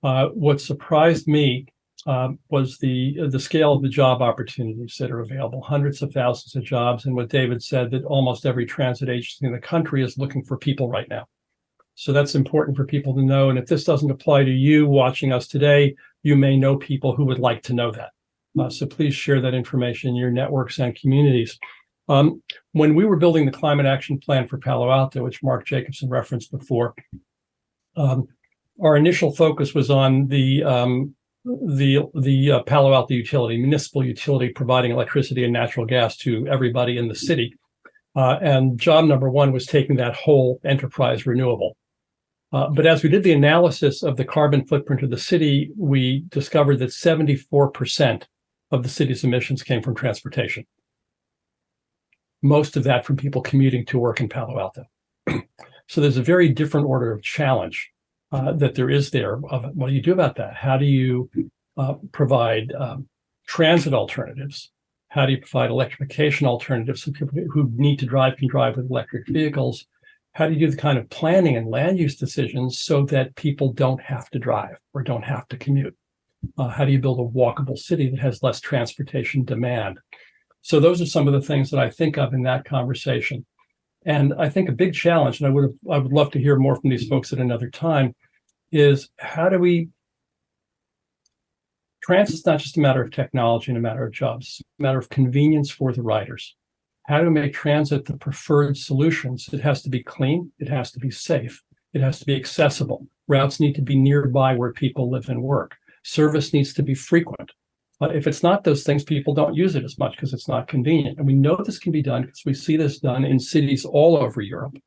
What surprised me was the scale of the job opportunities that are available, hundreds of thousands of jobs, and what David said, that almost every transit agency in the country is looking for people right now. So that's important for people to know. And if this doesn't apply to you watching us today, you may know people who would like to know that. So please share that information in your networks and communities. When we were building the climate action plan for Palo Alto, which Mark Jacobson referenced before, our initial focus was on the Palo Alto utility, municipal utility, providing electricity and natural gas to everybody in the city. And job number one was taking that whole enterprise renewable. But as we did the analysis of the carbon footprint of the city, we discovered that 74% of the city's emissions came from transportation. Most of that from people commuting to work in Palo Alto. So there's a very different order of challenge that there is there. What do you do about that? How do you provide transit alternatives? How do you provide electrification alternatives so people who need to drive can drive with electric vehicles? How do you do the kind of planning and land use decisions so that people don't have to drive or don't have to commute? How do you build a walkable city that has less transportation demand? So those are some of the things that I think of in that conversation. And I think a big challenge, and I would love to hear more from these folks at another time, is how do we, transit's not just a matter of technology and a matter of jobs, it's a matter of convenience for the riders. how to make transit the preferred solutions. It has to be clean. It has to be safe. It has to be accessible. Routes need to be nearby where people live and work. Service needs to be frequent. If it's not those things, people don't use it as much because it's not convenient. And we know this can be done because we see this done in cities all over Europe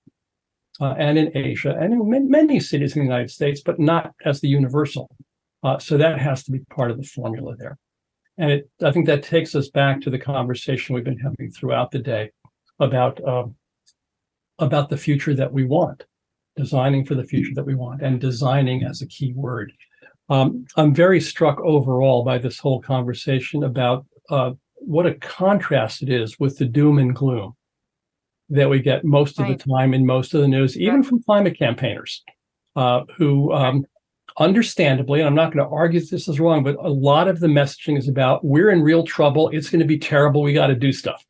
and in Asia and in many cities in the United States, but not as the universal. So that has to be part of the formula there. And I think that takes us back to the conversation we've been having throughout the day about the future that we want, designing for the future that we want, and designing as a key word. I'm very struck overall by this whole conversation about what a contrast it is with the doom and gloom that we get most of the time in most of the news, even from climate campaigners who understandably, and I'm not going to argue that this is wrong, but a lot of the messaging is about we're in real trouble. It's going to be terrible. We got to do stuff.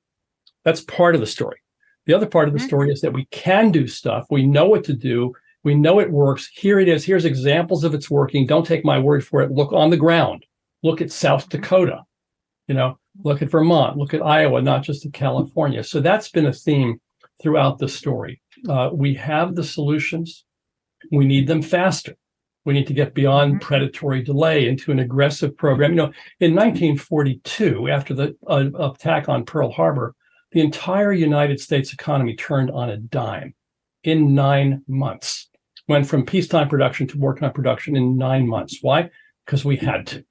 That's part of the story. The other part of the story is that we can do stuff. We know what to do. We know it works. Here it is. Here's examples of it's working. Don't take my word for it. Look on the ground. Look at South Dakota. Look at Vermont. Look at Iowa, not just at California. So that's been a theme throughout the story. We have the solutions. We need them faster. We need to get beyond predatory delay into an aggressive program. In 1942, after the attack on Pearl Harbor, the entire United States economy turned on a dime in 9 months. Went from peacetime production to wartime production in 9 months. Why? Because we had to.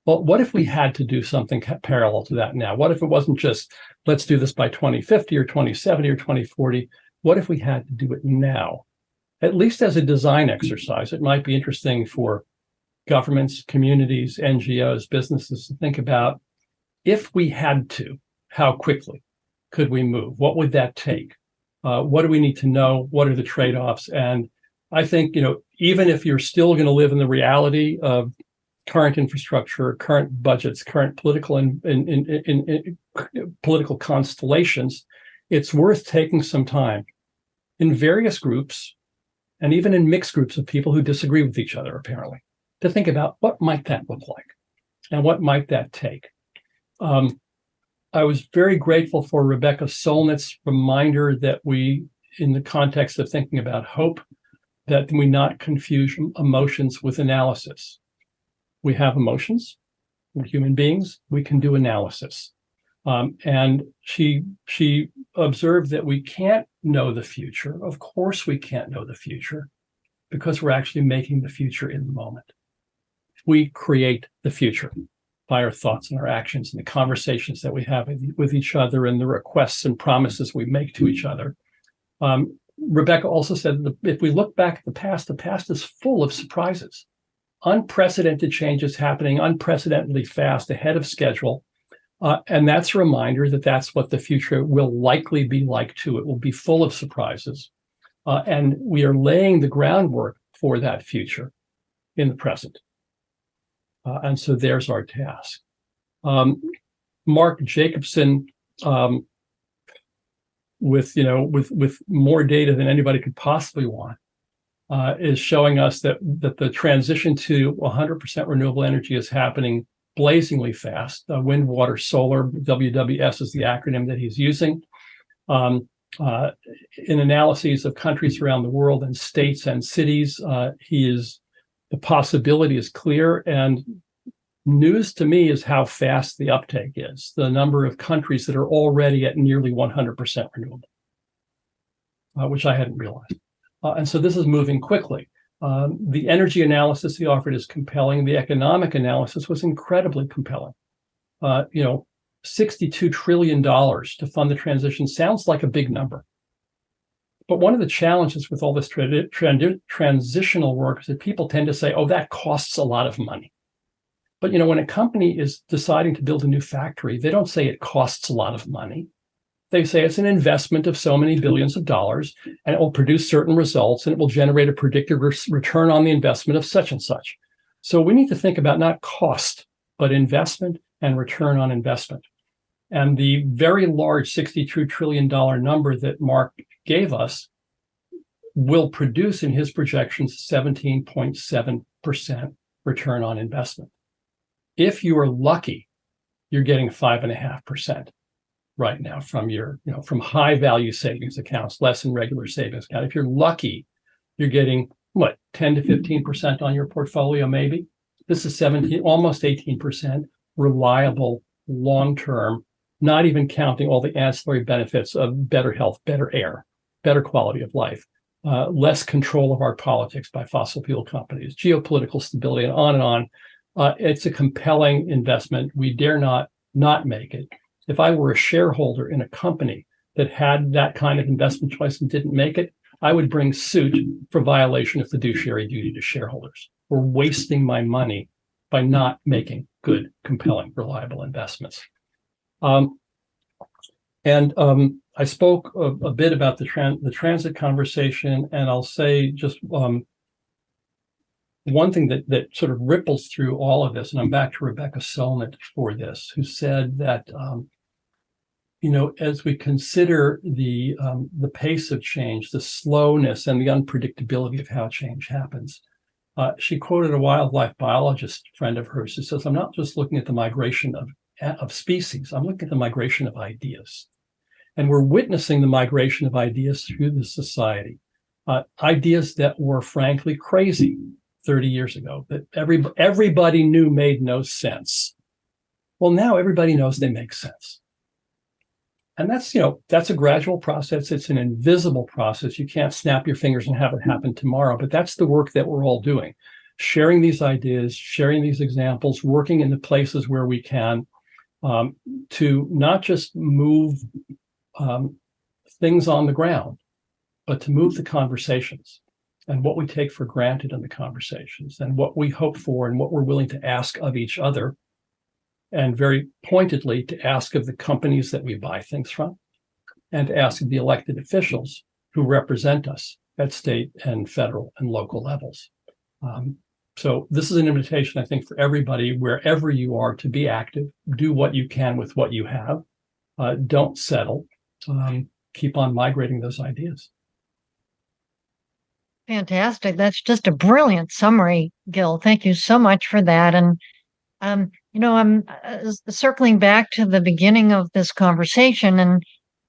Well, what if we had to do something parallel to that now? What if it wasn't just, let's do this by 2050 or 2070 or 2040? What if we had to do it now? At least as a design exercise, it might be interesting for governments, communities, NGOs, businesses to think about, if we had to, how quickly could we move? What would that take? What do we need to know? What are the trade-offs? And I think, even if you're still going to live in the reality of current infrastructure, current budgets, current political political constellations, it's worth taking some time in various groups and even in mixed groups of people who disagree with each other, apparently, to think about what might that look like and what might that take. I was very grateful for Rebecca Solnit's reminder that we, in the context of thinking about hope, that we not confuse emotions with analysis. We have emotions. We're human beings. We can do analysis. And she observed that we can't know the future. Of course, we can't know the future because we're actually making the future in the moment. We create the future by our thoughts and our actions and the conversations that we have with each other and the requests and promises we make to each other. Rebecca also said that if we look back at the past is full of surprises, unprecedented changes happening unprecedentedly fast, ahead of schedule. And that's a reminder that that's what the future will likely be like too. It will be full of surprises. And we are laying the groundwork for that future in the present. And so there's our task. Mark Jacobson, with more data than anybody could possibly want, is showing us that the transition to 100% renewable energy is happening blazingly fast. Wind, water, solar, WWS is the acronym that he's using. In analyses of countries around the world and states and cities, the possibility is clear. And news to me is how fast the uptake is, the number of countries that are already at nearly 100% renewable, which I hadn't realized. And so this is moving quickly. The energy analysis he offered is compelling. The economic analysis was incredibly compelling. $62 trillion to fund the transition sounds like a big number. But one of the challenges with all this transitional work is that people tend to say, oh, that costs a lot of money. But, when a company is deciding to build a new factory, they don't say it costs a lot of money. They say it's an investment of so many billions of dollars, and it will produce certain results, and it will generate a predicted return on the investment of such and such. So we need to think about not cost, but investment and return on investment. And the very large $62 trillion number that Mark gave us will produce in his projections 17.7% return on investment. If you are lucky, you're getting 5.5%. right now from your, from high value savings accounts, less in regular savings account. If you're lucky, you're getting what, 10 to 15% on your portfolio, maybe. This is 17, almost 18% reliable, long-term, not even counting all the ancillary benefits of better health, better air, better quality of life, less control of our politics by fossil fuel companies, geopolitical stability, and on and on. It's a compelling investment. We dare not make it. If I were a shareholder in a company that had that kind of investment choice and didn't make it, I would bring suit for violation of fiduciary duty to shareholders. We're wasting my money by not making good, compelling, reliable investments. I spoke a bit about the transit conversation, and I'll say just one thing that sort of ripples through all of this, and I'm back to Rebecca Solnit for this, who said that as we consider the pace of change, the slowness and the unpredictability of how change happens, she quoted a wildlife biologist friend of hers who says, "I'm not just looking at the migration of species, I'm looking at the migration of ideas." And we're witnessing the migration of ideas through the society, ideas that were frankly crazy 30 years ago, that everybody knew made no sense. Well, now everybody knows they make sense. And that's a gradual process. It's an invisible process. You can't snap your fingers and have it happen tomorrow, but that's the work that we're all doing. Sharing these ideas, sharing these examples, working in the places where we can, to not just move things on the ground, but to move the conversations and what we take for granted in the conversations and what we hope for and what we're willing to ask of each other, and very pointedly to ask of the companies that we buy things from, and to ask of the elected officials who represent us at state and federal and local levels. So this is an invitation, I think, for everybody, wherever you are, to be active, do what you can with what you have, don't settle, keep on migrating those ideas. Fantastic. That's just a brilliant summary, Gil. Thank you so much for that. And I'm circling back to the beginning of this conversation, and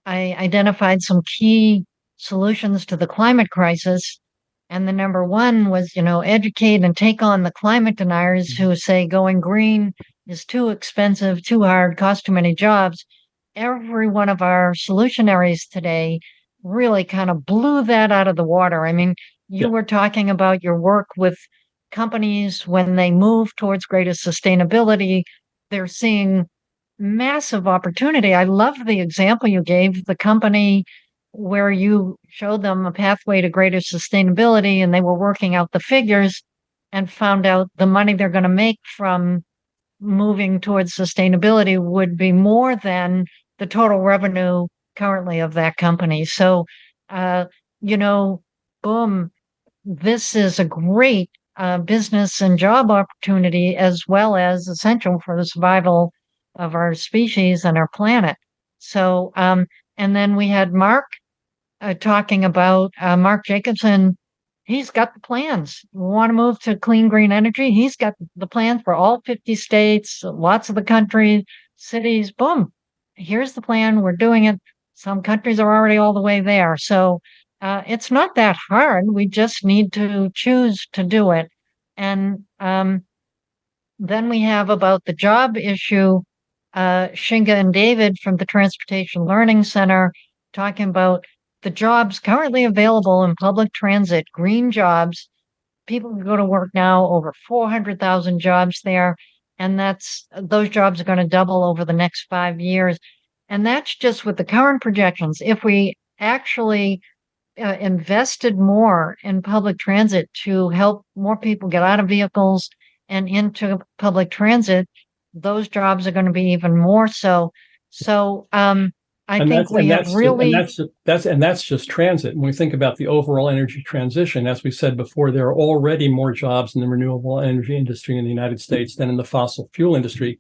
I identified some key solutions to the climate crisis. And the number one was, educate and take on the climate deniers who say going green is too expensive, too hard, costs too many jobs. Every one of our solutionaries today really kind of blew that out of the water. I mean, you were talking about your work with companies when they move towards greater sustainability, they're seeing massive opportunity. I love the example you gave, the company where you showed them a pathway to greater sustainability and they were working out the figures and found out the money they're going to make from moving towards sustainability would be more than the total revenue currently of that company. So, boom, this is a great business and job opportunity, as well as essential for the survival of our species and our planet. So, and then we had Mark talking about Mark Jacobson. He's got the plans. We want to move to clean, green energy. He's got the plans for all 50 states, lots of the country, cities. Boom. Here's the plan. We're doing it. Some countries are already all the way there. So it's not that hard. We just need to choose to do it. And then we have about the job issue, Xinge and David from the Transportation Learning Center talking about the jobs currently available in public transit, green jobs. People can go to work now, over 400,000 jobs there. And those jobs are going to double over the next 5 years. And that's just with the current projections. If we actually invested more in public transit to help more people get out of vehicles and into public transit, those jobs are going to be even more so. So I think we have really... And that's just transit. When we think about the overall energy transition, as we said before, there are already more jobs in the renewable energy industry in the United States than in the fossil fuel industry.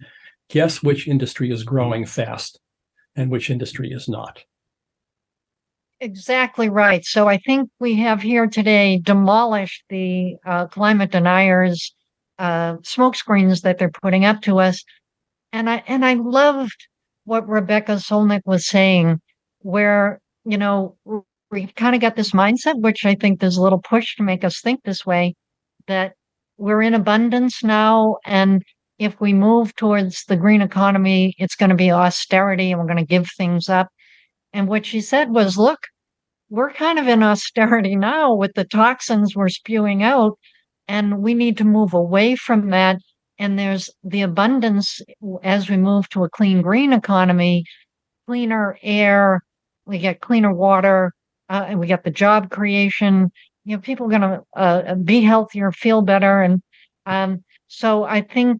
Guess which industry is growing fast and which industry is not? Exactly right. So I think we have here today demolished the climate deniers' smoke screens that they're putting up to us. And I loved what Rebecca Solnit was saying, where, we've kind of got this mindset, which I think there's a little push to make us think this way, that we're in abundance now. And if we move towards the green economy, it's going to be austerity and we're going to give things up. And what she said was, look, we're kind of in austerity now with the toxins we're spewing out, and we need to move away from that. And there's the abundance as we move to a clean green economy, cleaner air, we get cleaner water, and we get the job creation. People are going to be healthier, feel better. And so I think,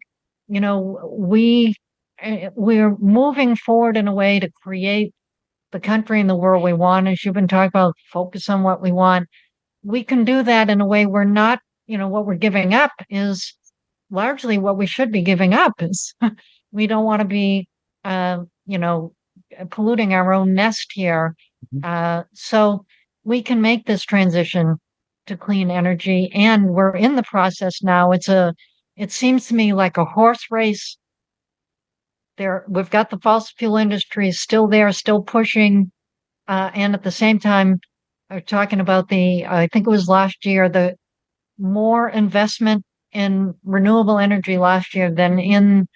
we're moving forward in a way to create the country and the world we want. As you've been talking about, focus on what we want. We can do that in a way we're not, what we're giving up is largely what we should be giving up is we don't want to be, polluting our own nest here. So we can make this transition to clean energy, and we're in the process now. It seems to me like a horse race. We've got the fossil fuel industry still there, still pushing, and at the same time, we're talking about I think it was last year, the more investment in renewable energy last year than in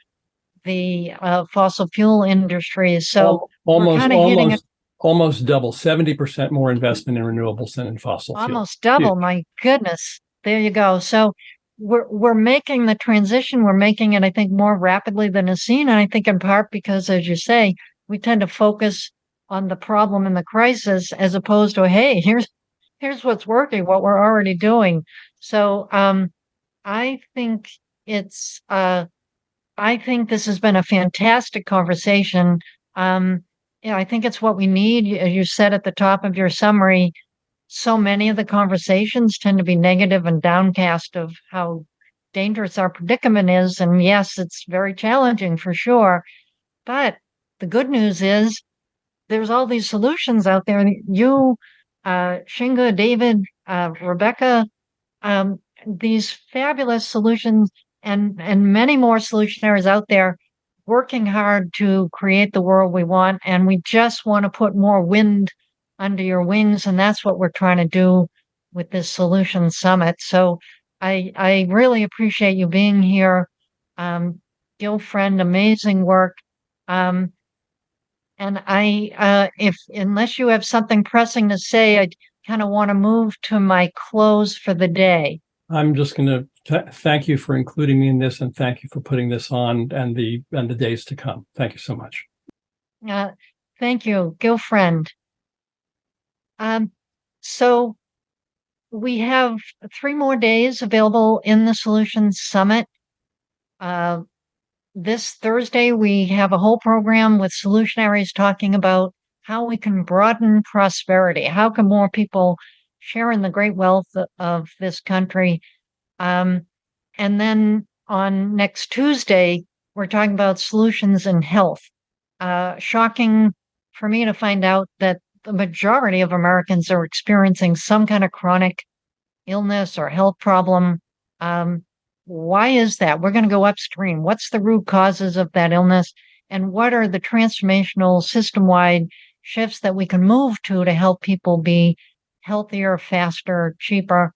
the fossil fuel industry. So we're kind of hitting it. Almost double, 70% more investment in renewables than in fossil fuel. Almost double, my goodness. There you go. So we're making the transition. We're making it, I think, more rapidly than is seen. And I think in part because, as you say, we tend to focus on the problem and the crisis as opposed to, hey, here's what's working, what we're already doing. So I think I think this has been a fantastic conversation. I think it's what we need. As you said at the top of your summary, so many of the conversations tend to be negative and downcast of how dangerous our predicament is. And yes, it's very challenging for sure. But the good news is there's all these solutions out there. You, Xinge, David, Rebecca, these fabulous solutions and many more solutionaries out there working hard to create the world we want. And we just want to put more wind under your wings. And that's what we're trying to do with this Solution Summit. So I really appreciate you being here. Gil Friend, amazing work. And unless you have something pressing to say, I kind of want to move to my close for the day. I'm just going to thank you for including me in this, and thank you for putting this on and the days to come. Thank you so much. Thank you, Gil Friend. So we have 3 more days available in the Solutions Summit. This Thursday, we have a whole program with solutionaries talking about how we can broaden prosperity. How can more people share in the great wealth of this country? And then on next Tuesday, we're talking about solutions in health. Shocking for me to find out that the majority of Americans are experiencing some kind of chronic illness or health problem. Why is that? We're going to go upstream. What's the root causes of that illness? And what are the transformational system-wide shifts that we can move to help people be healthier, faster, cheaper?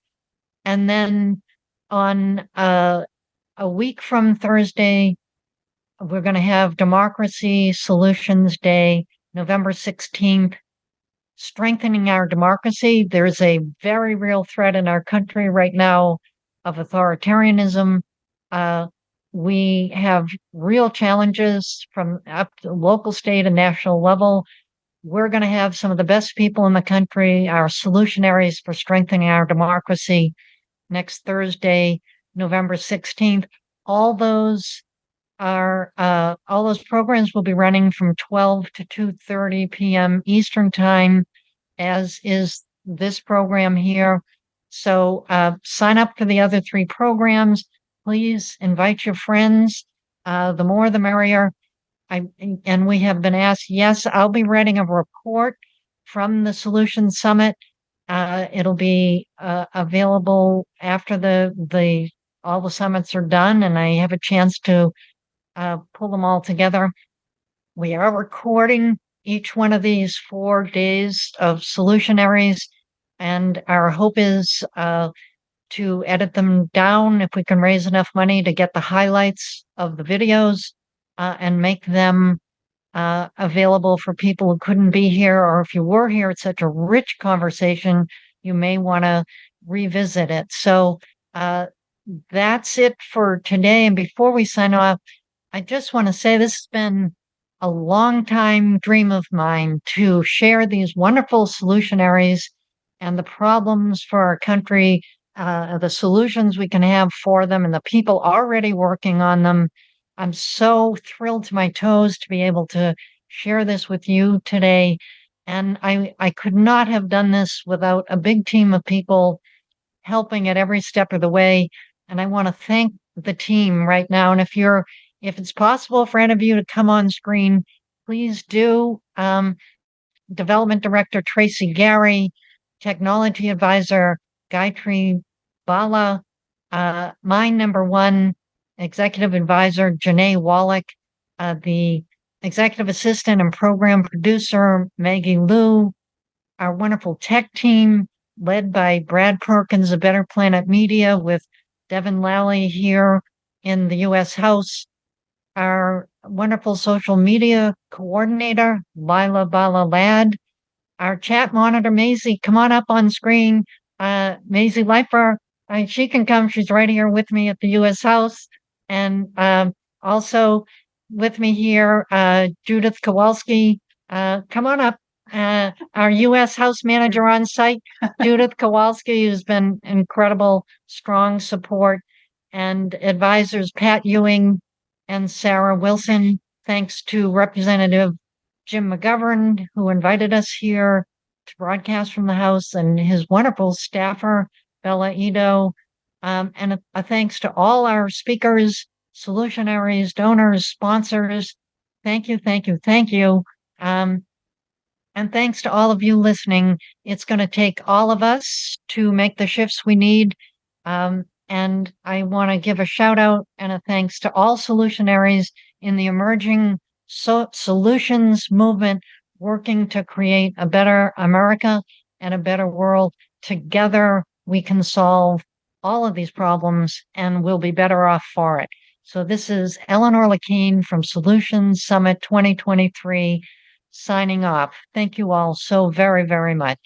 And then on a week from Thursday, we're going to have Democracy Solutions Day, November 16th. Strengthening our democracy. There's a very real threat in our country right now of authoritarianism. We have real challenges from up to local, state, and national level. We're going to have some of the best people in the country, our solutionaries for strengthening our democracy, next Thursday, November 16th. All those programs will be running from 12 to 2:30 p.m. Eastern Time, as is this program here. So sign up for the other 3 programs. Please invite your friends. The more, the merrier. And we have been asked, yes, I'll be writing a report from the Solution Summit. It'll be available after all the summits are done, and I have a chance to pull them all together. We are recording each one of these 4 days of solutionaries, and our hope is to edit them down if we can raise enough money to get the highlights of the videos and make them available for people who couldn't be here, or if you were here, it's such a rich conversation, you may want to revisit it. So that's it for today. And before we sign off, I just want to say this has been a long time dream of mine to share these wonderful solutionaries and the problems for our country, the solutions we can have for them, and the people already working on them. I'm so thrilled to my toes to be able to share this with you today. And I could not have done this without a big team of people helping at every step of the way. And I want to thank the team right now. And if it's possible for any of you to come on screen, please do. Development Director Tracy Gary, Technology Advisor Gayatri Bala, my number one Executive Advisor Janae Wallach, the Executive Assistant and Program Producer Maggie Liu, our wonderful tech team led by Brad Perkins of Better Planet Media with Devin Lally here in the U.S. House, our wonderful social media coordinator, Lila Bala Ladd, our chat monitor, Maisie, come on up on screen. Maisie Leifer, she can come. She's right here with me at the U.S. House. And also with me here, Judith Kowalski. Come on up. Our U.S. House manager on site, Judith Kowalski, who's been incredible, strong support, and advisors Pat Ewing and Sarah Wilson. Thanks to Representative Jim McGovern, who invited us here to broadcast from the House, and his wonderful staffer, Bella Ito. And a thanks to all our speakers, solutionaries, donors, sponsors. Thank you, thank you, thank you. And thanks to all of you listening. It's going to take all of us to make the shifts we need. And I want to give a shout out and a thanks to all solutionaries in the emerging solutions movement, working to create a better America and a better world. Together, we can solve all of these problems and we'll be better off for it. So this is Eleanor LeCain from Solutions Summit 2023 signing off. Thank you all so very, very much.